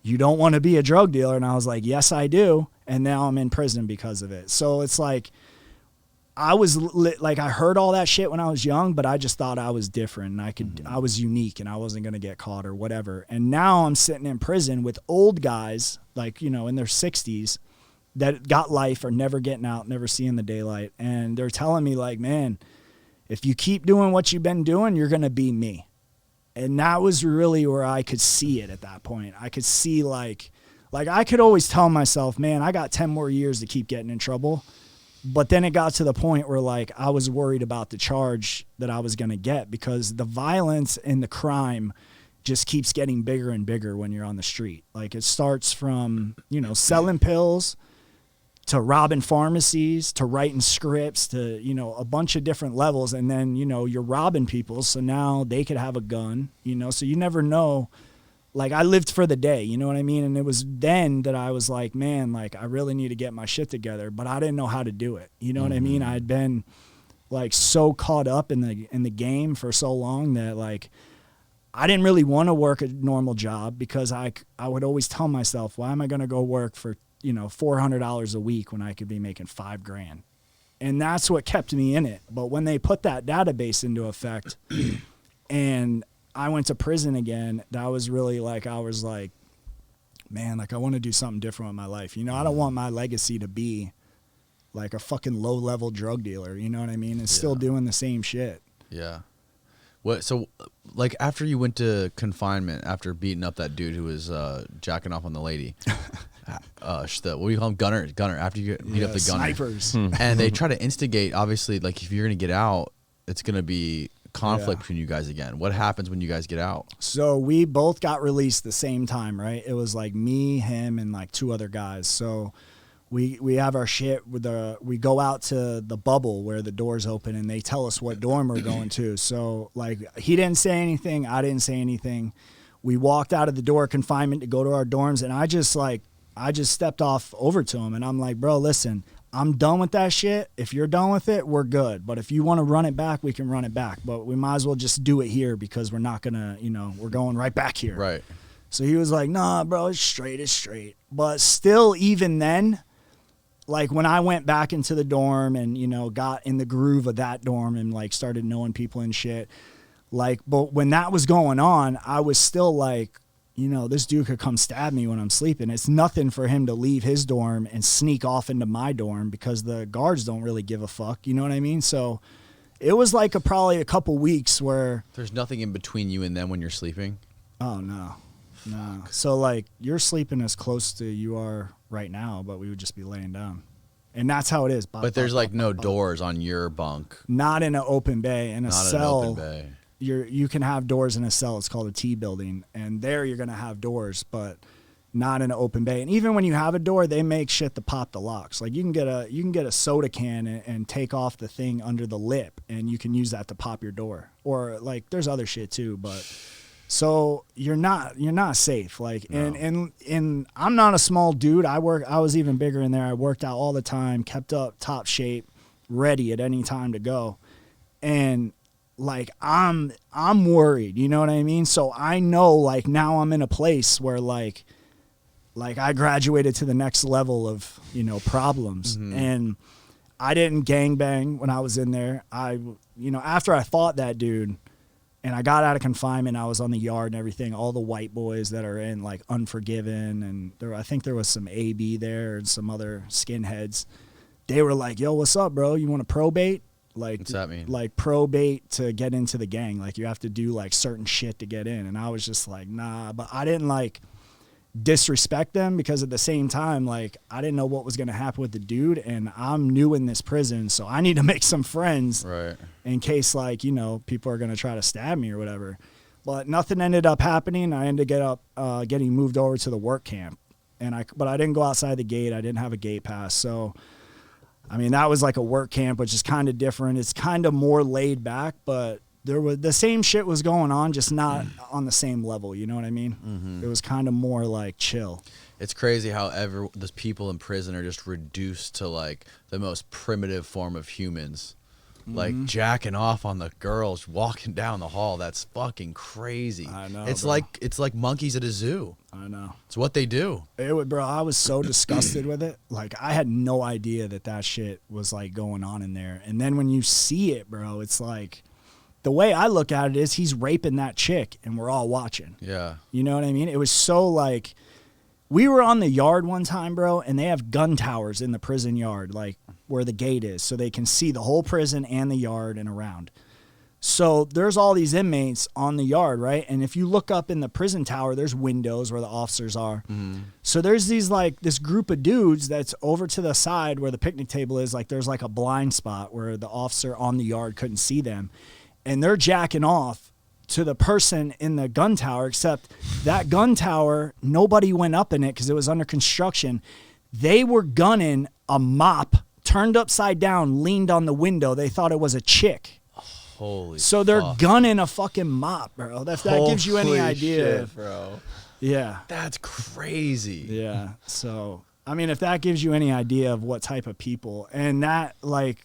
you don't want to be a drug dealer. And I was like, yes, I do. And now I'm in prison because of it. So it's like, I was like, I heard all that shit when I was young, but I just thought I was different and I was unique and I wasn't going to get caught or whatever. And now I'm sitting in prison with old guys, like, you know, in their 60s that got life, or never getting out, never seeing the daylight. And they're telling me like, man, if you keep doing what you've been doing, you're going to be me. And that was really where I could see it at that point. I could see like I could always tell myself, man, I got 10 more years to keep getting in trouble. But then it got to the point where like I was worried about the charge that I was going to get, because the violence and the crime just keeps getting bigger and bigger when you're on the street. Like it starts from, you know, selling pills to robbing pharmacies, to writing scripts, to, you know, a bunch of different levels. And then, you know, you're robbing people. So now they could have a gun, you know, so you never know. Like I lived for the day, you know what I mean? And it was then that I was like, man, like I really need to get my shit together, but I didn't know how to do it. You know what I mean? I'd been like so caught up in the game for so long that like I didn't really want to work a normal job, because I would always tell myself, why am I going to go work for, you know, $400 a week when I could be making $5,000? And that's what kept me in it. But when they put that database into effect and I went to prison again, that was really like, I was like, man, like I want to do something different with my life. You know, I don't want my legacy to be like a fucking low level drug dealer, you know what I mean? And still doing the same shit. Yeah. What? So, like, after you went to confinement, after beating up that dude who was jacking off on the lady, what do you call him? Gunner. After you beat up the gunner, snipers. And they try to instigate. Obviously, like if you're gonna get out, it's gonna be conflict between you guys again. What happens when you guys get out? So we both got released the same time, right? It was like me, him, and like 2 other guys. So we have our shit with we go out to the bubble where the doors open and they tell us what dorm we're going to. So like he didn't say anything, I didn't say anything. We walked out of the door of confinement to go to our dorms, and I just stepped off over to him and I'm like, bro, listen, I'm done with that shit. If you're done with it, we're good. But if you want to run it back, we can run it back. But we might as well just do it here, because we're not going to, you know, we're going right back here. Right. So he was like, nah, bro, it's straight. But still, even then, like when I went back into the dorm and, you know, got in the groove of that dorm and like started knowing people and shit, like, but when that was going on, I was still like, you know, this dude could come stab me when I'm sleeping. It's nothing for him to leave his dorm and sneak off into my dorm, because the guards don't really give a fuck. You know what I mean? So it was like probably a couple weeks where There's nothing in between you and them when you're sleeping. Oh, no. So like you're sleeping as close to you are right now, but we would just be laying down. And that's how it is. But there's like no doors on your bunk. Not in an open bay. In a Not cell. an open bay. You can have doors in a cell. It's called a T building, and there you're gonna have doors, but not in an open bay. And even when you have a door, they make shit to pop the locks. Like you can get a soda can and take off the thing under the lip, and you can use that to pop your door. Or like there's other shit too, but so you're not safe. Like No. and I'm not a small dude. I was even bigger in there. I worked out all the time, kept up top shape, ready at any time to go, and like I'm worried, you know what I mean? So I know like now I'm in a place where like I graduated to the next level of, you know, problems. And I didn't gangbang when I was in there. After I fought that dude and I got out of confinement, I was on the yard and everything. All the white boys that are in like Unforgiven, and I think there was some AB there and some other skinheads. They were like, yo, what's up, bro? You want to probate? Like, what's that mean? Like probate to get into the gang. Like you have to do like certain shit to get in. And I was just like, nah, but I didn't like disrespect them, because at the same time, like, I didn't know what was going to happen with the dude, and I'm new in this prison, so I need to make some friends in case, like, you know, people are going to try to stab me or whatever. But nothing ended up happening. I ended up getting moved over to the work camp, but I didn't go outside the gate. I didn't have a gate pass, so I mean, that was like a work camp, which is kind of different. It's kind of more laid back, but there was the same shit was going on, just not on the same level. You know what I mean? Mm-hmm. It was kind of more like chill. It's crazy how those people in prison are just reduced to like the most primitive form of humans, like jacking off on the girls walking down the hall. That's fucking crazy. I know. It's like monkeys at a zoo. I know. It's what they do. Bro, I was so disgusted with it. Like, I had no idea that shit was like going on in there. And then when you see it, bro, it's like, the way I look at it is he's raping that chick and we're all watching. Yeah. You know what I mean? It was so like, we were on the yard one time, bro, and they have gun towers in the prison yard, like where the gate is, so they can see the whole prison and the yard and around. So there's all these inmates on the yard, right? And if you look up in the prison tower, there's windows where the officers are. Mm-hmm. So there's this group of dudes that's over to the side where the picnic table is, like there's like a blind spot where the officer on the yard couldn't see them. And they're jacking off to the person in the gun tower, except that gun tower, nobody went up in it because it was under construction. They were gunning a mop, turned upside down, leaned on the window. They thought it was a chick. Holy So they're gunning a fucking mop, bro. That gives you any idea. Shit, bro. Yeah. That's crazy. Yeah. So, I mean, if that gives you any idea of what type of people, and that, like,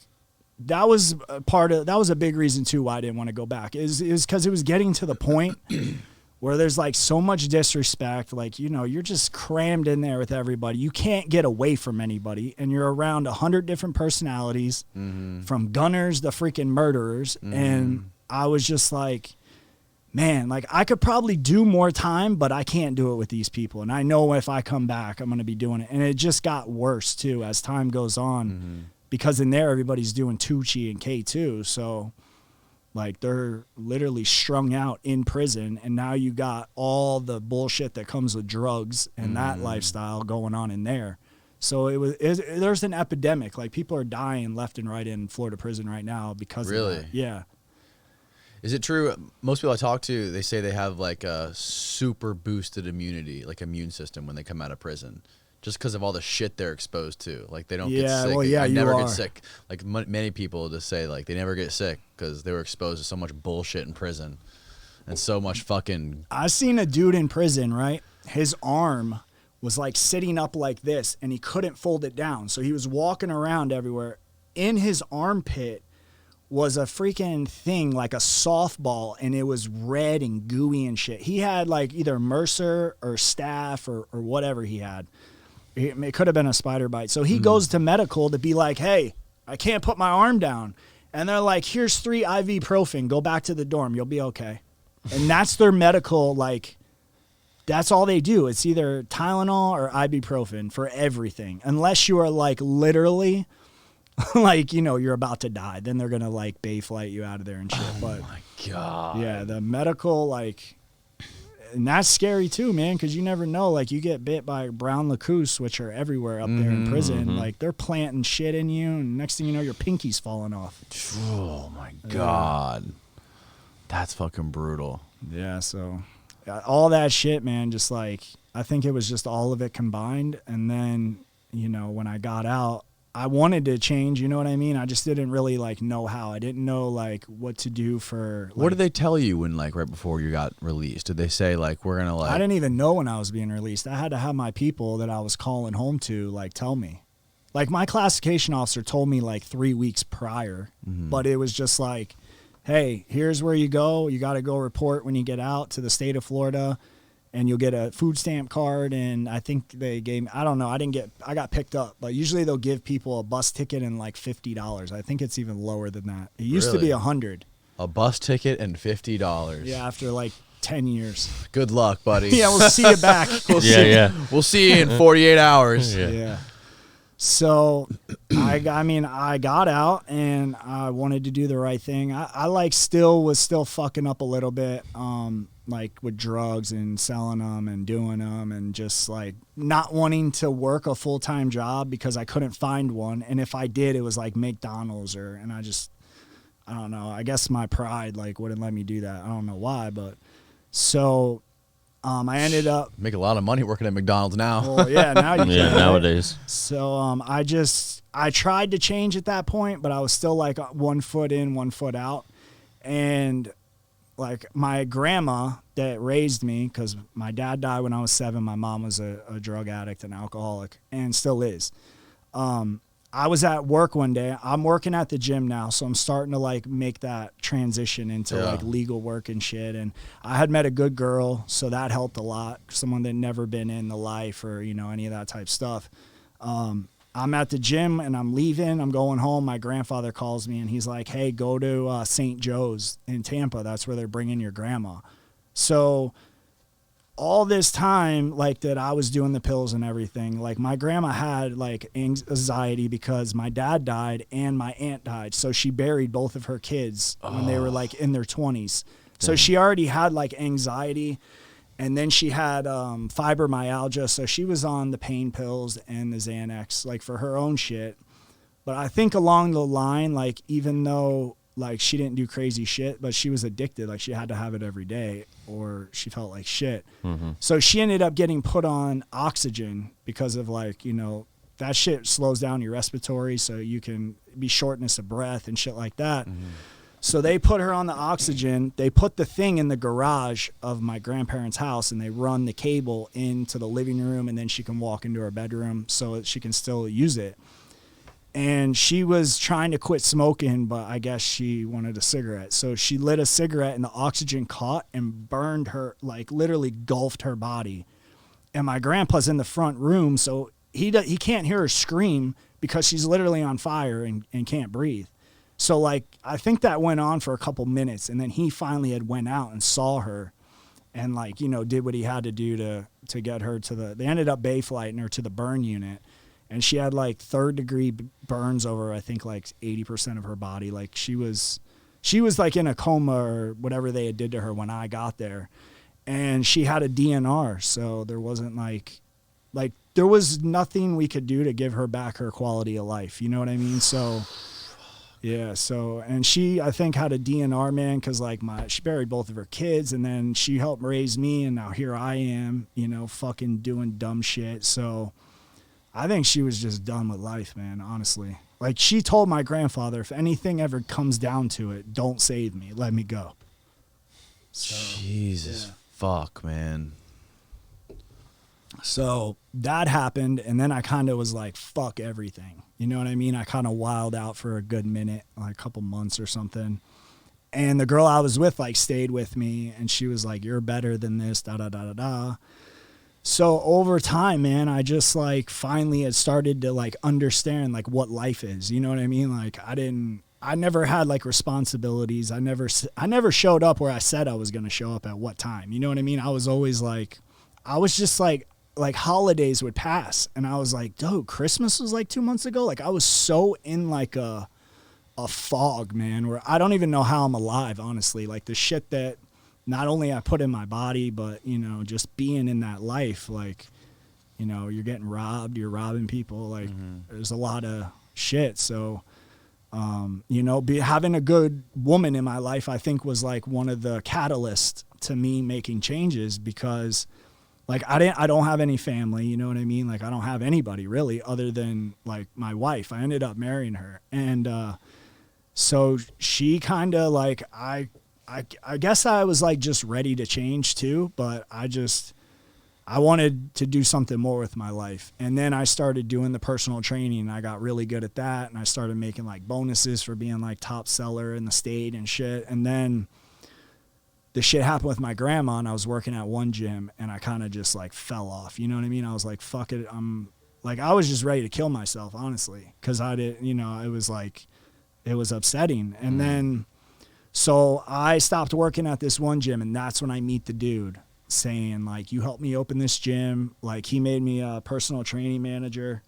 that was a big reason too why I didn't want to go back, is because it was getting to the point where there's like so much disrespect, like, you know, you're just crammed in there with everybody. You can't get away from anybody, and you're around 100 different personalities, from gunners to freaking murderers. And I was just like, man, like, I could probably do more time, but I can't do it with these people. And I know if I come back, I'm going to be doing it. And it just got worse too as time goes on. Because in there, everybody's doing Tucci and K2. So, like, they're literally strung out in prison. And now you got all the bullshit that comes with drugs and that lifestyle going on in there. So there's an epidemic. Like, people are dying left and right in Florida prison right now because of that. Yeah. Is it true? Most people I talk to, they say they have like a super boosted immunity, like immune system when they come out of prison. Just because of all the shit they're exposed to. Like, they don't get sick. Well, yeah, I never get sick. Like, many people just say, like, they never get sick because they were exposed to so much bullshit in prison and so much fucking... I seen a dude in prison, right? His arm was, like, sitting up like this, and he couldn't fold it down. So he was walking around everywhere. In his armpit was a freaking thing, like a softball, and it was red and gooey and shit. He had, like, either Mercer or staph or whatever he had. It could have been a spider bite. So he goes to medical to be like, hey, I can't put my arm down. And they're like, here's 3 ibuprofen. Go back to the dorm. You'll be okay. And that's their medical, like, that's all they do. It's either Tylenol or ibuprofen for everything. Unless you are, like, literally, like, you know, you're about to die. Then they're going to, like, bay flight you out of there and shit. Oh, my God. Yeah, the medical, like... And that's scary too, man, because you never know. Like, you get bit by brown lacus, which are everywhere up there in prison. Like, they're planting shit in you, and next thing you know, your pinky's falling off. Oh, my God. That's fucking brutal. Yeah, so all that shit, man, just like, I think it was just all of it combined. And then, you know, when I got out, I wanted to change, you know what I mean? I just didn't really, like, know how. I didn't know, like, what to do for... Like, what did they tell you when, like, right before you got released? Did they say, like, we're going to, like... I didn't even know when I was being released. I had to have my people that I was calling home to, like, tell me. Like, my classification officer told me, like, 3 weeks prior. But it was just like, hey, here's where you go. You got to go report when you get out to the state of Florida. And you'll get a food stamp card, and I think they gave me, I don't know, I got picked up, but usually they'll give people a bus ticket and like $50. I think it's even lower than that. It used to be $100. A bus ticket and $50. Yeah, after like 10 years. Good luck, buddy. Yeah, we'll see you back. We'll see you in 48 hours. Yeah. So I got out, and I wanted to do the right thing. I like was still fucking up a little bit. like with drugs and selling them and doing them and just like not wanting to work a full-time job because I couldn't find one. And if I did, it was like McDonald's and I don't know. I guess my pride like wouldn't let me do that. I don't know why, but so I ended up make a lot of money working at McDonald's now. Well, yeah, now you Yeah, can. nowadays. So I tried to change at that point, but I was still like 1 foot in, 1 foot out. And like my grandma that raised me, because my dad died when I was 7, my mom was a drug addict and alcoholic and still is. I was at work one day. I'm working at the gym now, so I'm starting to like make that transition into like legal work and shit. And I had met a good girl, so that helped a lot. Someone that never been in the life or, you know, any of that type stuff. I'm at the gym and I'm leaving. I'm going home. My grandfather calls me and he's like, hey, go to St. Joe's in Tampa. That's where they're bringing your grandma. So all this time, like that I was doing the pills and everything, like my grandma had like anxiety because my dad died and my aunt died. So she buried both of her kids when they were like in their 20s. So she already had like anxiety. And then she had fibromyalgia, so she was on the pain pills and the Xanax, like for her own shit. But I think along the line, like even though like she didn't do crazy shit, but she was addicted, like she had to have it every day or she felt like shit. Mm-hmm. So she ended up getting put on oxygen because of like, you know, that shit slows down your respiratory, so you can be shortness of breath and shit like that. Mm-hmm. So they put her on the oxygen. They put the thing in the garage of my grandparents' house, and they run the cable into the living room, and then she can walk into her bedroom so that she can still use it. And she was trying to quit smoking, but I guess she wanted a cigarette. So she lit a cigarette, and the oxygen caught and burned her, like literally engulfed her body. And my grandpa's in the front room, so he can't hear her scream because she's literally on fire and can't breathe. So, like, I think that went on for a couple minutes, and then he finally had went out and saw her and, like, you know, did what he had to do to get her to they ended up Bayflighting her to the burn unit, and she had, like, 3rd-degree burns over, I think, like, 80% of her body. Like, she was, like, in a coma or whatever they had did to her when I got there, and she had a DNR, so there wasn't, like, there was nothing we could do to give her back her quality of life, you know what I mean? So... yeah, so, and she, I think, had a DNR, man, because, like, she buried both of her kids, and then she helped raise me, and now here I am, you know, fucking doing dumb shit. So I think she was just done with life, man, honestly. Like, she told my grandfather, if anything ever comes down to it, don't save me, let me go. So, Jesus, fuck, man. So that happened, and then I kind of was like, fuck everything. You know what I mean? I kind of wilded out for a good minute, like a couple months or something. And the girl I was with, like, stayed with me, and she was like, you're better than this, da-da-da-da-da. So over time, man, I just, like, finally had started to, like, understand, like, what life is. You know what I mean? Like, I never had, like, responsibilities. I never showed up where I said I was going to show up at what time. You know what I mean? I was always, like, I was just, like holidays would pass and I was like, dude, Christmas was like 2 months ago. Like I was so in like a fog, man, where I don't even know how I'm alive, honestly. Like the shit that not only I put in my body, but, you know, just being in that life, like, you know, you're getting robbed, you're robbing people. Like there's a lot of shit. So, you know, having a good woman in my life, I think was like one of the catalysts to me making changes because like I don't have any family, you know what I mean? Like I don't have anybody really other than like my wife. I ended up marrying her. And so she kind of like I guess I was like just ready to change too, but I wanted to do something more with my life. And then I started doing the personal training and I got really good at that, and I started making like bonuses for being like top seller in the state and shit. And then the shit happened with my grandma, and I was working at one gym, and I kind of just like fell off. You know what I mean? I was like, fuck it. I was just ready to kill myself, honestly, because I didn't, you know, it was like, it was upsetting. And then, so I stopped working at this one gym, and that's when I meet the dude saying like, you helped me open this gym. Like he made me a personal training manager,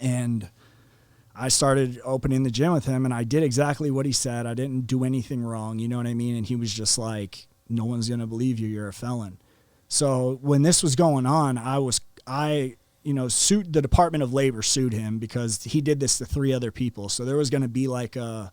and I started opening the gym with him, and I did exactly what he said. I didn't do anything wrong. You know what I mean? And he was just like, no one's going to believe you. You're a felon. So when this was going on, the Department of Labor sued him because he did this to 3 other people. So there was going to be like an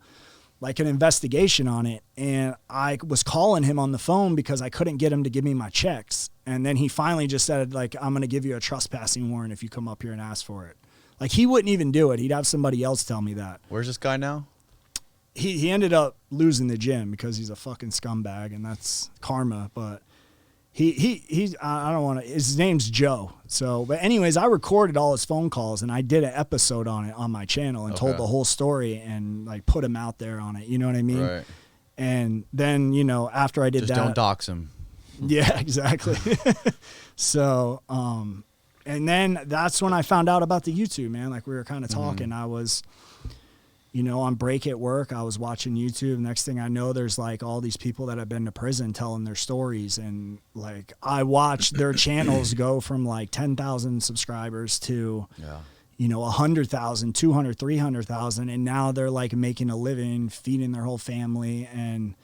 investigation on it. And I was calling him on the phone because I couldn't get him to give me my checks. And then he finally just said, like, I'm going to give you a trespassing warrant if you come up here and ask for it. Like, he wouldn't even do it. He'd have somebody else tell me that. Where's this guy now? He ended up losing the gym because he's a fucking scumbag, and that's karma. But he's I don't want to. His name's Joe. So, but anyways, I recorded all his phone calls and I did an episode on it on my channel and told the whole story and like put him out there on it. You know what I mean? Right. And then after I did Just that, don't dox him. Yeah, exactly. So, and then that's when I found out about the YouTube, man. Like we were kind of talking. I was, on break at work. I was watching YouTube. Next thing I know, there's like all these people that have been to prison telling their stories. And like I watched their channels go from like 10,000 subscribers to, 100,000, 200, 300,000. And now they're like making a living, feeding their whole family. And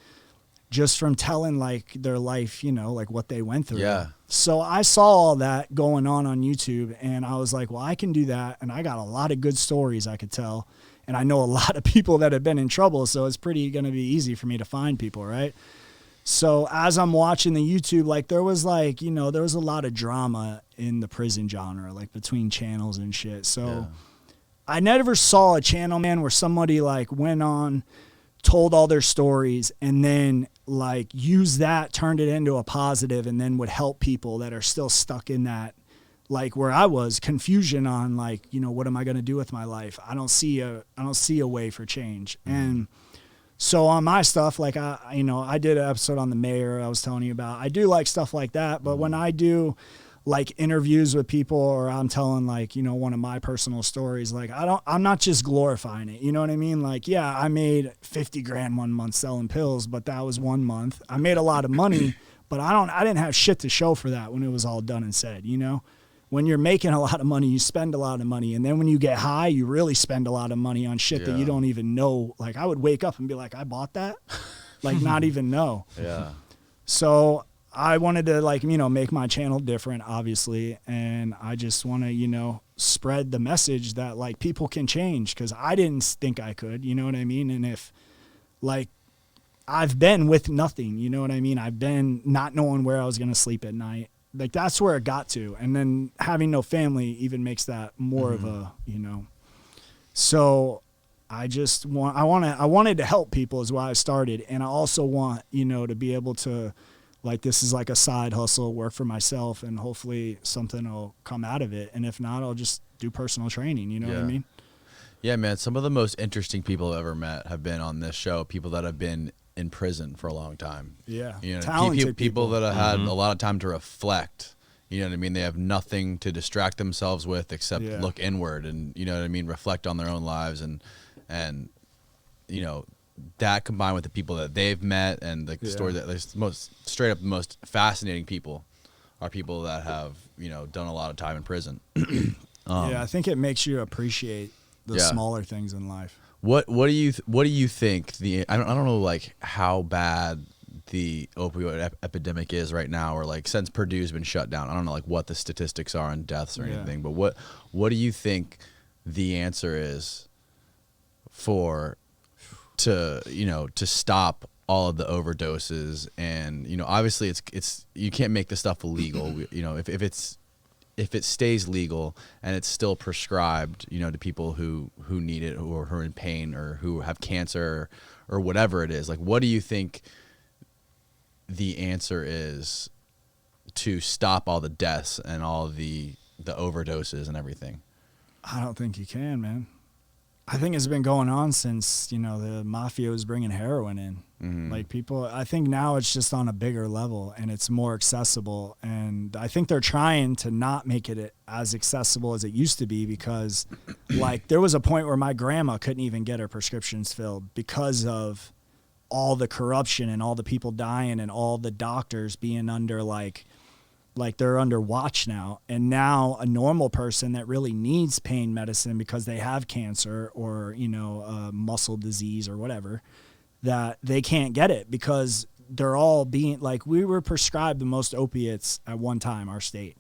just from telling like their life, like what they went through. Yeah. So I saw all that going on YouTube and I was like, well, I can do that. And I got a lot of good stories I could tell. And I know a lot of people that have been in trouble. So it's pretty going to be easy for me to find people. Right. So as I'm watching the YouTube, like there was like, there was a lot of drama in the prison genre, like between channels and shit. So I never saw a channel, man, where somebody like went on, told all their stories and then like use that, turned it into a positive and then would help people that are still stuck in that, like where I was, confusion on like, what am I going to do with my life? I don't see a way for change. And so on my stuff, like I did an episode on the mayor I was telling you about. I do like stuff like that, but when I do like interviews with people or I'm telling like, one of my personal stories, like I'm not just glorifying it. You know what I mean? Like, yeah, I made 50 grand one month selling pills, but that was 1 month. I made a lot of money, but I didn't have shit to show for that when it was all done and said, When you're making a lot of money, you spend a lot of money. And then when you get high, you really spend a lot of money on shit that you don't even know. Like I would wake up and be like, I bought that? Like not even know. Yeah. So I wanted to like, make my channel different, obviously. And I just want to, spread the message that like people can change because I didn't think I could, you know what I mean? And if like I've been with nothing, you know what I mean? I've been not knowing where I was going to sleep at night. Like that's where it got to. And then having no family even makes that more of a, so I wanted to help people is why I started. And I also want, to be able to, like, this is like a side hustle, work for myself, and hopefully something will come out of it. And if not, I'll just do personal training. You know what I mean? Yeah, man. Some of the most interesting people I've ever met have been on this show, people that have been in prison for a long time. Yeah. Talented people that have had a lot of time to reflect. You know what I mean? They have nothing to distract themselves with except look inward and, reflect on their own lives. And that combined with the people that they've met and the story that there's the most fascinating people are people that have, done a lot of time in prison. I think it makes you appreciate the smaller things in life. What do you think I don't know like how bad the opioid epidemic is right now, or like since Purdue's been shut down? I don't know like what the statistics are on deaths or anything, but what do you think the answer is to stop all of the overdoses? And obviously it's you can't make this stuff illegal. If it stays legal and it's still prescribed, to people who need it or who are in pain or who have cancer or whatever it is, like, what do you think the answer is to stop all the deaths and all the overdoses and everything? I don't think you can, man. I think it's been going on since, the mafia was bringing heroin in. Like people, I think now it's just on a bigger level and it's more accessible. And I think they're trying to not make it as accessible as it used to be because like there was a point where my grandma couldn't even get her prescriptions filled because of all the corruption and all the people dying and all the doctors being under like they're under watch now. And now a normal person that really needs pain medicine because they have cancer or, muscle disease or whatever, that they can't get it because they're all being like, we were prescribed the most opiates at one time, our state.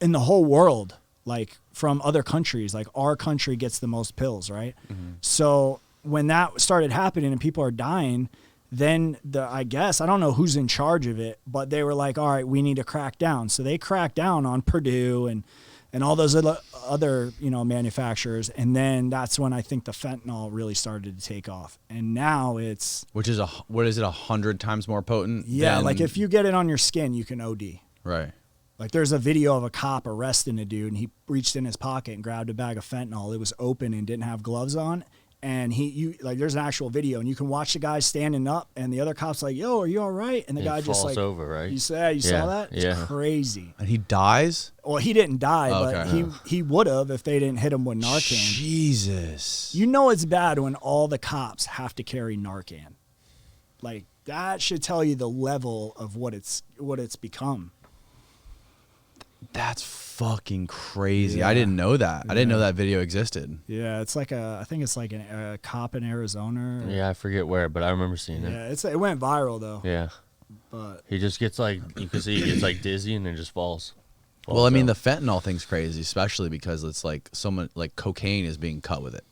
In the whole world, like from other countries, like our country gets the most pills, right? So when that started happening and people are dying, then I guess, I don't know who's in charge of it, but they were like, all right, we need to crack down. So they cracked down on Purdue and all those other, you know, manufacturers. And then that's when I think the fentanyl really started to take off. And now it's... Which is, what is it, 100 times more potent? Yeah, like if you get it on your skin, you can OD. Right. Like there's a video of a cop arresting a dude, and he reached in his pocket and grabbed a bag of fentanyl. It was open and didn't have gloves on. And there's an actual video, and you can watch the guy standing up, and the other cop's like, "Yo, are you all right?" And the guy just like falls over, right? You saw that? It's crazy. And he dies? Well, he didn't die, but he would have if they didn't hit him with Narcan. Jesus. You know it's bad when all the cops have to carry Narcan. Like that should tell you the level of what it's become. That's fucking crazy. Yeah. I didn't know that. I didn't know that video existed. Yeah, it's like I think it's like a cop in Arizona. Yeah, I forget where, but I remember seeing it. Yeah, it went viral though. Yeah. But He just gets like, you can see he gets like dizzy and then just falls. Well, I mean, out. the fentanyl thing's crazy, especially because it's like someone like cocaine is being cut with it.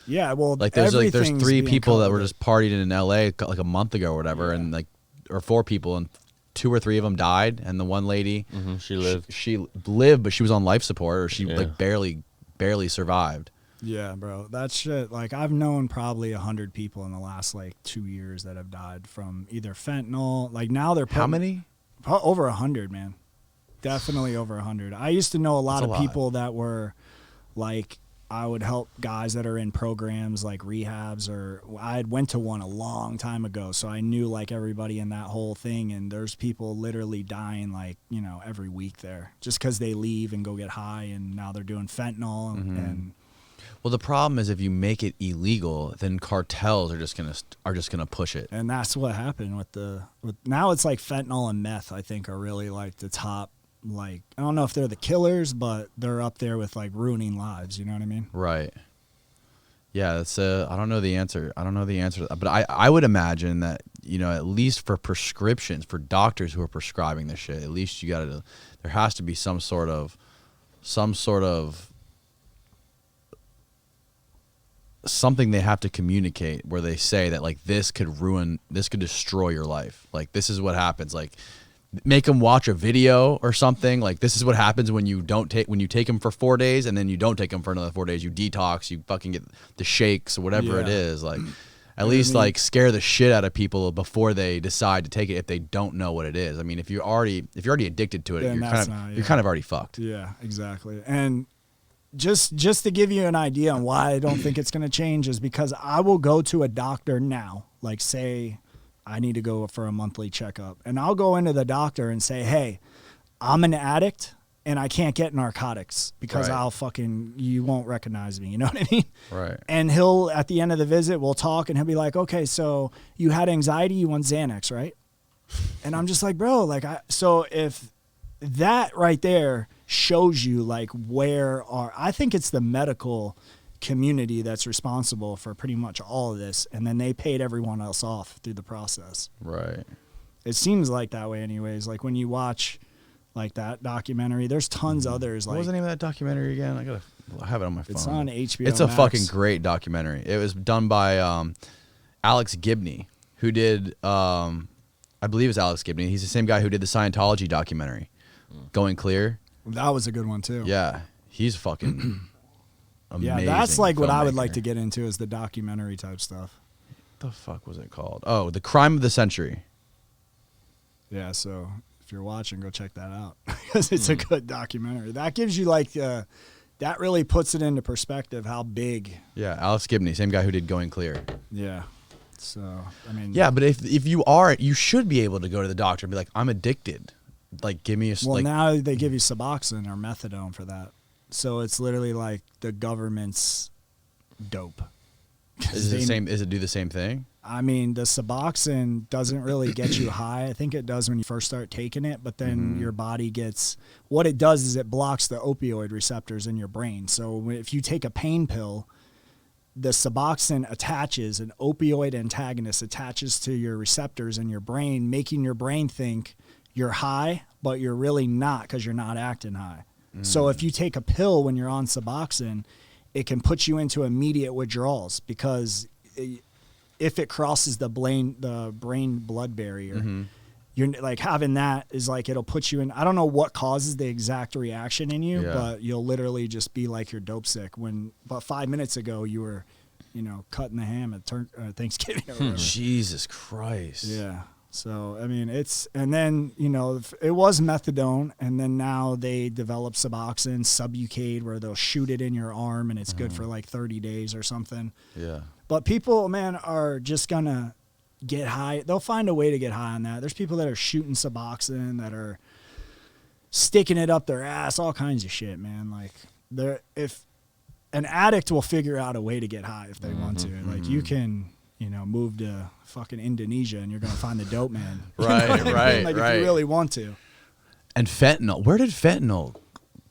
yeah, well, Like there's 3 everything's people being that were covered. just partying in LA like a month ago or whatever, and like, or 4 people, and 2 or 3 of them died, and the one lady, She lived. She lived, but she was on life support, or she Yeah. like barely survived. Yeah, bro, that shit. Like I've known probably 100 people in the last like 2 years that have died from either fentanyl. Like now they're How many? Over 100, man. Definitely over 100. I used to know a lot That's a of lot. people that were like, I would help guys that are in programs like rehabs, or I had went to one a long time ago, so I knew like everybody in that whole thing, and there's people literally dying like, you know, every week there just because they leave and go get high, and now they're doing fentanyl and Well, the problem is if you make it illegal, then cartels are just gonna push it. and that's what happened with now it's like fentanyl and meth, I think, are really like the top. Like, I don't know if they're the killers, but they're up there with like ruining lives. You know what I mean? Right. Yeah, that's I don't know the answer. I don't know the answer to that. But I would imagine that, you know, at least for prescriptions, for doctors who are prescribing this shit, at least there has to be some sort of something they have to communicate where they say that like this could destroy your life. Like this is what happens. Like make them watch a video or something. Like this is what happens when you take them for 4 days and then you don't take them for another 4 days. You detox, you fucking get the shakes or whatever it is. Like at least like scare the shit out of people before they decide to take it if they don't know what it is. I mean, if you're already addicted to it, Then you're kind of already fucked. Yeah, exactly. And just to give you an idea on why I don't think it's going to change is because I will go to a doctor now, like say I need to go for a monthly checkup, and I'll go into the doctor and say, hey, I'm an addict and I can't get narcotics because you won't recognize me. You know what I mean? Right. And at the end of the visit, we'll talk and he'll be like, okay, so you had anxiety, you want Xanax, right? And I'm just like, bro, like, so if that right there shows you like I think it's the medical community that's responsible for pretty much all of this, and then they paid everyone else off through the process. Right. It seems like that way anyways. Like when you watch like that documentary, there's tons others. Like, What was the name of that documentary again? I have it on my phone. it's on HBO It's a Max. fucking great documentary. It was done by Alex Gibney, who did I believe it's Alex Gibney. He's the same guy who did the Scientology documentary, Going Clear. That was a good one too. Yeah, he's fucking amazing. Yeah, that's like what I would filmmaker. like to get into, is the documentary type stuff. What the fuck was it called? Oh, The Crime of the Century. Yeah, so if you're watching, go check that out because it's a good documentary. That gives you like that really puts it into perspective how big. Yeah, Alex Gibney, same guy who did Going Clear. Yeah. So I mean. Yeah, but if you should be able to go to the doctor and be like, I'm addicted. Like, give me a Well, like. now they give you Suboxone or methadone for that. So it's literally like the government's dope. Is it the same? Is it do the same thing? I mean, the Suboxone doesn't really get you high. I think it does when you first start taking it, but then your body what it does is it blocks the opioid receptors in your brain. So if you take a pain pill, the Suboxone attaches, an opioid antagonist attaches to your receptors in your brain, making your brain think you're high, but you're really not because you're not acting high. So if you take a pill when you're on Suboxone, it can put you into immediate withdrawals because if it crosses the brain-blood barrier, you're like having that is like it'll put you in. I don't know what causes the exact reaction in you, but you'll literally just be like you're dope sick. But 5 minutes ago you were, cutting the ham at Thanksgiving. Or whatever. Jesus Christ. Yeah. So I mean, and then it was methadone, and then now they developed Suboxone, Subucade, where they'll shoot it in your arm, and it's good for like 30 days or something. Yeah. But people, man, are just gonna get high. They'll find a way to get high on that. There's people that are shooting Suboxone, that are sticking it up their ass, all kinds of shit, man. Like if an addict will figure out a way to get high if they want to. Like you can, move to fucking Indonesia and you're gonna find the dope man. Right, right, like right. if you really want to. And fentanyl. Where did fentanyl?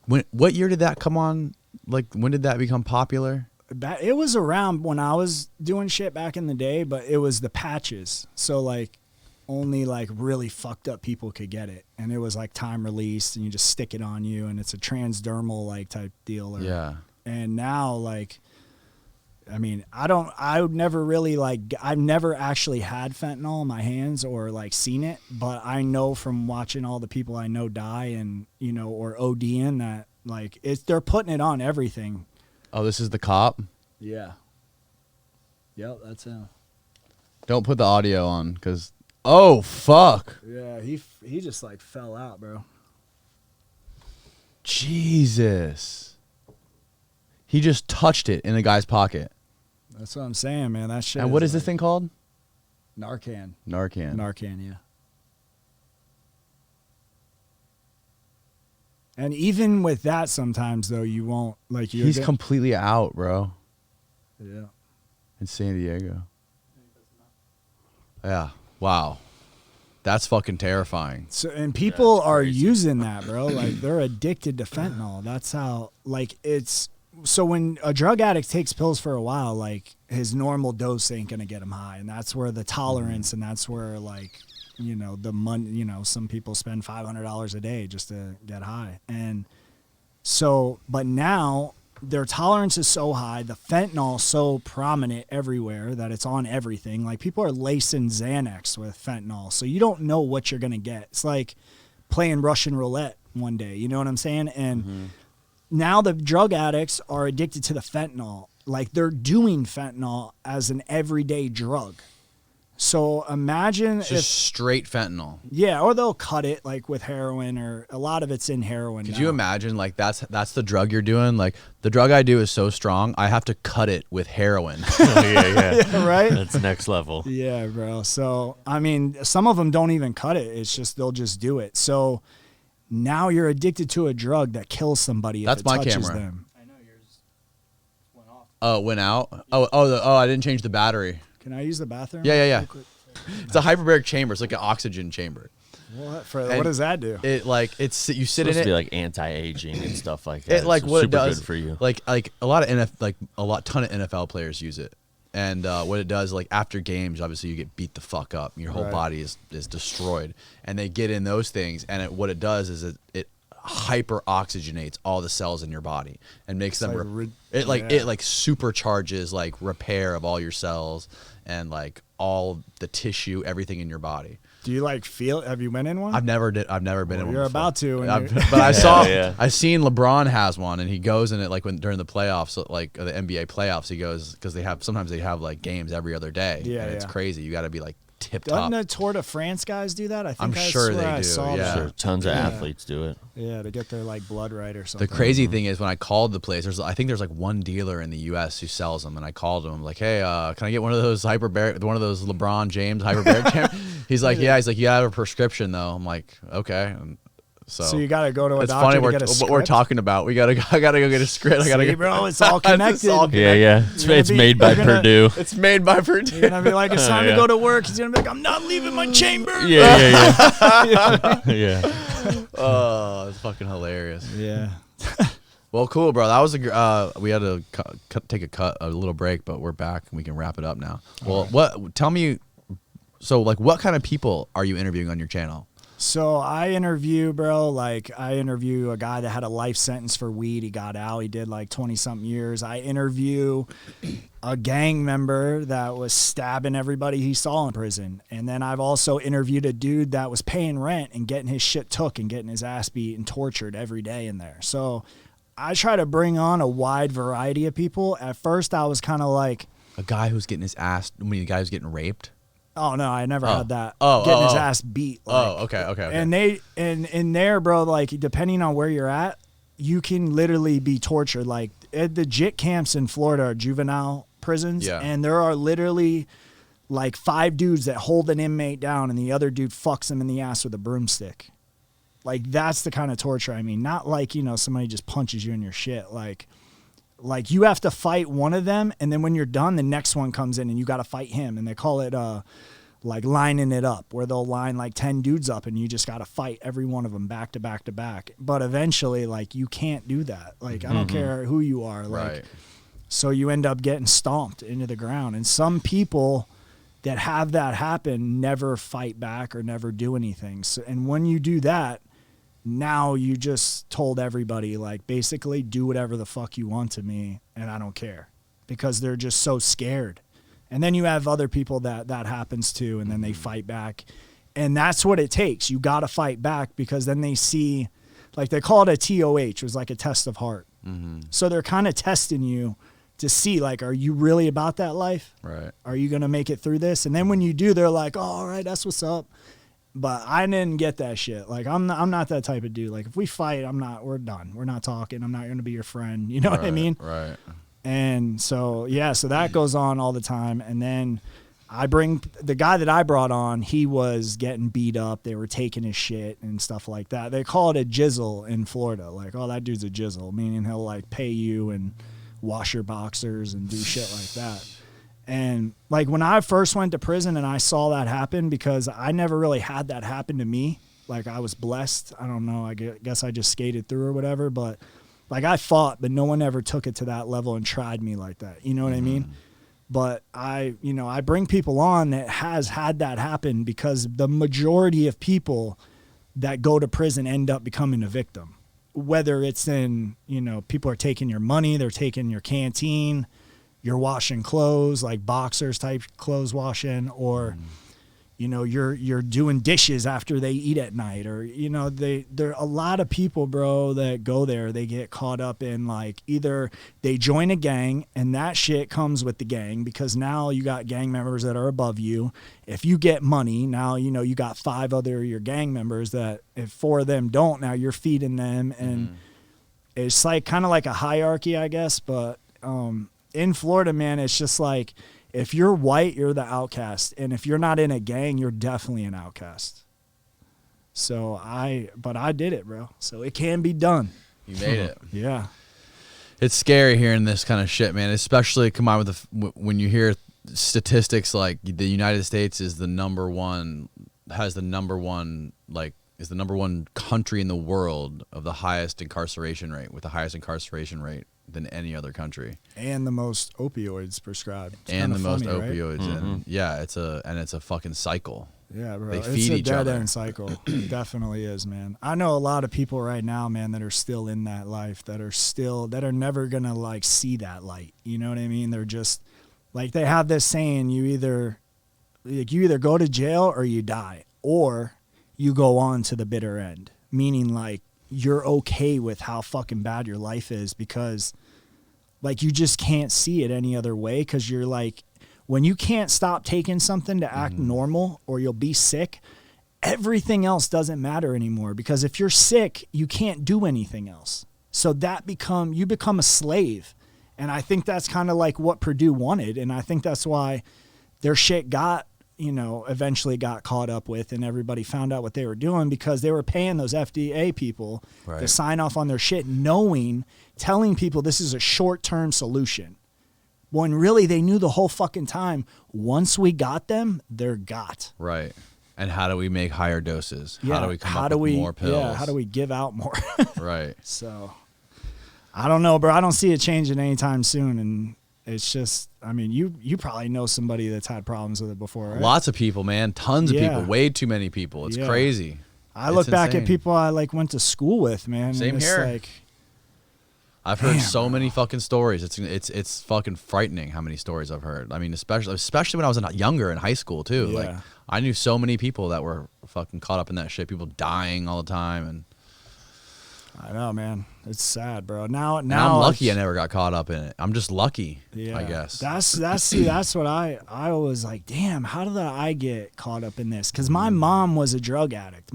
What year did that come on? Like when did that become popular? It was around when I was doing shit back in the day, but it was the patches. So like only like really fucked up people could get it, and it was like time released, and you just stick it on you, and it's a transdermal like type deal. And now like, I mean, I would never really like, I've never actually had fentanyl in my hands or like seen it, but I know from watching all the people I know die and, or ODing that like they're putting it on everything. Oh, this is the cop? Yeah. Yep, that's him. Don't put the audio on because, oh, fuck. Yeah, he just like fell out, bro. Jesus. He just touched it in the guy's pocket. That's what I'm saying, man. That shit. And what is this thing called? Narcan. Narcan. Yeah. And even with that, sometimes though, you won't like. He's completely out, bro. Yeah. In San Diego. Yeah. Wow. That's fucking terrifying. So and people are using that, bro. Like they're addicted to fentanyl. That's how like it's. So when a drug addict takes pills for a while, like his normal dose ain't gonna get him high, and that's where the tolerance, and that's where like, the money. Some people spend $500 a day just to get high, and so, but now their tolerance is so high, the fentanyl so prominent everywhere that it's on everything. Like people are lacing Xanax with fentanyl, so you don't know what you're gonna get. It's like playing Russian roulette one day. You know what I'm saying? And now the drug addicts are addicted to the fentanyl. Like they're doing fentanyl as an everyday drug. So imagine it's just straight fentanyl. Yeah, or they'll cut it like with heroin, or a lot of it's in heroin. Could you imagine like that's the drug you're doing? Like the drug I do is so strong, I have to cut it with heroin. Yeah, right? That's next level. Yeah, bro. So, I mean, some of them don't even cut it. It's just they'll just do it. So now you're addicted to a drug that kills somebody if That's it my touches camera. them. I know yours went off. Oh, it went out? Oh, I didn't change the battery. Can I use the bathroom? Yeah. It's a hyperbaric chamber. It's like an oxygen chamber. What does that do? It like you sit in Supposed it. to be like anti-aging and stuff like that. It like It's what it super does. good for you. Like ton of NFL players use it. And what it does, like after games, obviously you get beat the fuck up. Your whole body is destroyed. And they get in those things, and what it does is it hyper oxygenates all the cells in your body and makes them. It supercharges like repair of all your cells and like all the tissue, everything in your body. Do you like feel? Have you been in one? I've never been in one. You're before. about to. But I saw. Yeah. I seen LeBron has one, and he goes in it like during the playoffs, like the NBA playoffs. He goes because sometimes they have like games every other day. Yeah, and it's crazy. You got to be like tip Doesn't top. the Tour de France guys do that? I think I'm sure they I do, saw yeah. that. Sure, tons of athletes do it. Yeah, to get their like blood right or something. The crazy thing is when I called the place, I think there's like one dealer in the U.S. who sells them, and I called him like, hey, can I get one of those LeBron James hyperbaric? He's like, yeah. He's like, you have a prescription though. I'm like, okay. And so you got to go to a it's doctor funny to get a script? what we're talking about. I gotta go get a script. See, bro, it's all connected. Yeah. It's made by Purdue. It's made by Purdue. You're gonna be like, it's time to go to work. He's gonna be like, I'm not leaving my chamber. Yeah. Oh, it's fucking hilarious. Yeah. Well, cool, bro. That was we had to take a little break, but we're back and we can wrap it up now. Well, tell me, so like, what kind of people are you interviewing on your channel? So I interview a guy that had a life sentence for weed. He got out. He did like 20-something years. I interview a gang member that was stabbing everybody he saw in prison. And then I've also interviewed a dude that was paying rent and getting his shit took and getting his ass beat and tortured every day in there. So I try to bring on a wide variety of people. At first, I was kind of like... A guy who's getting his ass... I mean, a guy who's getting raped? Oh, no, I never had that. Getting his ass beat. Like, okay. And in there, bro, like, depending on where you're at, you can literally be tortured. Like, the JIT camps in Florida are juvenile prisons. Yeah. And there are literally, like, 5 dudes that hold an inmate down and the other dude fucks him in the ass with a broomstick. Like, that's the kind of torture I mean. Not like, somebody just punches you in your shit. Like you have to fight one of them, and then when you're done, the next one comes in, and you got to fight him. And they call it like lining it up, where they'll line like 10 dudes up, and you just got to fight every one of them back to back to back. But eventually, like, you can't do that. Like, I don't care who you are. Like, right. So you end up getting stomped into the ground. And some people that have that happen never fight back or never do anything. So, and when you do that, now you just told everybody, like, basically do whatever the fuck you want to me, and I don't care, because they're just so scared. And then you have other people that happens to, and then they fight back. And that's what it takes. You got to fight back, because then they see, like, they call it a TOH. It was like a test of heart. Mm-hmm. So they're kind of testing you to see, like, are you really about that life? Right. Are you going to make it through this? And then when you do, they're like, oh, all right, that's what's up. But I didn't get that shit. Like, I'm not that type of dude. Like, if we fight, we're done. We're not talking. I'm not going to be your friend. You know what I mean? Right. And so, yeah, so that goes on all the time. And then I bring the guy that I brought on, he was getting beat up. They were taking his shit and stuff like that. They call it a jizzle in Florida. Like, oh, that dude's a jizzle, meaning he'll, like, pay you and wash your boxers and do shit like that. And, like, when I first went to prison and I saw that happen, because I never really had that happen to me. Like, I was blessed. I don't know. I guess I just skated through or whatever. But, like, I fought, but no one ever took it to that level and tried me like that. You know what I mean? But I bring people on that has had that happen, because the majority of people that go to prison end up becoming a victim. Whether it's in, people are taking your money, they're taking your canteen, you're washing clothes, like boxers type clothes washing, or, you're doing dishes after they eat at night, or, there are a lot of people, bro, that go there. They get caught up in, like, either they join a gang, and that shit comes with the gang, because now you got gang members that are above you. If you get money, now, you got 5 other your gang members that if 4 of them don't, now you're feeding them. And it's like kind of like a hierarchy, I guess. But, in Florida, man, it's just like, if you're white, you're the outcast. And if you're not in a gang, you're definitely an outcast. So but I did it, bro. So it can be done. You made it. Yeah. It's scary hearing this kind of shit, man, especially combined with when you hear statistics like the United States is the number one country in the world of the highest incarceration rate, with the highest incarceration rate than any other country, and the most opioids prescribed, and the most funny, opioids, right? And yeah, it's a fucking cycle. Yeah, bro, they it's feed a each other. dead end cycle. It definitely is, man. I know a lot of people right now, man, that are still in that life, that are never gonna, like, see that light. You know what I mean? They're just like, they have this saying: you either go to jail or you die, or you go on to the bitter end. Meaning, like, you're okay with how fucking bad your life is, because, like, you just can't see it any other way, because you're like, when you can't stop taking something to act normal, or you'll be sick, everything else doesn't matter anymore, because if you're sick, you can't do anything else. So you become a slave. And I think that's kind of like what Purdue wanted, and I think that's why their shit eventually got caught up with, and everybody found out what they were doing, because they were paying those FDA people to sign off on their shit, telling people this is a short-term solution. When really they knew the whole fucking time, once we got them, they're got. Right. And how do we make higher doses? Yeah. How do we come up with more pills? Yeah, how do we give out more? Right. So I don't know, bro. I don't see it changing anytime soon. And it's just, I mean, you probably know somebody that's had problems with it before, right? Lots of people, man. Tons of people. Way too many people. It's crazy. I look back at people I like went to school with, man. Same and it's here. Like, I've heard so many fucking stories. It's fucking frightening how many stories I've heard. I mean, especially when I was younger in high school too. Yeah. Like I knew so many people that were fucking caught up in that shit. People dying all the time, and I know, man. It's sad, bro. Now I'm lucky I never got caught up in it. I'm just lucky, I guess. That's what I was like, damn, how did I get caught up in this? Because my mom was a drug addict.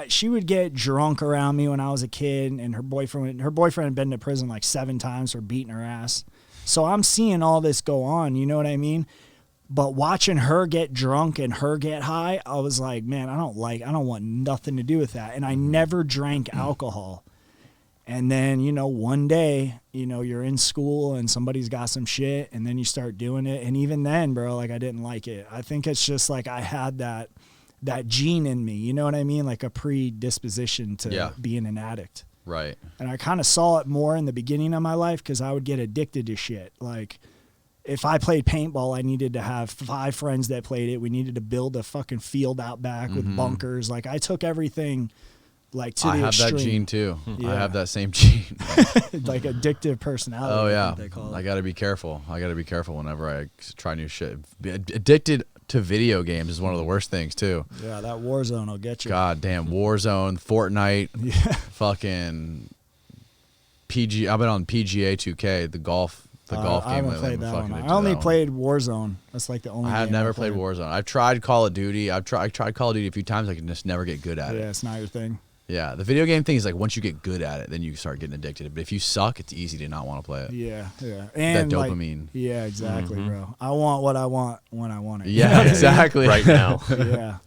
She would get drunk around me when I was a kid, and her boyfriend had been to prison like 7 times for beating her ass. So I'm seeing all this go on, you know what I mean? But watching her get drunk and her get high, I was like, man, I don't want nothing to do with that. And I never drank alcohol. And then, one day, you're in school and somebody's got some shit, and then you start doing it. And even then, bro, like I didn't like it. I think it's just like I had that gene in me, you know what I mean? Like a predisposition to being an addict. Right. And I kind of saw it more in the beginning of my life because I would get addicted to shit. Like if I played paintball, I needed to have 5 friends that played it. We needed to build a fucking field out back with bunkers. Like I took everything like to the extreme. I have that gene too. I have that same gene. Like addictive personality. Oh yeah. They call it. I gotta be careful. Whenever I try new shit. Addicted to video games is one of the worst things too. Yeah, that Warzone will get you. God damn, Warzone, Fortnite, fucking PG. I've been on PGA 2K, the golf game. I haven't played that one. I only played Warzone. That's like the only. I have never played Warzone. I've tried Call of Duty. I tried Call of Duty a few times. I can just never get good at it. Yeah, it's not your thing. Yeah, the video game thing is like once you get good at it, then you start getting addicted. But if you suck, it's easy to not want to play it. Yeah, yeah. And that dopamine. Like, yeah, exactly, bro. I want what I want when I want it. Yeah, exactly. Right now. Yeah.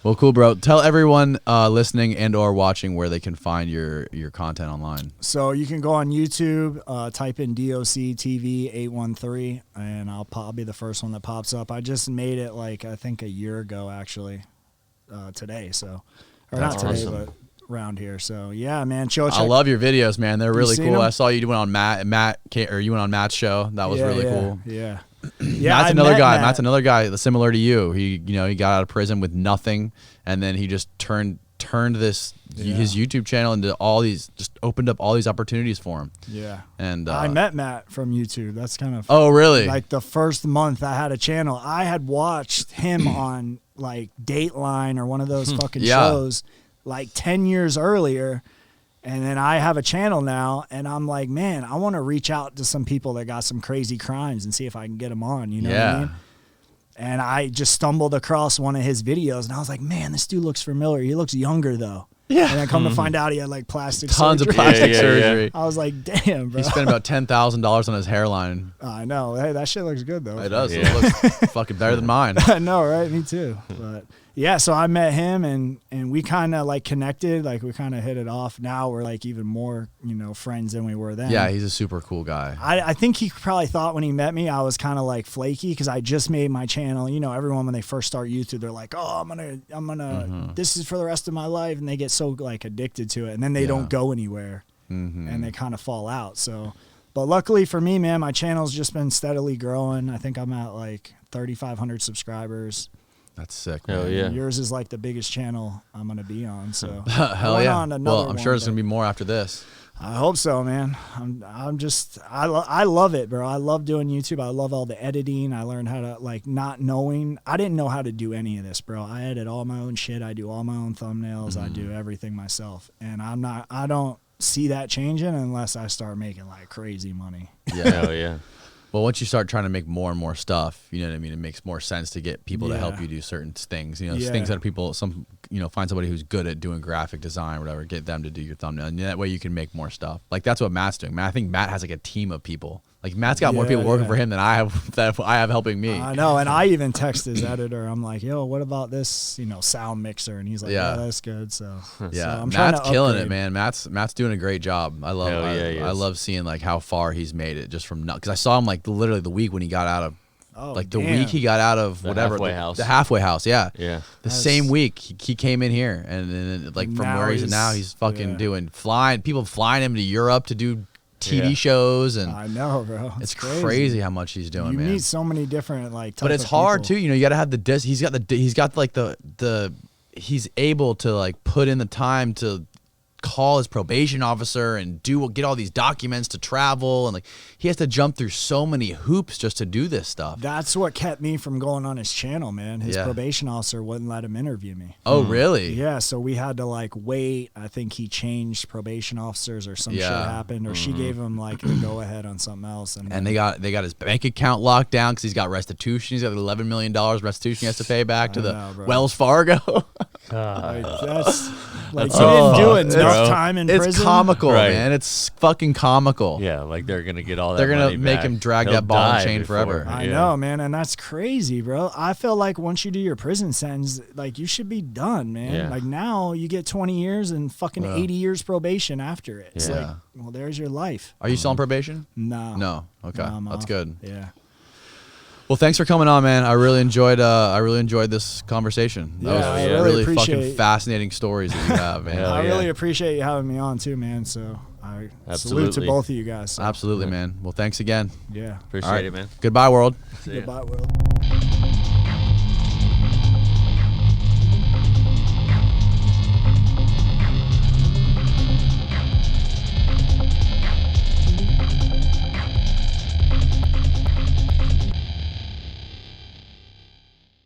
Well, cool, bro. Tell everyone listening and or watching where they can find your content online. So you can go on YouTube, type in DocTV 813, and I'll be the first one that pops up. I just made it like I think a year ago, actually, today. So, or That's not today, awesome. but around here. So yeah, man, chill. I love your videos, man. They're really cool. Them? I saw you went on you went on Matt's show. That was really cool. Yeah. Matt's another guy. Matt's another guy similar to you. He got out of prison with nothing, and then he just turned his YouTube channel into just opened up all these opportunities for him. Yeah. And I met Matt from YouTube. That's kind of oh really? Like the first month I had a channel, I had watched him on like Dateline or one of those fucking shows like 10 years earlier. And then I have a channel now, and I'm like, man, I want to reach out to some people that got some crazy crimes and see if I can get them on, you know what I mean? And I just stumbled across one of his videos, and I was like, man, this dude looks familiar. He looks younger, though. Yeah. And then come to find out he had, like, plastic Tons surgery. of plastic surgery. I was like, damn, bro. He spent about $10,000 on his hairline. I know. Hey, that shit looks good, though. It does. It looks fucking better than mine. I know, right? Me too. But yeah, so I met him and we kind of like connected, like we kind of hit it off. Now we're like even more, friends than we were then. Yeah, he's a super cool guy. I think he probably thought when he met me I was kind of like flaky because I just made my channel. Everyone when they first start YouTube, they're like, oh, I'm gonna this is for the rest of my life, and they get so like addicted to it, and then they don't go anywhere, and they kind of fall out. So, but luckily for me, man, my channel's just been steadily growing. I think I'm at like 3,500 subscribers. That's sick. Hell yeah. Yours is like the biggest channel I'm going to be on. So hell yeah. Well, I'm sure there's going to be more after this. I hope so, man. I love it, bro. I love doing YouTube. I love all the editing. I learned how to I didn't know how to do any of this, bro. I edit all my own shit. I do all my own thumbnails. I do everything myself. And I don't see that changing unless I start making like crazy money. Yeah. Hell yeah. Well, once you start trying to make more and more stuff, you know what I mean? It makes more sense to get people to help you do certain things. Things that find somebody who's good at doing graphic design or whatever, get them to do your thumbnail. And that way you can make more stuff. Like that's what Matt's doing. I think Matt has like a team of people. Like Matt's got more people working for him than I have helping me. I know, and I even text his editor. I'm like, yo, what about this, sound mixer? And he's like, yeah, that's good. So yeah, I'm Matt's killing it, man. Matt's doing a great job. I love I love seeing like how far he's made it just from because I saw him like literally the week when he got out of Oh, like the damn. week he got out of The whatever halfway house. the halfway house, yeah. Yeah. The same week he came in here, and then like from Now where he's at now, he's- he's fucking yeah. doing people flying him to Europe to do TV Yeah. shows, and I know, bro. it's crazy how much he's doing, You man. meet so many different like. But type it's of hard people. too, you know. You got to have he's got like the he's able to like put in the time to call his probation officer and get all these documents to travel, and like he has to jump through so many hoops just to do this stuff. That's what kept me from going on his channel, man. His Yeah. probation officer wouldn't let him interview me. Oh, really? Yeah, so we had to like wait. I think he changed probation officers or some shit Yeah. happened, or she gave him like the go ahead on something else. And And they got his bank account locked down because he's got restitution. He's got $11 million restitution he has to pay back to the know, bro. Wells Fargo. like, that's like That's he didn't do all enough bro. time in It's prison. comical, Right. man. It's fucking comical. Yeah, like they're gonna get all that. They're gonna money make back. him drag He'll that ball and die chain before. forever. I Yeah. know, man, and that's crazy, bro. I feel like once you do your prison sentence, like you should be done, man. Yeah. Like now you get 20 years and fucking 80 years probation after it. It's Yeah. like, well, there's your life. Are you still on probation? No. No. Okay, No, I'm that's off. good. Yeah. Well, thanks for coming on, man. I really enjoyed this conversation. That Yeah, was I really, really fucking appreciate- fascinating stories that you have, man. Hell I yeah. really appreciate you having me on too, man. So I salute to Absolutely. both of you guys. So, Absolutely, man. Well, thanks again. yeah. Appreciate All right. it, man. Goodbye, world. See ya. Goodbye, world.